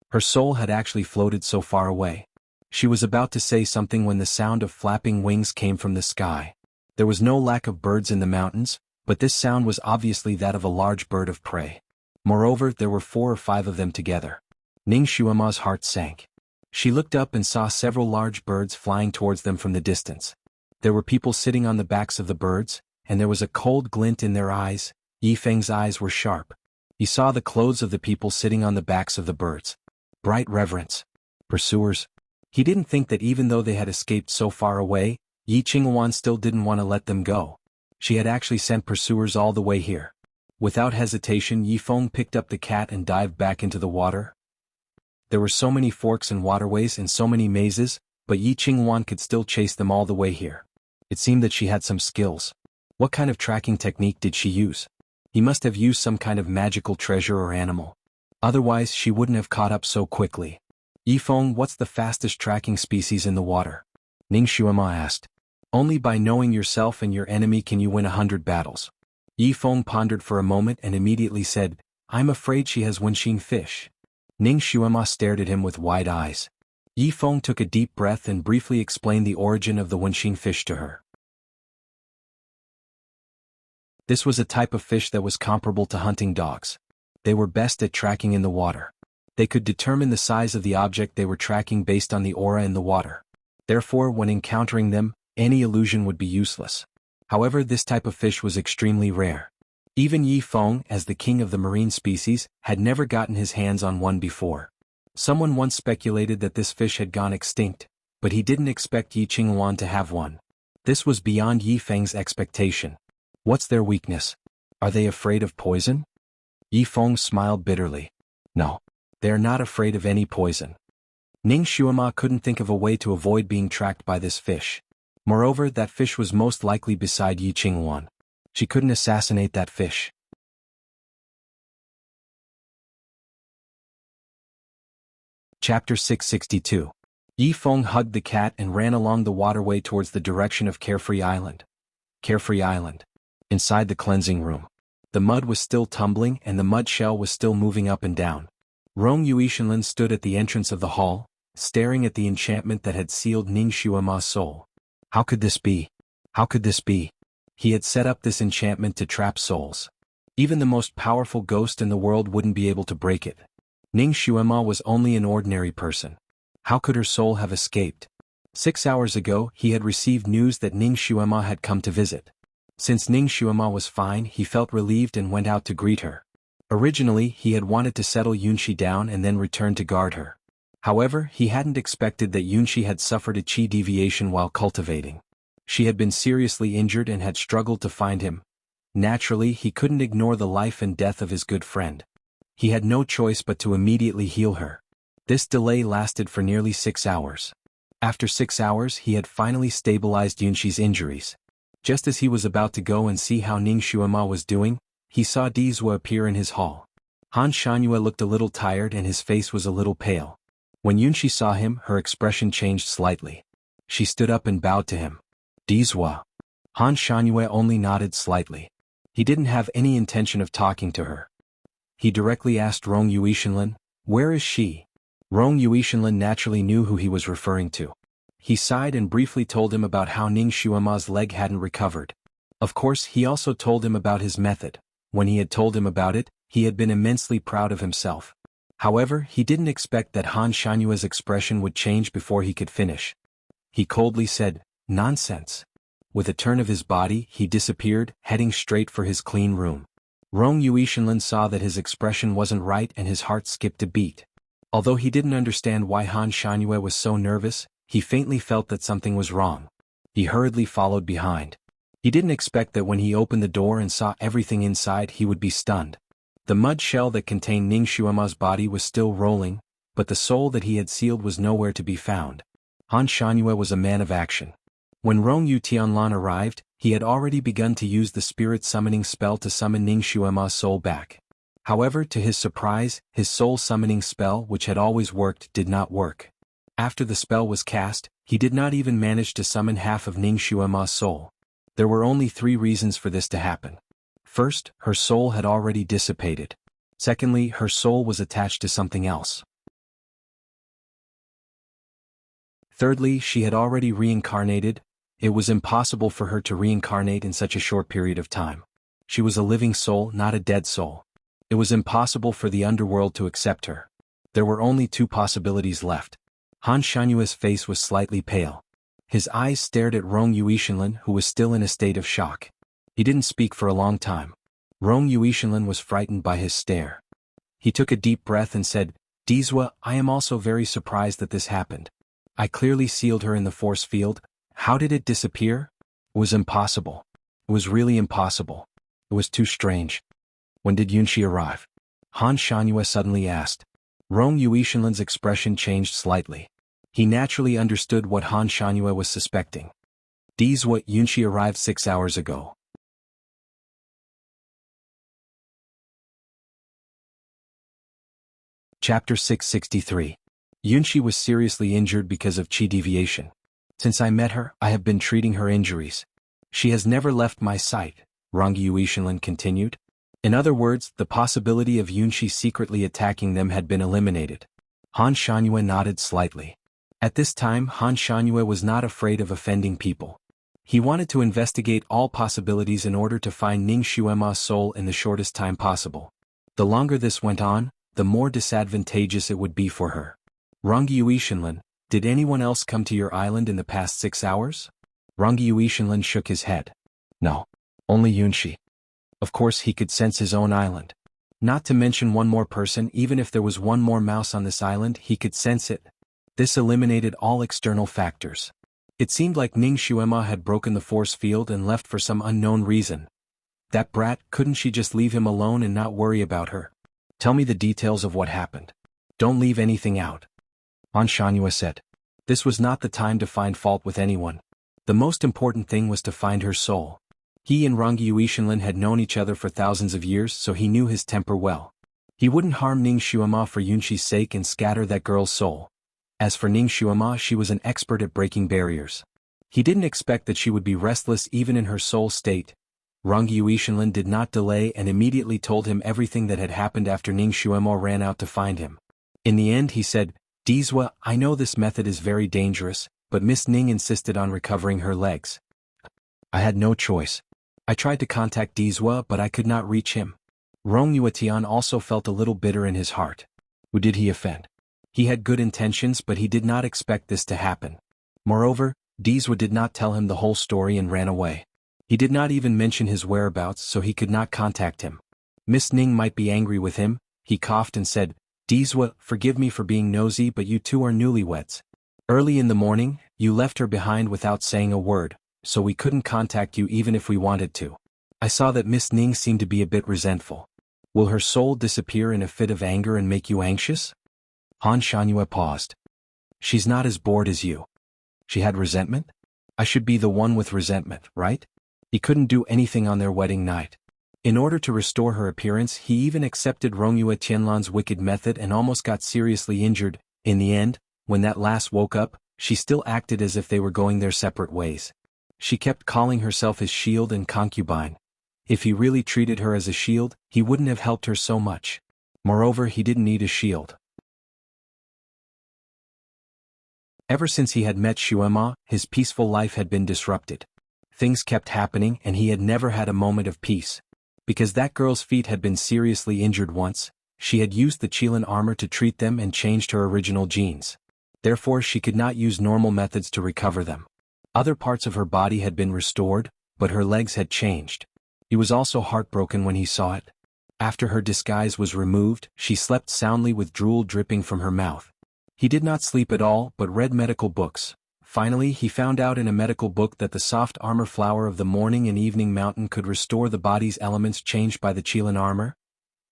Her soul had actually floated so far away. She was about to say something when the sound of flapping wings came from the sky. There was no lack of birds in the mountains, but this sound was obviously that of a large bird of prey. Moreover, there were 4 or 5 of them together. Ning Xuema's heart sank. She looked up and saw several large birds flying towards them from the distance. There were people sitting on the backs of the birds, and there was a cold glint in their eyes. Yi Feng's eyes were sharp. He saw the clothes of the people sitting on the backs of the birds. Bright reverence. Pursuers. He didn't think that even though they had escaped so far away, Yi Qinghuan still didn't want to let them go. She had actually sent pursuers all the way here. Without hesitation, Yi Feng picked up the cat and dived back into the water. There were so many forks and waterways and so many mazes, but Yi Qinghuan could still chase them all the way here. It seemed that she had some skills. What kind of tracking technique did she use? He must have used some kind of magical treasure or animal. Otherwise, she wouldn't have caught up so quickly. Yi Feng, what's the fastest tracking species in the water? Ning Xuema asked. Only by knowing yourself and your enemy can you win 100 battles. Yi Feng pondered for a moment and immediately said, I'm afraid she has Wenxin fish. Ning Xuema stared at him with wide eyes. Yi Feng took a deep breath and briefly explained the origin of the Wenxin fish to her. This was a type of fish that was comparable to hunting dogs. They were best at tracking in the water. They could determine the size of the object they were tracking based on the aura in the water. Therefore, when encountering them, any illusion would be useless. However, this type of fish was extremely rare. Even Yi Feng, as the king of the marine species, had never gotten his hands on one before. Someone once speculated that this fish had gone extinct, but he didn't expect Yi Qinghuan to have one. This was beyond Yi Feng's expectation. What's their weakness? Are they afraid of poison? Yi Feng smiled bitterly. No. They are not afraid of any poison. Ning Xuema couldn't think of a way to avoid being tracked by this fish. Moreover, that fish was most likely beside Yi Qinghuan. She couldn't assassinate that fish. Chapter 662. Yifeng hugged the cat and ran along the waterway towards the direction of Carefree Island. Carefree Island. Inside the cleansing room. The mud was still tumbling and the mud shell was still moving up and down. Rong Yuishenlin stood at the entrance of the hall, staring at the enchantment that had sealed Ning Xuema's soul. How could this be? How could this be? He had set up this enchantment to trap souls. Even the most powerful ghost in the world wouldn't be able to break it. Ning Xuema was only an ordinary person. How could her soul have escaped? 6 hours ago he had received news that Ning Xuema had come to visit. Since Ning Xuema was fine, he felt relieved and went out to greet her. Originally he had wanted to settle Yunshi down and then return to guard her. However, he hadn't expected that Yunshi had suffered a chi deviation while cultivating. She had been seriously injured and had struggled to find him. Naturally, he couldn't ignore the life and death of his good friend. He had no choice but to immediately heal her. This delay lasted for nearly 6 hours. After 6 hours he had finally stabilized Yunshi's injuries. Just as he was about to go and see how Ning Xuema was doing, he saw Dizwa appear in his hall. Han Shanyue looked a little tired and his face was a little pale. When Yunshi saw him, her expression changed slightly. She stood up and bowed to him. Dizwa. Han Shanyue only nodded slightly. He didn't have any intention of talking to her. He directly asked Rong Yuishenlin, "Where is she?" Rong Yuishenlin naturally knew who he was referring to. He sighed and briefly told him about how Ning Xuema's leg hadn't recovered. Of course, he also told him about his method. When he had told him about it, he had been immensely proud of himself. However, he didn't expect that Han Shanyue's expression would change before he could finish. He coldly said, "Nonsense." With a turn of his body, he disappeared, heading straight for his clean room. Rong Yuishenlin saw that his expression wasn't right and his heart skipped a beat. Although he didn't understand why Han Shanyue was so nervous, he faintly felt that something was wrong. He hurriedly followed behind. He didn't expect that when he opened the door and saw everything inside he would be stunned. The mud shell that contained Ning Xuema's body was still rolling, but the soul that he had sealed was nowhere to be found. Han Shanyue was a man of action. When Rong Yu Tianlan arrived, he had already begun to use the spirit summoning spell to summon Ning Xuema's soul back. However, to his surprise, his soul summoning spell, which had always worked, did not work. After the spell was cast, he did not even manage to summon half of Ning Xuema's soul. There were only 3 reasons for this to happen. First, her soul had already dissipated. Secondly, her soul was attached to something else. Thirdly, she had already reincarnated. It was impossible for her to reincarnate in such a short period of time. She was a living soul, not a dead soul. It was impossible for the underworld to accept her. There were only 2 possibilities left. Han Shanyue's face was slightly pale. His eyes stared at Rong Yuishenlin, who was still in a state of shock. He didn't speak for a long time. Rong Yuishenlin was frightened by his stare. He took a deep breath and said, "Dizwa, I am also very surprised that this happened. I clearly sealed her in the force field. How did it disappear? It was impossible. It was really impossible. It was too strange." "When did Yunshi arrive?" Han Shanyue suddenly asked. Rong Yuishenlin's expression changed slightly. He naturally understood what Han Shanyue was suspecting. "Dizwa, Yunshi arrived 6 hours ago." Chapter 663. Yunshi was seriously injured because of chi deviation. "Since I met her, I have been treating her injuries. She has never left my sight," Rong Yuishenlin continued. In other words, the possibility of Yunshi secretly attacking them had been eliminated. Han Shanyue nodded slightly. At this time, Han Shanyue was not afraid of offending people. He wanted to investigate all possibilities in order to find Ning Xuema's soul in the shortest time possible. The longer this went on, the more disadvantageous it would be for her. "Rong Yuishenlin, did anyone else come to your island in the past 6 hours?" Rong Yuishenlin shook his head. "No. Only Yunshi." Of course he could sense his own island. Not to mention one more person, even if there was one more mouse on this island, he could sense it. This eliminated all external factors. It seemed like Ning Xuema had broken the force field and left for some unknown reason. That brat, couldn't she just leave him alone and not worry about her? "Tell me the details of what happened. Don't leave anything out," Han Shanyue said. This was not the time to find fault with anyone. The most important thing was to find her soul. He and Rong Yuishenlin had known each other for thousands of years, so he knew his temper well. He wouldn't harm Ning Xuema for Yunshi's sake and scatter that girl's soul. As for Ning Xuema, she was an expert at breaking barriers. He didn't expect that she would be restless even in her soul state. Rong Yuishenlin did not delay and immediately told him everything that had happened after Ning Xuema ran out to find him. In the end he said, "Dizwa, I know this method is very dangerous, but Miss Ning insisted on recovering her legs. I had no choice. I tried to contact Dizwa but I could not reach him." Rong Yuetian also felt a little bitter in his heart. Who did he offend? He had good intentions but he did not expect this to happen. Moreover, Dizwa did not tell him the whole story and ran away. He did not even mention his whereabouts so he could not contact him. Miss Ning might be angry with him. He coughed and said, "Dizwa, forgive me for being nosy but you two are newlyweds. Early in the morning, you left her behind without saying a word, so we couldn't contact you even if we wanted to. I saw that Miss Ning seemed to be a bit resentful. Will her soul disappear in a fit of anger and make you anxious?" Han Shangyue paused. "She's not as bored as you. She had resentment? I should be the one with resentment, right?" He couldn't do anything on their wedding night. In order to restore her appearance, he even accepted Rongyue Tianlan's wicked method and almost got seriously injured. In the end, when that lass woke up, she still acted as if they were going their separate ways. She kept calling herself his shield and concubine. If he really treated her as a shield, he wouldn't have helped her so much. Moreover, he didn't need a shield. Ever since he had met Xuema, his peaceful life had been disrupted. Things kept happening and he had never had a moment of peace. Because that girl's feet had been seriously injured once, she had used the Qilin armor to treat them and changed her original genes. Therefore she could not use normal methods to recover them. Other parts of her body had been restored, but her legs had changed. He was also heartbroken when he saw it. After her disguise was removed, she slept soundly with drool dripping from her mouth. He did not sleep at all but read medical books. Finally he found out in a medical book that the soft armor flower of the morning and evening mountain could restore the body's elements changed by the Qilin armor.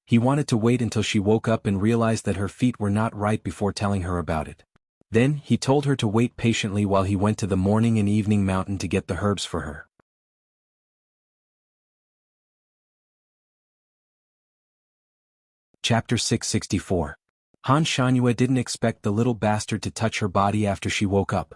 He wanted to wait until she woke up and realized that her feet were not right before telling her about it. Then he told her to wait patiently while he went to the morning and evening mountain to get the herbs for her. Chapter 664. Han Shangyue didn't expect the little bastard to touch her body after she woke up.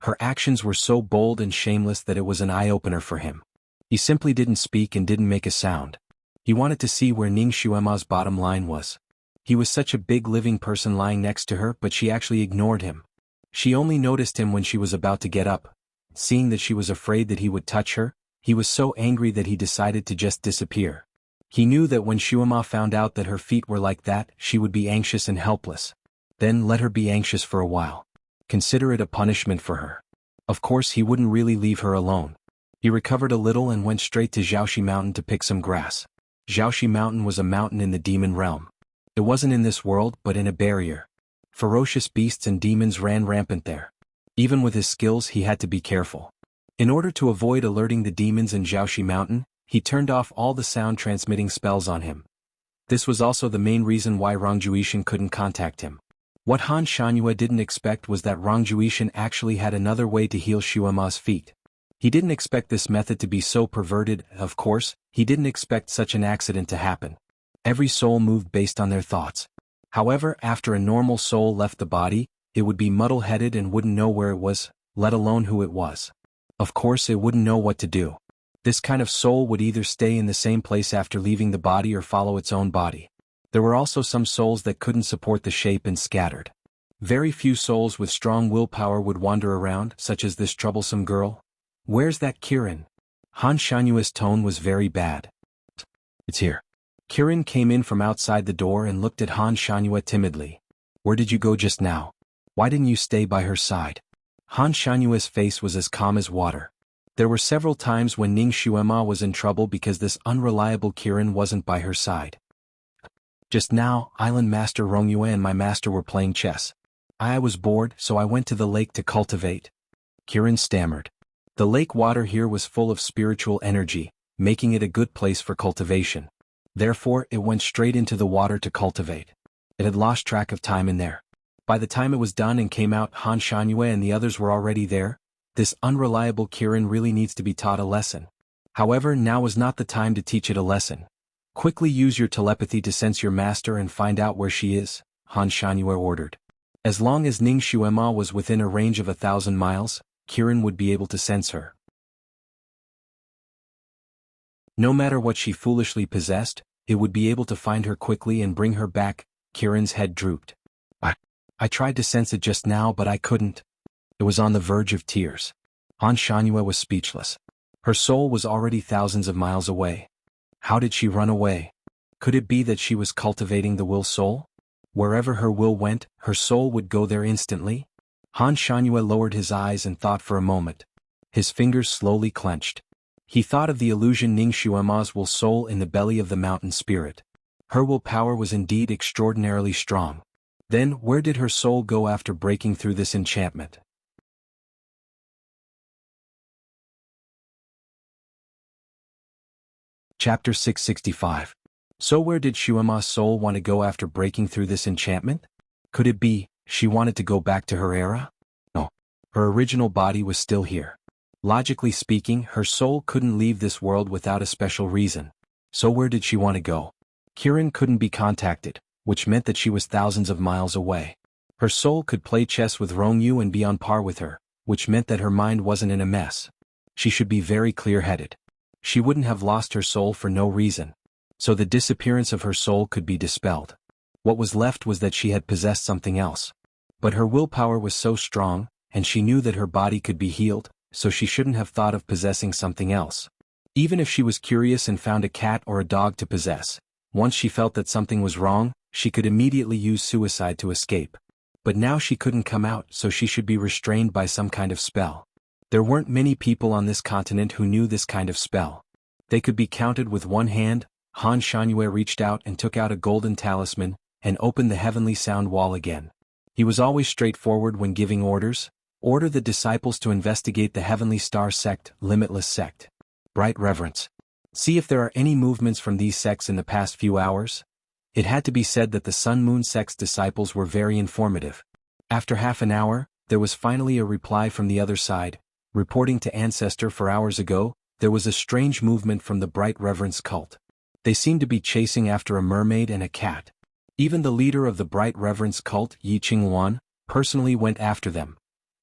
Her actions were so bold and shameless that it was an eye-opener for him. He simply didn't speak and didn't make a sound. He wanted to see where Ning Xuema's bottom line was. He was such a big living person lying next to her but she actually ignored him. She only noticed him when she was about to get up. Seeing that she was afraid that he would touch her, he was so angry that he decided to just disappear. He knew that when Xuema found out that her feet were like that, she would be anxious and helpless. Then let her be anxious for a while. Consider it a punishment for her. Of course he wouldn't really leave her alone. He recovered a little and went straight to Jiaoxi Mountain to pick some grass. Jiaoxi Mountain was a mountain in the demon realm. It wasn't in this world but in a barrier. Ferocious beasts and demons ran rampant there. Even with his skills he had to be careful. In order to avoid alerting the demons in Jiaoxi Mountain, he turned off all the sound-transmitting spells on him. This was also the main reason why Rong Juishan couldn't contact him. What Han Shangyue didn't expect was that Rong Juishan actually had another way to heal Xuema's feet. He didn't expect this method to be so perverted. Of course, he didn't expect such an accident to happen. Every soul moved based on their thoughts. However, after a normal soul left the body, it would be muddle-headed and wouldn't know where it was, let alone who it was. Of course it wouldn't know what to do. This kind of soul would either stay in the same place after leaving the body or follow its own body. There were also some souls that couldn't support the shape and scattered. Very few souls with strong willpower would wander around, such as this troublesome girl. "Where's that Kirin?" Han Shanyue's tone was very bad. "It's here." Kirin came in from outside the door and looked at Han Shanyue timidly. "Where did you go just now? Why didn't you stay by her side?" Han Shanyue's face was as calm as water. There were several times when Ning Xuema was in trouble because this unreliable Kirin wasn't by her side. "Just now, Island Master Rongyue and my master were playing chess. I was bored, so I went to the lake to cultivate." Kirin stammered. The lake water here was full of spiritual energy, making it a good place for cultivation. Therefore, it went straight into the water to cultivate. It had lost track of time in there. By the time it was done and came out, Han Shanyue and the others were already there. This unreliable Kirin really needs to be taught a lesson. However, now was not the time to teach it a lesson. Quickly use your telepathy to sense your master and find out where she is, Han Shanyue ordered. As long as Ning Xuema was within a range of 1,000 miles, Kirin would be able to sense her. No matter what she foolishly possessed, it would be able to find her quickly and bring her back. Kirin's head drooped. I tried to sense it just now but I couldn't. It was on the verge of tears. Han Shangyue was speechless. Her soul was already thousands of miles away. How did she run away? Could it be that she was cultivating the will soul? Wherever her will went, her soul would go there instantly? Han Shangyue lowered his eyes and thought for a moment. His fingers slowly clenched. He thought of the illusion Ning Xuema's will soul in the belly of the mountain spirit. Her willpower was indeed extraordinarily strong. Then, where did her soul go after breaking through this enchantment? Chapter 665. So where did Xuema's soul want to go after breaking through this enchantment? Could it be, she wanted to go back to her era? No. Her original body was still here. Logically speaking, her soul couldn't leave this world without a special reason. So where did she want to go? Kirin couldn't be contacted, which meant that she was thousands of miles away. Her soul could play chess with Rongyu and be on par with her, which meant that her mind wasn't in a mess. She should be very clear-headed. She wouldn't have lost her soul for no reason. So the disappearance of her soul could be dispelled. What was left was that she had possessed something else. But her willpower was so strong, and she knew that her body could be healed, so she shouldn't have thought of possessing something else. Even if she was curious and found a cat or a dog to possess, once she felt that something was wrong, she could immediately use suicide to escape. But now she couldn't come out, so she should be restrained by some kind of spell. There weren't many people on this continent who knew this kind of spell. They could be counted with one hand. Han Shangyue reached out and took out a golden talisman, and opened the heavenly sound wall again. He was always straightforward when giving orders. Order the disciples to investigate the Heavenly Star Sect, Limitless Sect. Bright Reverence. See if there are any movements from these sects in the past few hours. It had to be said that the Sun Moon Sect's disciples were very informative. After half an hour, there was finally a reply from the other side, reporting to Ancestor 4 hours ago, there was a strange movement from the Bright Reverence cult. They seemed to be chasing after a mermaid and a cat. Even the leader of the Bright Reverence cult, Yi Qingwan, personally went after them.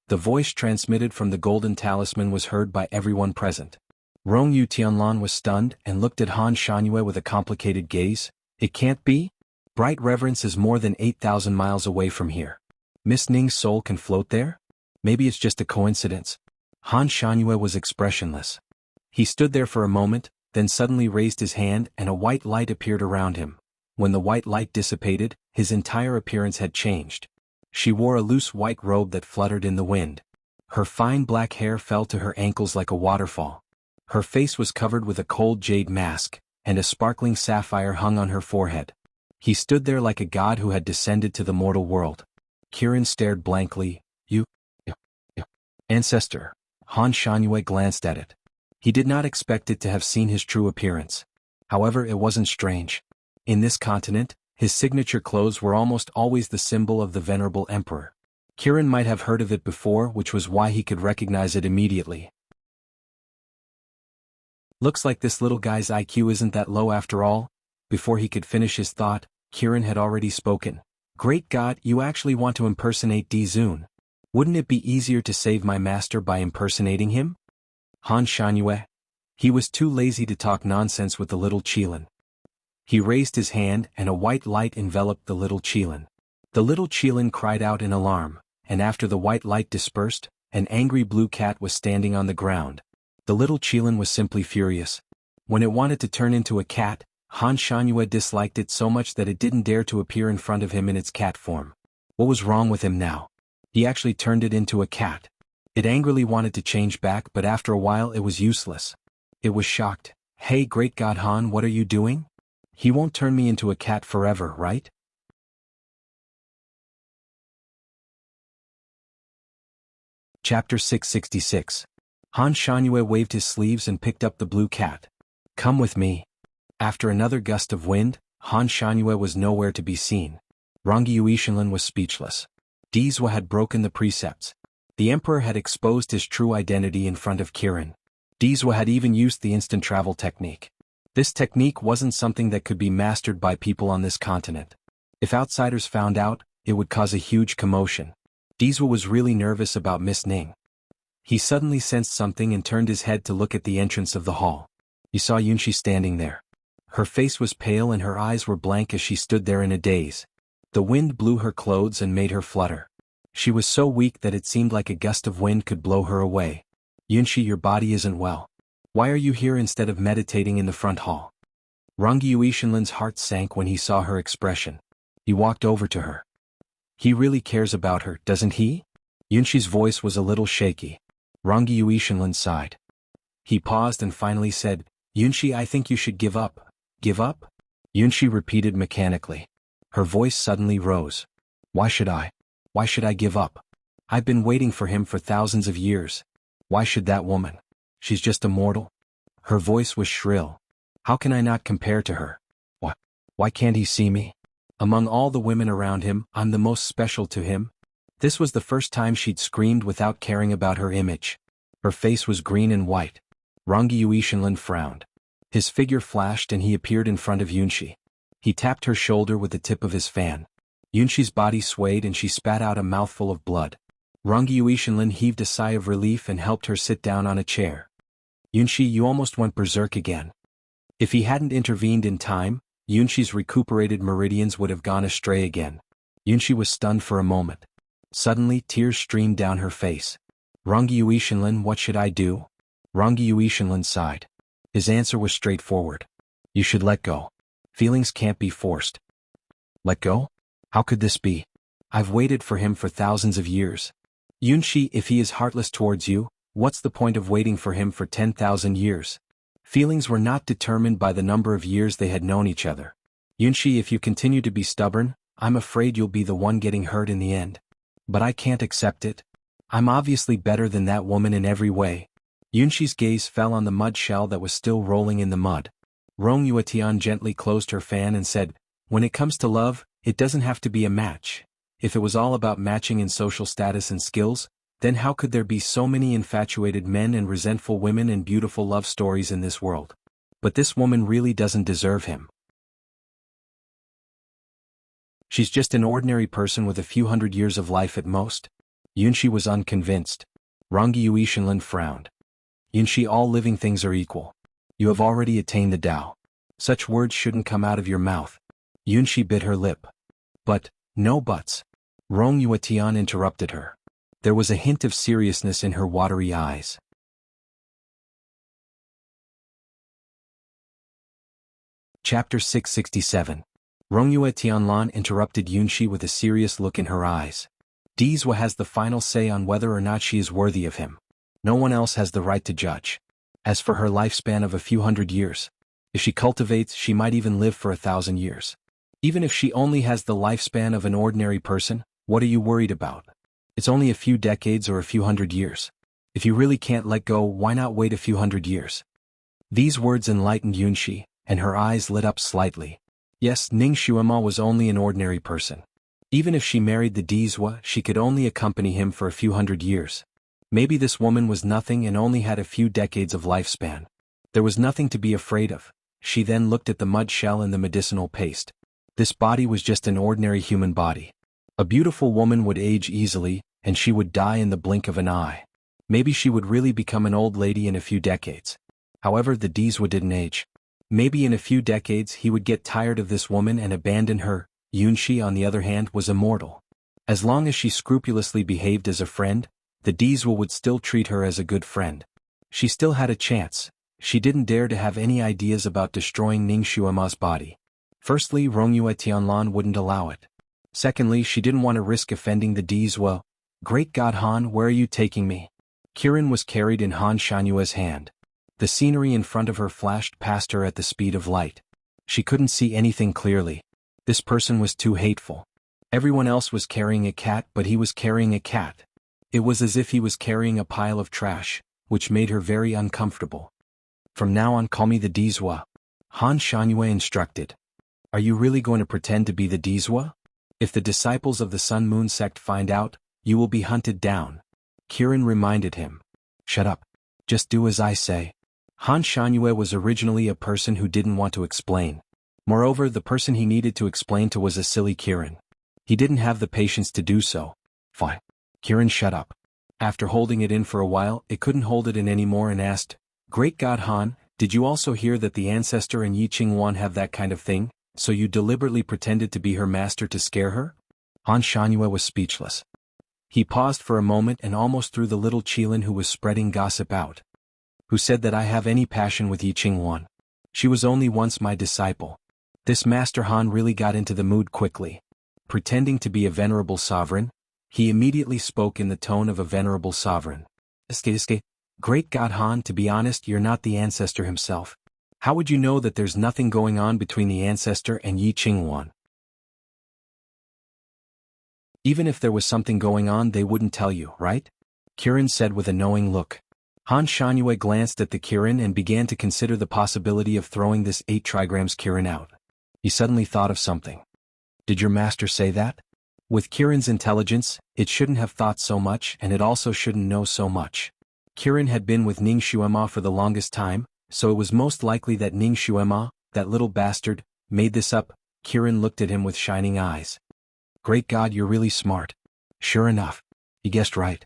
The voice transmitted from the golden talisman was heard by everyone present. Rongyu Tianlan was stunned and looked at Han Shangyue with a complicated gaze. It can't be? Bright Reverence is more than 8,000 miles away from here. Miss Ning's soul can float there? Maybe it's just a coincidence. Han Shangyue was expressionless. He stood there for a moment, then suddenly raised his hand and a white light appeared around him. When the white light dissipated, his entire appearance had changed. She wore a loose white robe that fluttered in the wind. Her fine black hair fell to her ankles like a waterfall. Her face was covered with a cold jade mask, and a sparkling sapphire hung on her forehead. He stood there like a god who had descended to the mortal world. Kirin stared blankly. You? Ancestor. Han Shangyue glanced at it. He did not expect it to have seen his true appearance. However, it wasn't strange. In this continent, his signature clothes were almost always the symbol of the venerable emperor. Kirin might have heard of it before, which was why he could recognize it immediately. Looks like this little guy's IQ isn't that low after all. Before he could finish his thought, Kirin had already spoken. Great God, you actually want to impersonate Di Zun. Wouldn't it be easier to save my master by impersonating him? Han Shangyue. He was too lazy to talk nonsense with the little Qilin. He raised his hand and a white light enveloped the little Qilin. The little Qilin cried out in alarm, and after the white light dispersed, an angry blue cat was standing on the ground. The little Qilin was simply furious. When it wanted to turn into a cat, Han Shangyue disliked it so much that it didn't dare to appear in front of him in its cat form. What was wrong with him now? He actually turned it into a cat. It angrily wanted to change back, but after a while it was useless. It was shocked. Hey, great God Han, what are you doing? He won't turn me into a cat forever, right? Chapter 666. Han Shangyue waved his sleeves and picked up the blue cat. Come with me. After another gust of wind, Han Shangyue was nowhere to be seen. Rongyu Ishinlin was speechless. Di Zua had broken the precepts. The emperor had exposed his true identity in front of Kirin. Di Zua had even used the instant travel technique. This technique wasn't something that could be mastered by people on this continent. If outsiders found out, it would cause a huge commotion. Dizwa was really nervous about Miss Ning. He suddenly sensed something and turned his head to look at the entrance of the hall. He saw Yunshi standing there. Her face was pale and her eyes were blank as she stood there in a daze. The wind blew her clothes and made her flutter. She was so weak that it seemed like a gust of wind could blow her away. Yunshi, your body isn't well. Why are you here instead of meditating in the front hall? Rangi Yuishinlin's heart sank when he saw her expression. He walked over to her. He really cares about her, doesn't he? Yunshi's voice was a little shaky. Rangi Yuishinlin sighed. He paused and finally said, Yunshi, I think you should give up. Give up? Yunshi repeated mechanically. Her voice suddenly rose. Why should I? Why should I give up? I've been waiting for him for thousands of years. Why should that woman? She's just a mortal. Her voice was shrill. How can I not compare to her? Why can't he see me? Among all the women around him, I'm the most special to him. This was the first time she'd screamed without caring about her image. Her face was green and white. Rangi Yuishinlin frowned. His figure flashed and he appeared in front of Yunshi. He tapped her shoulder with the tip of his fan. Yunshi's body swayed and she spat out a mouthful of blood. Rangi Yuishinlin heaved a sigh of relief and helped her sit down on a chair. Yunshi, you almost went berserk again. If he hadn't intervened in time, Yunshi's recuperated meridians would have gone astray again. Yunshi was stunned for a moment. Suddenly, tears streamed down her face. Rangi Yuishinlin, what should I do? Rangi Yuishinlin sighed. His answer was straightforward. You should let go. Feelings can't be forced. Let go? How could this be? I've waited for him for thousands of years. Yunshi, if he is heartless towards you, what's the point of waiting for him for 10,000 years? Feelings were not determined by the number of years they had known each other. Yunshi, if you continue to be stubborn, I'm afraid you'll be the one getting hurt in the end. But I can't accept it. I'm obviously better than that woman in every way. Yunshi's gaze fell on the mud shell that was still rolling in the mud. Rong Yuetian gently closed her fan and said, when it comes to love, it doesn't have to be a match. If it was all about matching in social status and skills, then how could there be so many infatuated men and resentful women and beautiful love stories in this world? But this woman really doesn't deserve him. She's just an ordinary person with a few hundred years of life at most. Yunshi was unconvinced. Rangi Yuishinlin frowned. Yunshi, all living things are equal. You have already attained the Tao. Such words shouldn't come out of your mouth. Yunshi bit her lip. But, no buts. Rong Yuetian interrupted her. There was a hint of seriousness in her watery eyes. Chapter 667. Rong Yuetianlan interrupted Yunshi with a serious look in her eyes. Dizwa has the final say on whether or not she is worthy of him. No one else has the right to judge. As for her lifespan of a few hundred years, if she cultivates, she might even live for 1,000 years. Even if she only has the lifespan of an ordinary person, what are you worried about? It's only a few decades or a few hundred years. If you really can't let go, why not wait a few hundred years? These words enlightened Yunshi, and her eyes lit up slightly. Yes, Ning Xuema was only an ordinary person. Even if she married the Dizwa, she could only accompany him for a few hundred years. Maybe this woman was nothing and only had a few decades of lifespan. There was nothing to be afraid of. She then looked at the mud shell and the medicinal paste. This body was just an ordinary human body. A beautiful woman would age easily, and she would die in the blink of an eye. Maybe she would really become an old lady in a few decades. However, the Dizwa didn't age. Maybe in a few decades he would get tired of this woman and abandon her. Yunshi, on the other hand, was immortal. As long as she scrupulously behaved as a friend, the Dizwa would still treat her as a good friend. She still had a chance. She didn't dare to have any ideas about destroying Ning Xuema's body. Firstly, Rong Yuetianlan wouldn't allow it. Secondly, she didn't want to risk offending the Dizwa. Great God, Han, where are you taking me? Kirin was carried in Han Shanyue's hand. The scenery in front of her flashed past her at the speed of light. She couldn't see anything clearly. This person was too hateful. Everyone else was carrying a cat, but he was carrying a cat. It was as if he was carrying a pile of trash, which made her very uncomfortable. From now on, call me the Dizwa. Han Shanyue instructed. Are you really going to pretend to be the Dizwa? If the disciples of the Sun Moon sect find out, you will be hunted down. Kirin reminded him. Shut up. Just do as I say. Han Shanyue was originally a person who didn't want to explain. Moreover, the person he needed to explain to was a silly Kirin. He didn't have the patience to do so. Fine. Kirin shut up. After holding it in for a while, it couldn't hold it in anymore and asked, Great God Han, did you also hear that the ancestor and Yi Qingwan have that kind of thing, so you deliberately pretended to be her master to scare her? Han Shangyue was speechless. He paused for a moment and almost threw the little Qilin who was spreading gossip out. Who said that I have any passion with Yi Qingwan? She was only once my disciple. This Master Han really got into the mood quickly. Pretending to be a venerable sovereign, he immediately spoke in the tone of a venerable sovereign. Great God Han, to be honest, you're not the ancestor himself. How would you know that there's nothing going on between the ancestor and Yi Qingwan? Even if there was something going on, they wouldn't tell you, right? Kirin said with a knowing look. Han Shangyue glanced at the Kirin and began to consider the possibility of throwing this 8 trigrams Kirin out. He suddenly thought of something. Did your master say that? With Kirin's intelligence, it shouldn't have thought so much and it also shouldn't know so much. Kirin had been with Ning Xuema for the longest time, so it was most likely that Ning Xuema, that little bastard, made this up. Kirin looked at him with shining eyes. Great God, you're really smart. Sure enough. He guessed right.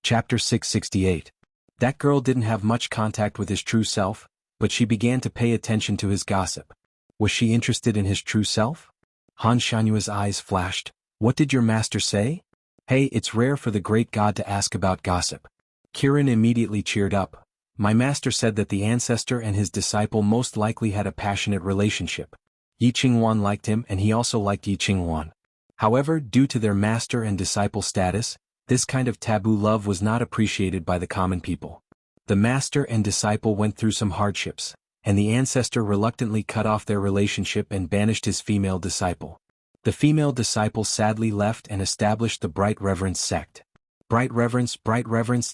Chapter 668. That girl didn't have much contact with his true self, but she began to pay attention to his gossip. Was she interested in his true self? Han Shanyue's eyes flashed. What did your master say? Hey, it's rare for the great god to ask about gossip. Kirin immediately cheered up. My master said that the ancestor and his disciple most likely had a passionate relationship. Yi Qingwan liked him and he also liked Yi Qingwan. However, due to their master and disciple status, this kind of taboo love was not appreciated by the common people. The master and disciple went through some hardships, and the ancestor reluctantly cut off their relationship and banished his female disciple. The female disciple sadly left and established the Bright Reverence sect. Bright Reverence,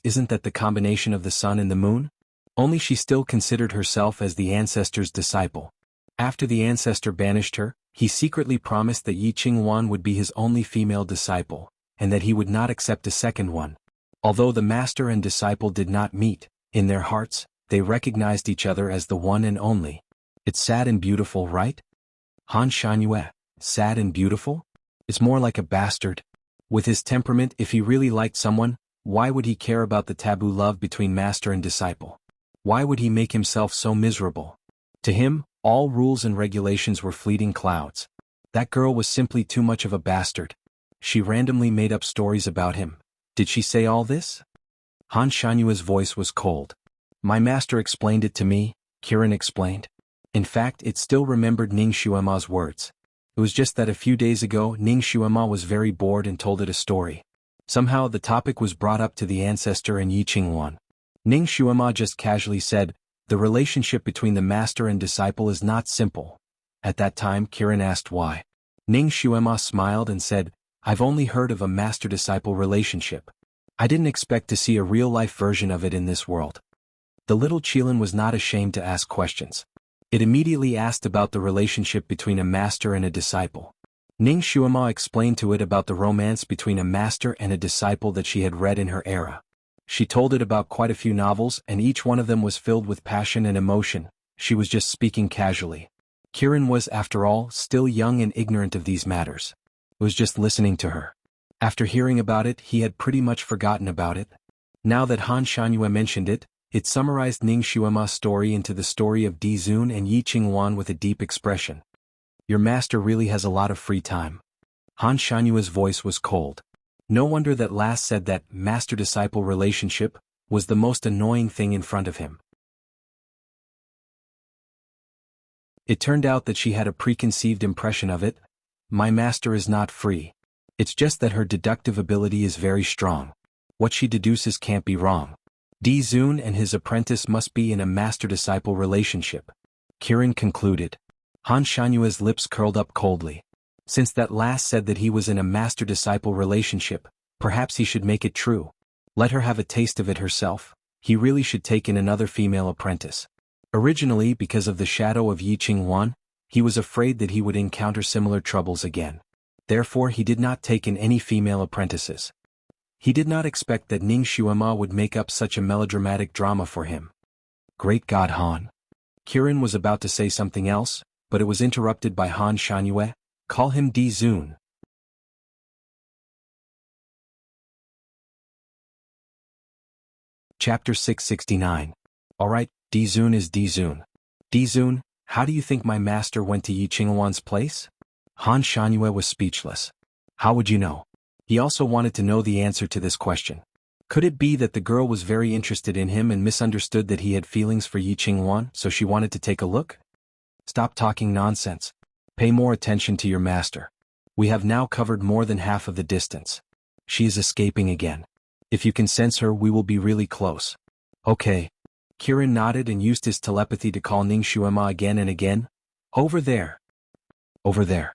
isn't that the combination of the sun and the moon? Only she still considered herself as the ancestor's disciple. After the ancestor banished her, he secretly promised that Yi Qingwan would be his only female disciple, and that he would not accept a second one. Although the master and disciple did not meet, in their hearts, they recognized each other as the one and only. It's sad and beautiful, right? Han Shangyue, sad and beautiful? It's more like a bastard. With his temperament, if he really liked someone, why would he care about the taboo love between master and disciple? Why would he make himself so miserable? To him, all rules and regulations were fleeting clouds. That girl was simply too much of a bastard. She randomly made up stories about him. Did she say all this? Han Shanyue's voice was cold. My master explained it to me, Kirin explained. In fact, it still remembered Ning Xuema's words. It was just that a few days ago Ning Xuema was very bored and told it a story. Somehow the topic was brought up to the ancestor and Yi Qingwan. Ning Xuema just casually said, the relationship between the master and disciple is not simple. At that time Kirin asked why. Ning Xuema smiled and said, I've only heard of a master-disciple relationship. I didn't expect to see a real-life version of it in this world. The little Qilin was not ashamed to ask questions. It immediately asked about the relationship between a master and a disciple. Ning Xuema explained to it about the romance between a master and a disciple that she had read in her era. She told it about quite a few novels and each one of them was filled with passion and emotion. She was just speaking casually. Kirin was, after all, still young and ignorant of these matters. It was just listening to her. After hearing about it, he had pretty much forgotten about it. Now that Han Shanyue mentioned it, it summarized Ning Xuema's story into the story of Di Zun and Yi Qingwan with a deep expression. Your master really has a lot of free time. Han Shanyue's voice was cold. No wonder that last said that master-disciple relationship was the most annoying thing in front of him. It turned out that she had a preconceived impression of it. My master is not free. It's just that her deductive ability is very strong. What she deduces can't be wrong. Di Zun and his apprentice must be in a master-disciple relationship. Kirin concluded. Han Shanyue's lips curled up coldly. Since that last said that he was in a master-disciple relationship, perhaps he should make it true. Let her have a taste of it herself. He really should take in another female apprentice. Originally, because of the shadow of Yi Qingwan, he was afraid that he would encounter similar troubles again. Therefore he did not take in any female apprentices. He did not expect that Ning Xuema would make up such a melodramatic drama for him. Great God Han! Kirin was about to say something else, but it was interrupted by Han Shanyue. Call him Di Zun. Chapter 669. Alright, Di Zun is Di Zun. Di Zun, how do you think my master went to Yi Qingwan's place? Han Shanyue was speechless. How would you know? He also wanted to know the answer to this question. Could it be that the girl was very interested in him and misunderstood that he had feelings for Yi Qingwan, so she wanted to take a look? Stop talking nonsense. Pay more attention to your master. We have now covered more than half of the distance. She is escaping again. If you can sense her, we will be really close. Okay. Kirin nodded and used his telepathy to call Ning Xuema again and again. Over there. Over there.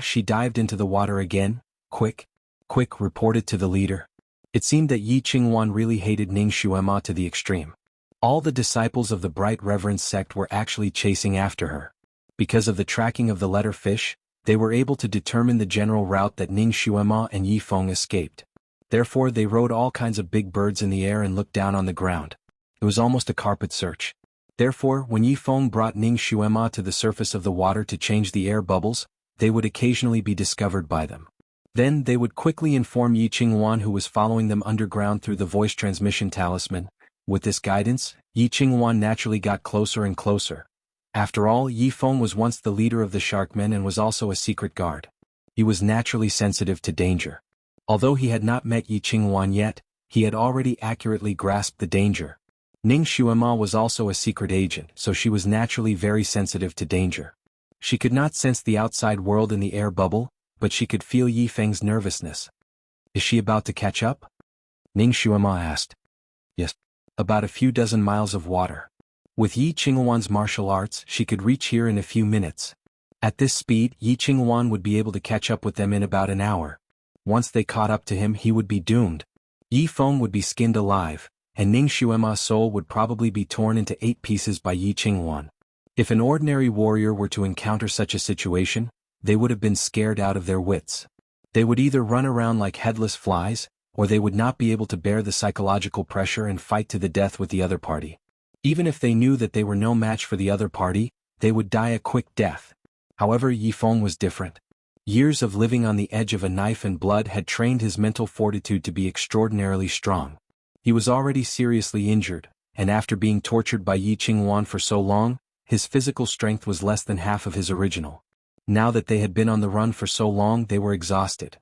She dived into the water again. Quick, reported to the leader. It seemed that Yi Qingwan really hated Ning Xuema to the extreme. All the disciples of the Bright Reverence sect were actually chasing after her. Because of the tracking of the letter fish, they were able to determine the general route that Ning Xuema and Yi Feng escaped. Therefore they rode all kinds of big birds in the air and looked down on the ground. It was almost a carpet search. Therefore, when Yi Feng brought Ning Xuema to the surface of the water to change the air bubbles, they would occasionally be discovered by them. Then they would quickly inform Yi Qingwan, who was following them underground through the voice transmission talisman. With this guidance, Yi Qingwan naturally got closer and closer. After all, Yi Feng was once the leader of the Sharkmen and was also a secret guard. He was naturally sensitive to danger. Although he had not met Yi Qingwan yet, he had already accurately grasped the danger. Ning Xuema was also a secret agent, so she was naturally very sensitive to danger. She could not sense the outside world in the air bubble, but she could feel Yi Feng's nervousness. Is she about to catch up? Ning Xuema asked. Yes. About a few dozen miles of water. With Yi Qingwan's martial arts, she could reach here in a few minutes. At this speed, Yi Qingwan would be able to catch up with them in about an hour. Once they caught up to him, he would be doomed. Yi Feng would be skinned alive, and Ning Xuema's soul would probably be torn into 8 pieces by Yi Qingwan. If an ordinary warrior were to encounter such a situation, they would have been scared out of their wits. They would either run around like headless flies, or they would not be able to bear the psychological pressure and fight to the death with the other party. Even if they knew that they were no match for the other party, they would die a quick death. However, Yi Feng was different. Years of living on the edge of a knife and blood had trained his mental fortitude to be extraordinarily strong. He was already seriously injured, and after being tortured by Yi Qingwan for so long, his physical strength was less than half of his original. Now that they had been on the run for so long, they were exhausted.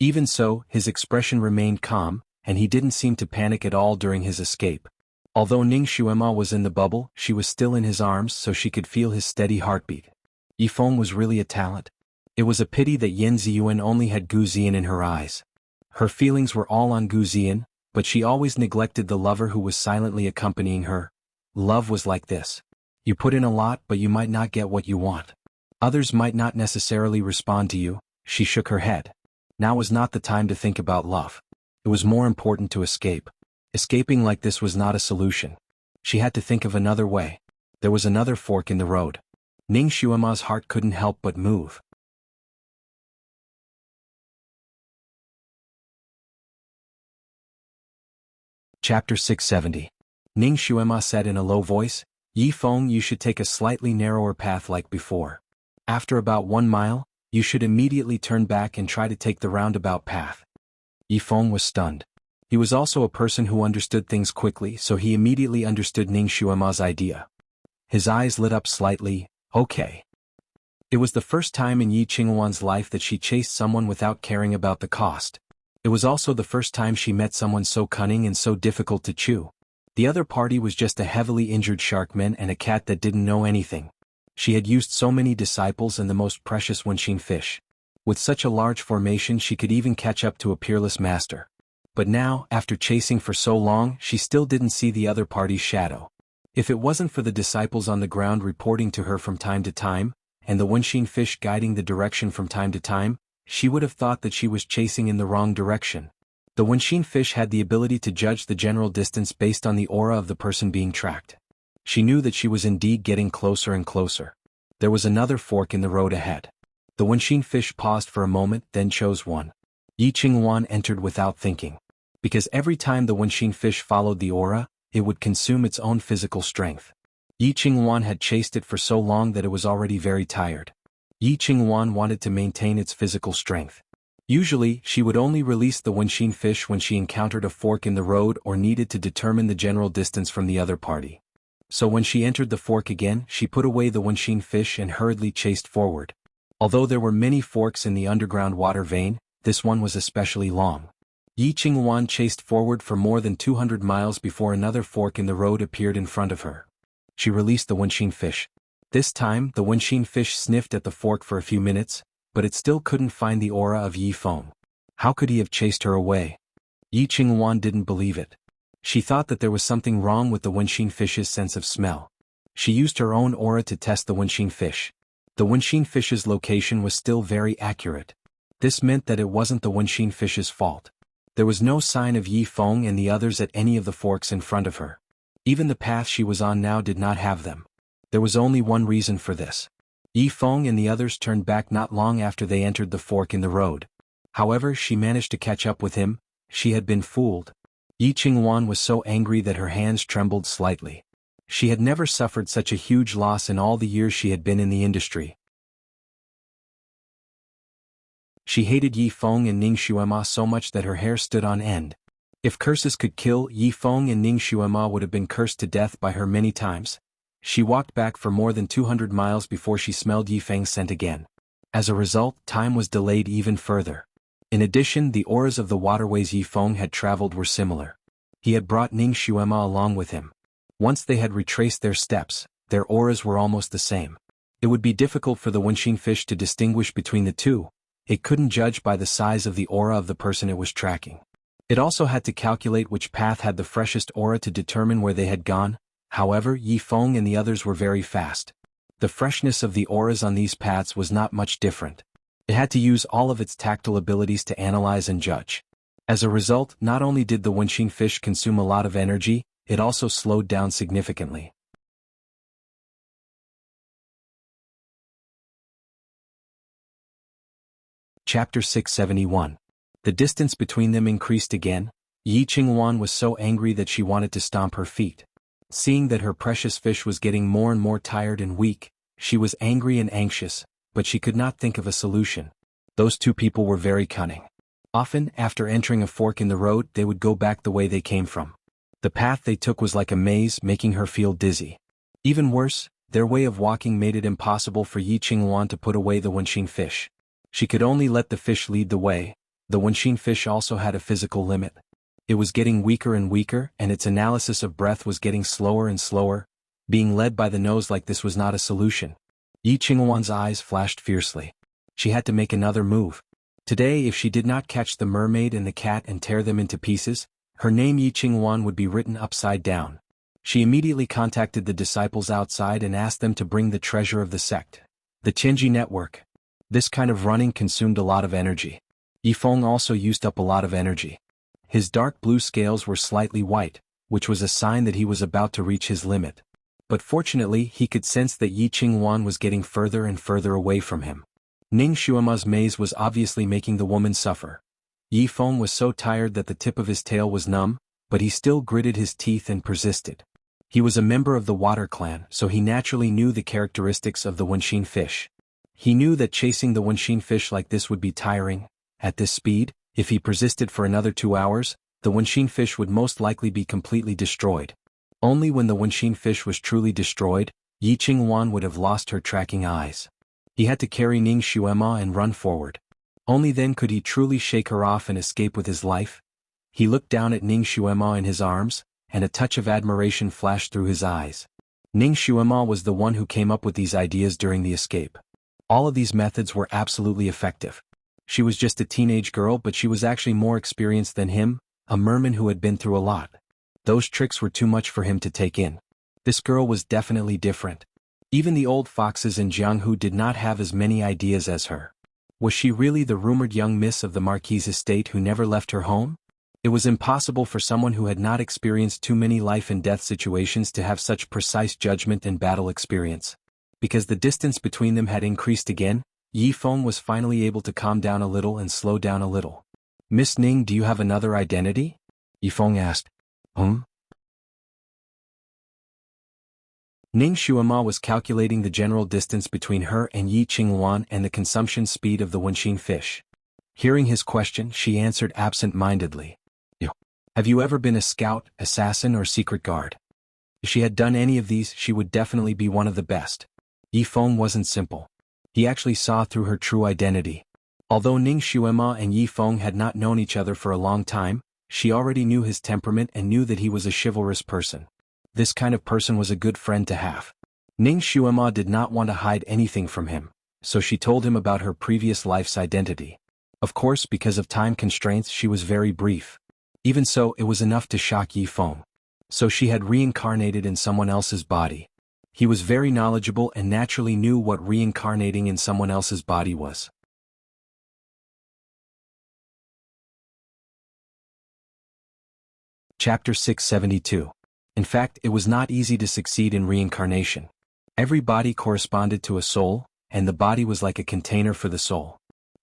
Even so, his expression remained calm, and he didn't seem to panic at all during his escape. Although Ning Xuema was in the bubble, she was still in his arms so she could feel his steady heartbeat. Yi Feng was really a talent. It was a pity that Yen Ziyuan only had Gu Ziyan in her eyes. Her feelings were all on Gu Ziyan, but she always neglected the lover who was silently accompanying her. Love was like this. You put in a lot, but you might not get what you want. Others might not necessarily respond to you. She shook her head. Now was not the time to think about love. It was more important to escape. Escaping like this was not a solution. She had to think of another way. There was another fork in the road. Ning Xuema's heart couldn't help but move. Chapter 670. Ning Xuema said in a low voice, Yi Feng, you should take a slightly narrower path like before. After about 1 mile, you should immediately turn back and try to take the roundabout path. Yi Feng was stunned. He was also a person who understood things quickly, so he immediately understood Ning Xuema's idea. His eyes lit up slightly. Okay. It was the first time in Yi Qingwan's life that she chased someone without caring about the cost. It was also the first time she met someone so cunning and so difficult to chew. The other party was just a heavily injured sharkman and a cat that didn't know anything. She had used so many disciples and the most precious Wuxia fish. With such a large formation, she could even catch up to a peerless master. But now, after chasing for so long, she still didn't see the other party's shadow. If it wasn't for the disciples on the ground reporting to her from time to time, and the Wuxia fish guiding the direction from time to time, she would have thought that she was chasing in the wrong direction. The Wuxia fish had the ability to judge the general distance based on the aura of the person being tracked. She knew that she was indeed getting closer and closer. There was another fork in the road ahead. The Wuxia fish paused for a moment, then chose one. Yi Qingwan entered without thinking. Because every time the Wuxia fish followed the aura, it would consume its own physical strength. Yi Qingwan had chased it for so long that it was already very tired. Yi Qingwan wanted to maintain its physical strength. Usually, she would only release the Wenxin fish when she encountered a fork in the road or needed to determine the general distance from the other party. So when she entered the fork again, she put away the Wenxin fish and hurriedly chased forward. Although there were many forks in the underground water vein, this one was especially long. Yi Qingwan chased forward for more than 200 miles before another fork in the road appeared in front of her. She released the Wenxin fish. This time, the Wenxin fish sniffed at the fork for a few minutes, but it still couldn't find the aura of Yi Feng. How could he have chased her away? Yi Qingwan didn't believe it. She thought that there was something wrong with the Wenxin fish's sense of smell. She used her own aura to test the Wenxin fish. The Wenxin fish's location was still very accurate. This meant that it wasn't the Wenxin fish's fault. There was no sign of Yi Feng and the others at any of the forks in front of her. Even the path she was on now did not have them. There was only one reason for this. Yi Feng and the others turned back not long after they entered the fork in the road. However, she managed to catch up with him. She had been fooled. Yi Qingwan was so angry that her hands trembled slightly. She had never suffered such a huge loss in all the years she had been in the industry. She hated Yi Feng and Ning Xuema so much that her hair stood on end. If curses could kill, Yi Feng and Ning Xuema would have been cursed to death by her many times. She walked back for more than 200 miles before she smelled Yi Feng's scent again. As a result, time was delayed even further. In addition, the auras of the waterways Yi Feng had traveled were similar. He had brought Ning Xuema along with him. Once they had retraced their steps, their auras were almost the same. It would be difficult for the Wenxin fish to distinguish between the two. It couldn't judge by the size of the aura of the person it was tracking. It also had to calculate which path had the freshest aura to determine where they had gone. However, Yi Feng and the others were very fast. The freshness of the auras on these paths was not much different. It had to use all of its tactile abilities to analyze and judge. As a result, not only did the Wenxin fish consume a lot of energy, it also slowed down significantly. Chapter 671. The distance between them increased again. Yi Qingwan was so angry that she wanted to stomp her feet. Seeing that her precious fish was getting more and more tired and weak, she was angry and anxious, but she could not think of a solution. Those two people were very cunning. Often, after entering a fork in the road, they would go back the way they came from. The path they took was like a maze, making her feel dizzy. Even worse, their way of walking made it impossible for Yi Qingwan to put away the Wenxin fish. She could only let the fish lead the way. The Wenxin fish also had a physical limit. It was getting weaker and weaker, and its analysis of breath was getting slower and slower. Being led by the nose like this was not a solution. Yi Qingwan's eyes flashed fiercely. She had to make another move. Today, if she did not catch the mermaid and the cat and tear them into pieces, her name Yi Qingwan would be written upside down. She immediately contacted the disciples outside and asked them to bring the treasure of the sect, the Tianji network. This kind of running consumed a lot of energy. Yi Feng also used up a lot of energy. His dark blue scales were slightly white, which was a sign that he was about to reach his limit. But fortunately, he could sense that Yi Qingwan was getting further and further away from him. Ning Xuema's maze was obviously making the woman suffer. Yi Feng was so tired that the tip of his tail was numb, but he still gritted his teeth and persisted. He was a member of the water clan, so he naturally knew the characteristics of the Wenxin fish. He knew that chasing the Wenxin fish like this would be tiring. At this speed, if he persisted for another 2 hours, the Wenxin fish would most likely be completely destroyed. Only when the Wenxin fish was truly destroyed, Yi Qingwan would have lost her tracking eyes. He had to carry Ning Xuema and run forward. Only then could he truly shake her off and escape with his life. He looked down at Ning Xuema in his arms, and a touch of admiration flashed through his eyes. Ning Xuema was the one who came up with these ideas during the escape. All of these methods were absolutely effective. She was just a teenage girl, but she was actually more experienced than him, a merman who had been through a lot. Those tricks were too much for him to take in. This girl was definitely different. Even the old foxes in Jianghu did not have as many ideas as her. Was she really the rumored young miss of the Marquis's estate who never left her home? It was impossible for someone who had not experienced too many life and death situations to have such precise judgment and battle experience. Because the distance between them had increased again, Yi Feng was finally able to calm down a little and slow down a little. "Miss Ning, do you have another identity?" Yi Feng asked. Ning Xuema was calculating the general distance between her and Yi Qingwan and the consumption speed of the Wenxin fish. Hearing his question, she answered absent-mindedly. Have you ever been a scout, assassin or secret guard? If she had done any of these, she would definitely be one of the best. Yi Feng wasn't simple. He actually saw through her true identity. Although Ning Xuema and Yi Feng had not known each other for a long time, she already knew his temperament and knew that he was a chivalrous person. This kind of person was a good friend to have. Ning Xuema did not want to hide anything from him, so she told him about her previous life's identity. Of course, because of time constraints, she was very brief. Even so, it was enough to shock Yi Feng. So she had reincarnated in someone else's body. He was very knowledgeable and naturally knew what reincarnating in someone else's body was. Chapter 672. In fact, it was not easy to succeed in reincarnation. Every body corresponded to a soul, and the body was like a container for the soul.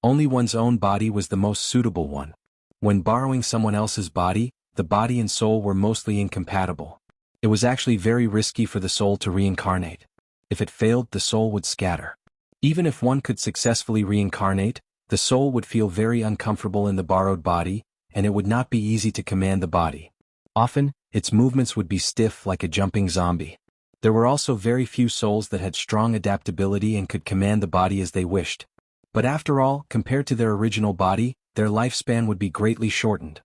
Only one's own body was the most suitable one. When borrowing someone else's body, the body and soul were mostly incompatible. It was actually very risky for the soul to reincarnate. If it failed, the soul would scatter. Even if one could successfully reincarnate, the soul would feel very uncomfortable in the borrowed body, and it would not be easy to command the body. Often, its movements would be stiff like a jumping zombie. There were also very few souls that had strong adaptability and could command the body as they wished. But after all, compared to their original body, their lifespan would be greatly shortened.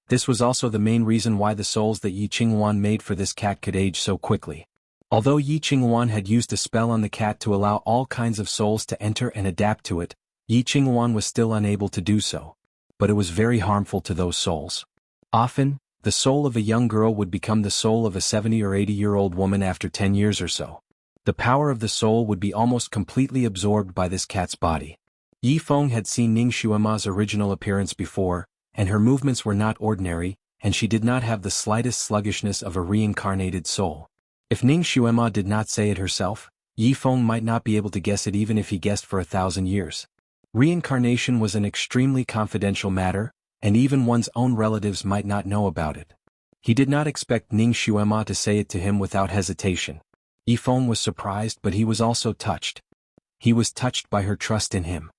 This was also the main reason why the souls that Yi Qingwan made for this cat could age so quickly. Although Yi Qingwan had used a spell on the cat to allow all kinds of souls to enter and adapt to it, Yi Qingwan was still unable to do so. But it was very harmful to those souls. Often, the soul of a young girl would become the soul of a 70 or 80-year-old woman after 10 years or so. The power of the soul would be almost completely absorbed by this cat's body. Yi Feng had seen Ning Xuema's original appearance before, and her movements were not ordinary, and she did not have the slightest sluggishness of a reincarnated soul. If Ning Xuema did not say it herself, Yi Feng might not be able to guess it even if he guessed for 1,000 years. Reincarnation was an extremely confidential matter, and even one's own relatives might not know about it. He did not expect Ning Xuema to say it to him without hesitation. Yi Feng was surprised, but he was also touched. He was touched by her trust in him.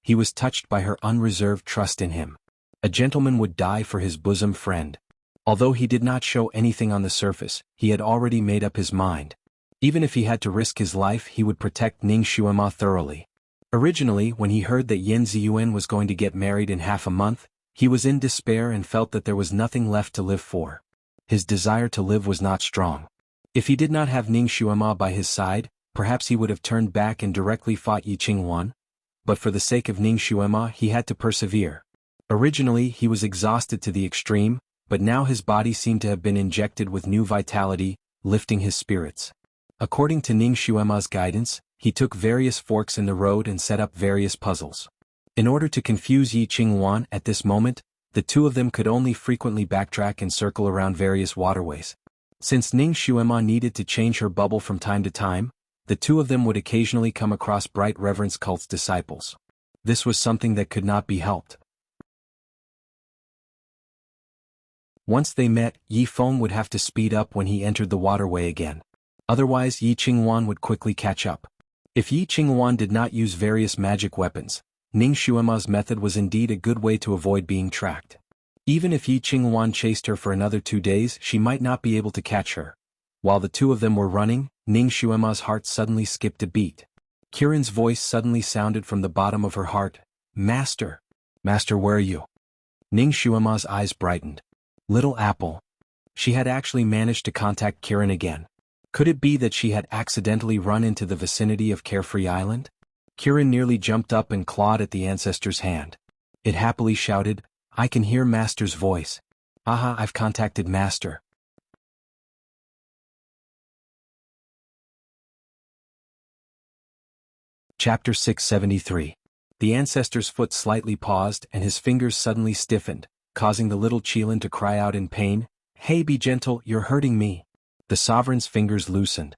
He was touched by her unreserved trust in him. A gentleman would die for his bosom friend. Although he did not show anything on the surface, he had already made up his mind. Even if he had to risk his life, he would protect Ning Xuema thoroughly. Originally, when he heard that Yan Ziyuan was going to get married in half a month, he was in despair and felt that there was nothing left to live for. His desire to live was not strong. If he did not have Ning Xuema by his side, perhaps he would have turned back and directly fought Yi Qingwan. But for the sake of Ning Xuema, he had to persevere. Originally, he was exhausted to the extreme, but now his body seemed to have been injected with new vitality, lifting his spirits. According to Ning Xuema's guidance, he took various forks in the road and set up various puzzles. In order to confuse Yi Qingwan at this moment, the two of them could only frequently backtrack and circle around various waterways. Since Ning Xuema needed to change her bubble from time to time, the two of them would occasionally come across Bright Reverence cult's disciples. This was something that could not be helped. Once they met, Yi Feng would have to speed up when he entered the waterway again. Otherwise, Yi Qingwan would quickly catch up. If Yi Qingwan did not use various magic weapons, Ning Xuema's method was indeed a good way to avoid being tracked. Even if Yi Qingwan chased her for another 2 days, she might not be able to catch her. While the two of them were running, Ning Xuema's heart suddenly skipped a beat. Kirin's voice suddenly sounded from the bottom of her heart. Master! Master, where are you? Ning Xuema's eyes brightened. Little Apple. She had actually managed to contact Kirin again. Could it be that she had accidentally run into the vicinity of Carefree Island? Kirin nearly jumped up and clawed at the ancestor's hand. It happily shouted, I can hear Master's voice. Aha, I've contacted Master. Chapter 673. The ancestor's foot slightly paused and his fingers suddenly stiffened, causing the little Qilin to cry out in pain, Hey, be gentle, you're hurting me. The sovereign's fingers loosened.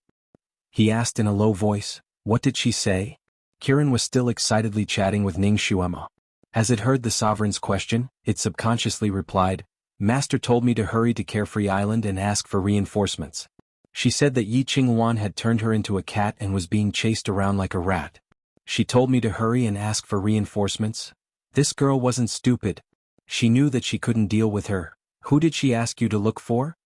He asked in a low voice, What did she say? Kirin was still excitedly chatting with Ning Xuema. As it heard the sovereign's question, it subconsciously replied, Master told me to hurry to Carefree Island and ask for reinforcements. She said that Yi Qingwan had turned her into a cat and was being chased around like a rat. She told me to hurry and ask for reinforcements. This girl wasn't stupid. She knew that she couldn't deal with her. Who did she ask you to look for?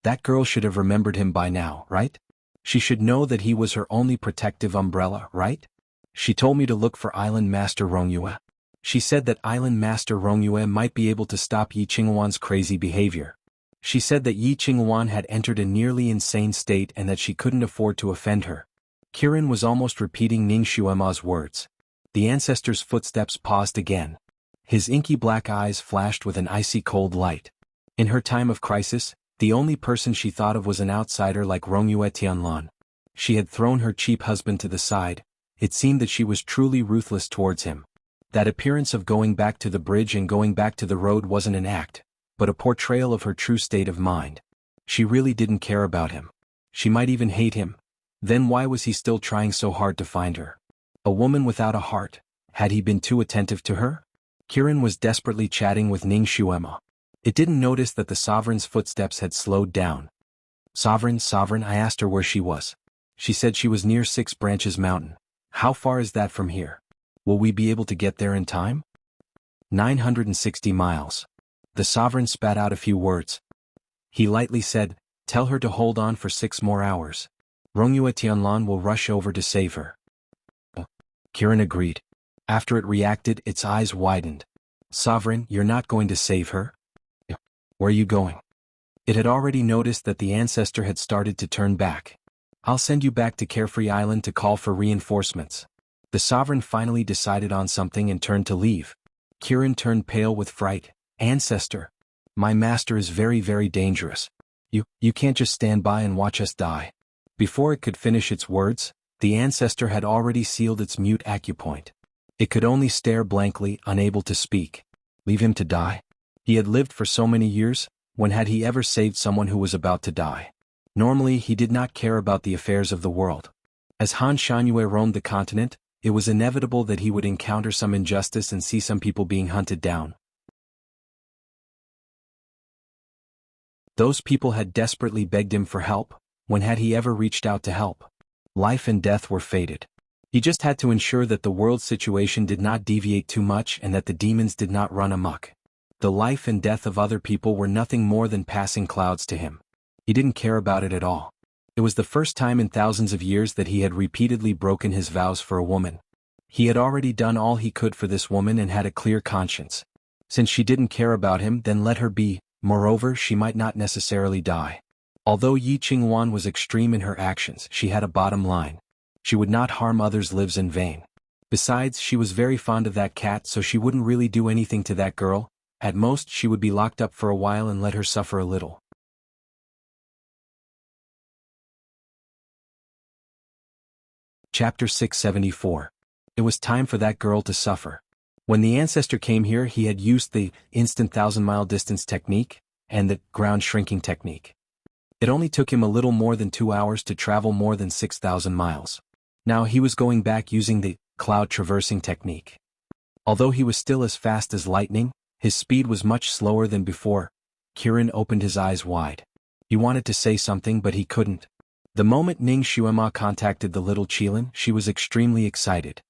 That girl should have remembered him by now, right? She should know that he was her only protective umbrella, right? She told me to look for Island Master Rongyue. She said that Island Master Rongyue might be able to stop Yi Qingwan's crazy behavior. She said that Yi Qingwan had entered a nearly insane state and that she couldn't afford to offend her. Kirin was almost repeating Ning Xuema's words. The ancestor's footsteps paused again. His inky black eyes flashed with an icy cold light. In her time of crisis, the only person she thought of was an outsider like Rongyue Tianlan. She had thrown her cheap husband to the side. It seemed that she was truly ruthless towards him. That appearance of going back to the bridge and going back to the road wasn't an act, but a portrayal of her true state of mind. She really didn't care about him. She might even hate him. Then why was he still trying so hard to find her? A woman without a heart. Had he been too attentive to her? Kirin was desperately chatting with Ning Xuema. It didn't notice that the sovereign's footsteps had slowed down. Sovereign, I asked her where she was. She said she was near 6 Branches Mountain. How far is that from here? Will we be able to get there in time? 960 miles. The sovereign spat out a few words. He lightly said, tell her to hold on for 6 more hours. Rongyue Tianlan will rush over to save her. Kirin agreed. After it reacted, its eyes widened. Sovereign, you're not going to save her? Where are you going? It had already noticed that the ancestor had started to turn back. I'll send you back to Carefree Island to call for reinforcements. The sovereign finally decided on something and turned to leave. Kirin turned pale with fright. Ancestor. My master is very, very dangerous. You can't just stand by and watch us die. Before it could finish its words, the ancestor had already sealed its mute acupoint. It could only stare blankly, unable to speak. Leave him to die? He had lived for so many years, when had he ever saved someone who was about to die? Normally he did not care about the affairs of the world. As Han Shangyue roamed the continent, it was inevitable that he would encounter some injustice and see some people being hunted down. Those people had desperately begged him for help. When had he ever reached out to help? Life and death were fated. He just had to ensure that the world's situation did not deviate too much and that the demons did not run amok. The life and death of other people were nothing more than passing clouds to him. He didn't care about it at all. It was the first time in thousands of years that he had repeatedly broken his vows for a woman. He had already done all he could for this woman and had a clear conscience. Since she didn't care about him, then let her be. Moreover, she might not necessarily die. Although Yi Qingwan was extreme in her actions, she had a bottom line. She would not harm others' lives in vain. Besides, she was very fond of that cat, so she wouldn't really do anything to that girl. At most, she would be locked up for a while and let her suffer a little. Chapter 674. It was time for that girl to suffer. When the ancestor came here, he had used the instant 1,000-mile distance technique and the ground shrinking technique. It only took him a little more than 2 hours to travel more than 6,000 miles. Now he was going back using the cloud traversing technique. Although he was still as fast as lightning, his speed was much slower than before. Kirin opened his eyes wide. He wanted to say something, but he couldn't. The moment Ning Xuema contacted the little Qilin, she was extremely excited.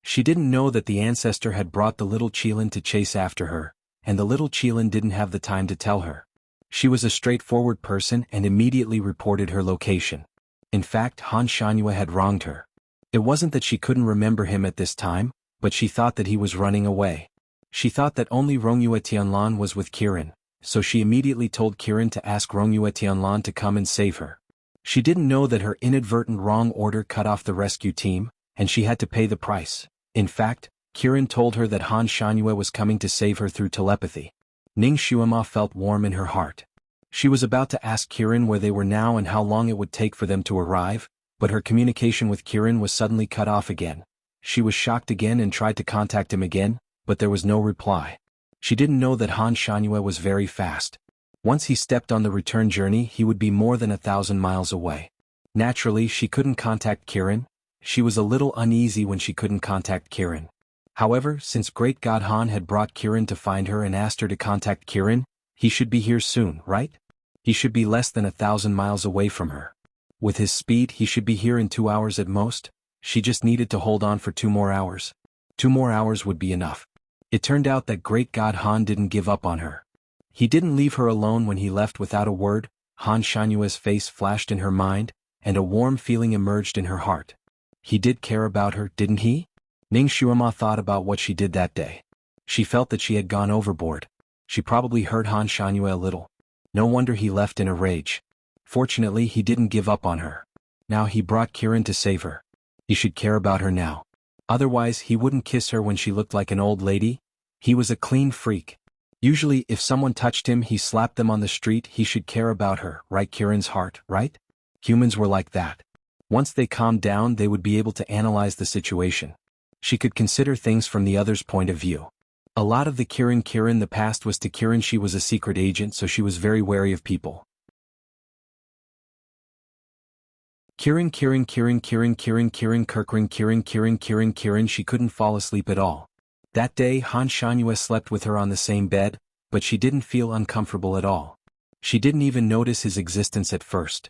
She didn't know that the ancestor had brought the little Qilin to chase after her, and the little Qilin didn't have the time to tell her. She was a straightforward person and immediately reported her location. In fact, Han Shangyue had wronged her. It wasn't that she couldn't remember him at this time, but she thought that he was running away. She thought that only Rongyue Tianlan was with Kirin, so she immediately told Kirin to ask Rongyue Tianlan to come and save her. She didn't know that her inadvertent wrong order cut off the rescue team, and she had to pay the price. In fact, Kirin told her that Han Shangyue was coming to save her through telepathy. Ning Xuema felt warm in her heart. She was about to ask Kirin where they were now and how long it would take for them to arrive, but her communication with Kirin was suddenly cut off again. She was shocked again and tried to contact him again, but there was no reply. She didn't know that Han Shangyue was very fast. Once he stepped on the return journey, he would be more than 1,000 miles away. Naturally, she couldn't contact Kirin. She was a little uneasy when she couldn't contact Kirin. However, since Great God Han had brought Kirin to find her and asked her to contact Kirin, he should be here soon, right? He should be less than 1,000 miles away from her. With his speed, he should be here in 2 hours at most. She just needed to hold on for 2 more hours. 2 more hours would be enough. It turned out that great god Han didn't give up on her. He didn't leave her alone when he left without a word. Han Shanyue's face flashed in her mind, and a warm feeling emerged in her heart. He did care about her, didn't he? Ning Xuema thought about what she did that day. She felt that she had gone overboard. She probably hurt Han Shanyue a little. No wonder he left in a rage. Fortunately, he didn't give up on her. Now he brought Kirin to save her. He should care about her now. Otherwise, he wouldn't kiss her when she looked like an old lady. He was a clean freak. Usually, if someone touched him, he slapped them on the street. He should care about her, right? Kirin's heart, right? Humans were like that. Once they calmed down, they would be able to analyze the situation. She could consider things from the other's point of view. A lot of the Kirin the past was to Kirin. She was a secret agent, so she was very wary of people. Kirin, she couldn't fall asleep at all. That day Han Shanyue slept with her on the same bed, but she didn't feel uncomfortable at all. She didn't even notice his existence at first.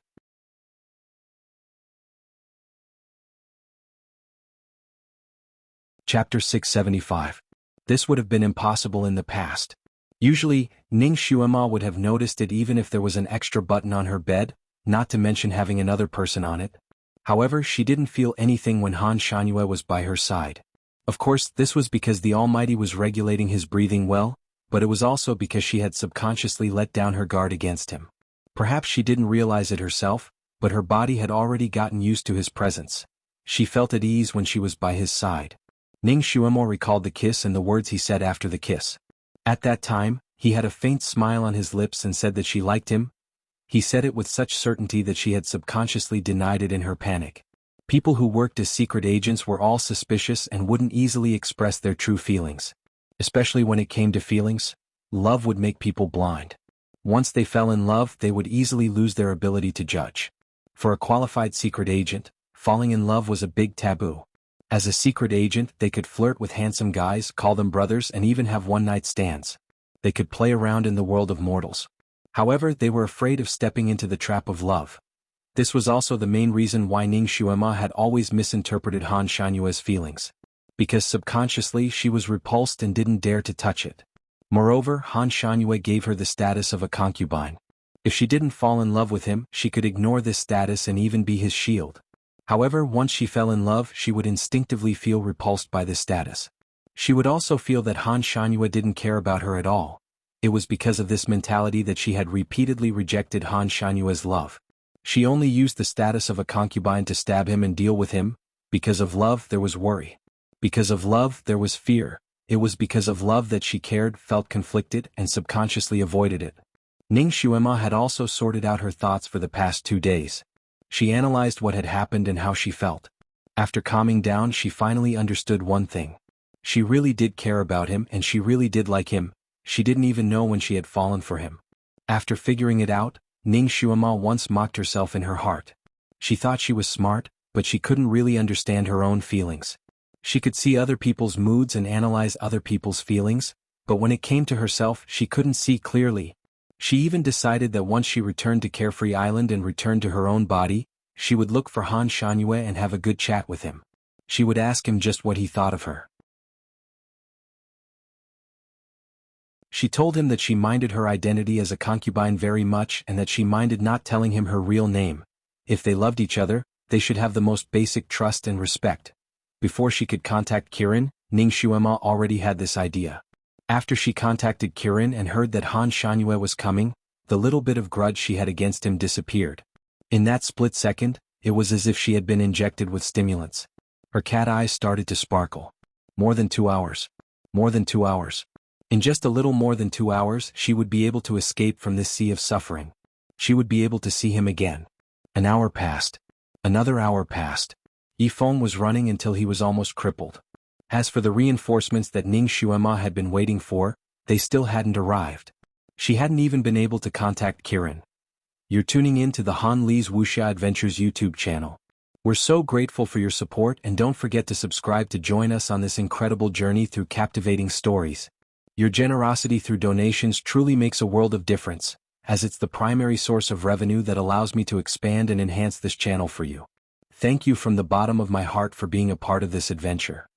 Chapter 675. This would have been impossible in the past. Usually, Ning Xuema would have noticed it even if there was an extra button on her bed, not to mention having another person on it. However, she didn't feel anything when Han Shanyue was by her side. Of course, this was because the Almighty was regulating his breathing well, but it was also because she had subconsciously let down her guard against him. Perhaps she didn't realize it herself, but her body had already gotten used to his presence. She felt at ease when she was by his side. Ning Xuemo recalled the kiss and the words he said after the kiss. At that time, he had a faint smile on his lips and said that she liked him. He said it with such certainty that she had subconsciously denied it in her panic. People who worked as secret agents were all suspicious and wouldn't easily express their true feelings. Especially when it came to feelings, love would make people blind. Once they fell in love, they would easily lose their ability to judge. For a qualified secret agent, falling in love was a big taboo. As a secret agent, they could flirt with handsome guys, call them brothers, and even have one-night stands. They could play around in the world of mortals. However, they were afraid of stepping into the trap of love. This was also the main reason why Ning Xuema had always misinterpreted Han Shanyue's feelings. Because subconsciously she was repulsed and didn't dare to touch it. Moreover, Han Shanyue gave her the status of a concubine. If she didn't fall in love with him, she could ignore this status and even be his shield. However, once she fell in love, she would instinctively feel repulsed by this status. She would also feel that Han Shanyue didn't care about her at all. It was because of this mentality that she had repeatedly rejected Han Shanyue's love. She only used the status of a concubine to stab him and deal with him. Because of love, there was worry. Because of love, there was fear. It was because of love that she cared, felt conflicted, and subconsciously avoided it. Ning Xuema had also sorted out her thoughts for the past 2 days. She analyzed what had happened and how she felt. After calming down, she finally understood one thing. She really did care about him and she really did like him. She didn't even know when she had fallen for him. After figuring it out, Ning Xuema once mocked herself in her heart. She thought she was smart, but she couldn't really understand her own feelings. She could see other people's moods and analyze other people's feelings, but when it came to herself, she couldn't see clearly. She even decided that once she returned to Carefree Island and returned to her own body, she would look for Han Shanyue and have a good chat with him. She would ask him just what he thought of her. She told him that she minded her identity as a concubine very much and that she minded not telling him her real name. If they loved each other, they should have the most basic trust and respect. Before she could contact Kirin, Ning Xuema already had this idea. After she contacted Kirin and heard that Han Shanyue was coming, the little bit of grudge she had against him disappeared. In that split second, it was as if she had been injected with stimulants. Her cat eyes started to sparkle. More than 2 hours. More than 2 hours. In just a little more than 2 hours, she would be able to escape from this sea of suffering. She would be able to see him again. An hour passed. Another hour passed. Yifeng was running until he was almost crippled. As for the reinforcements that Ning Xuema had been waiting for, they still hadn't arrived. She hadn't even been able to contact Kirin. You're tuning in to the Han Li's Wuxia Adventures YouTube channel. We're so grateful for your support and don't forget to subscribe to join us on this incredible journey through captivating stories. Your generosity through donations truly makes a world of difference. as it's the primary source of revenue that allows me to expand and enhance this channel for you. Thank you from the bottom of my heart for being a part of this adventure.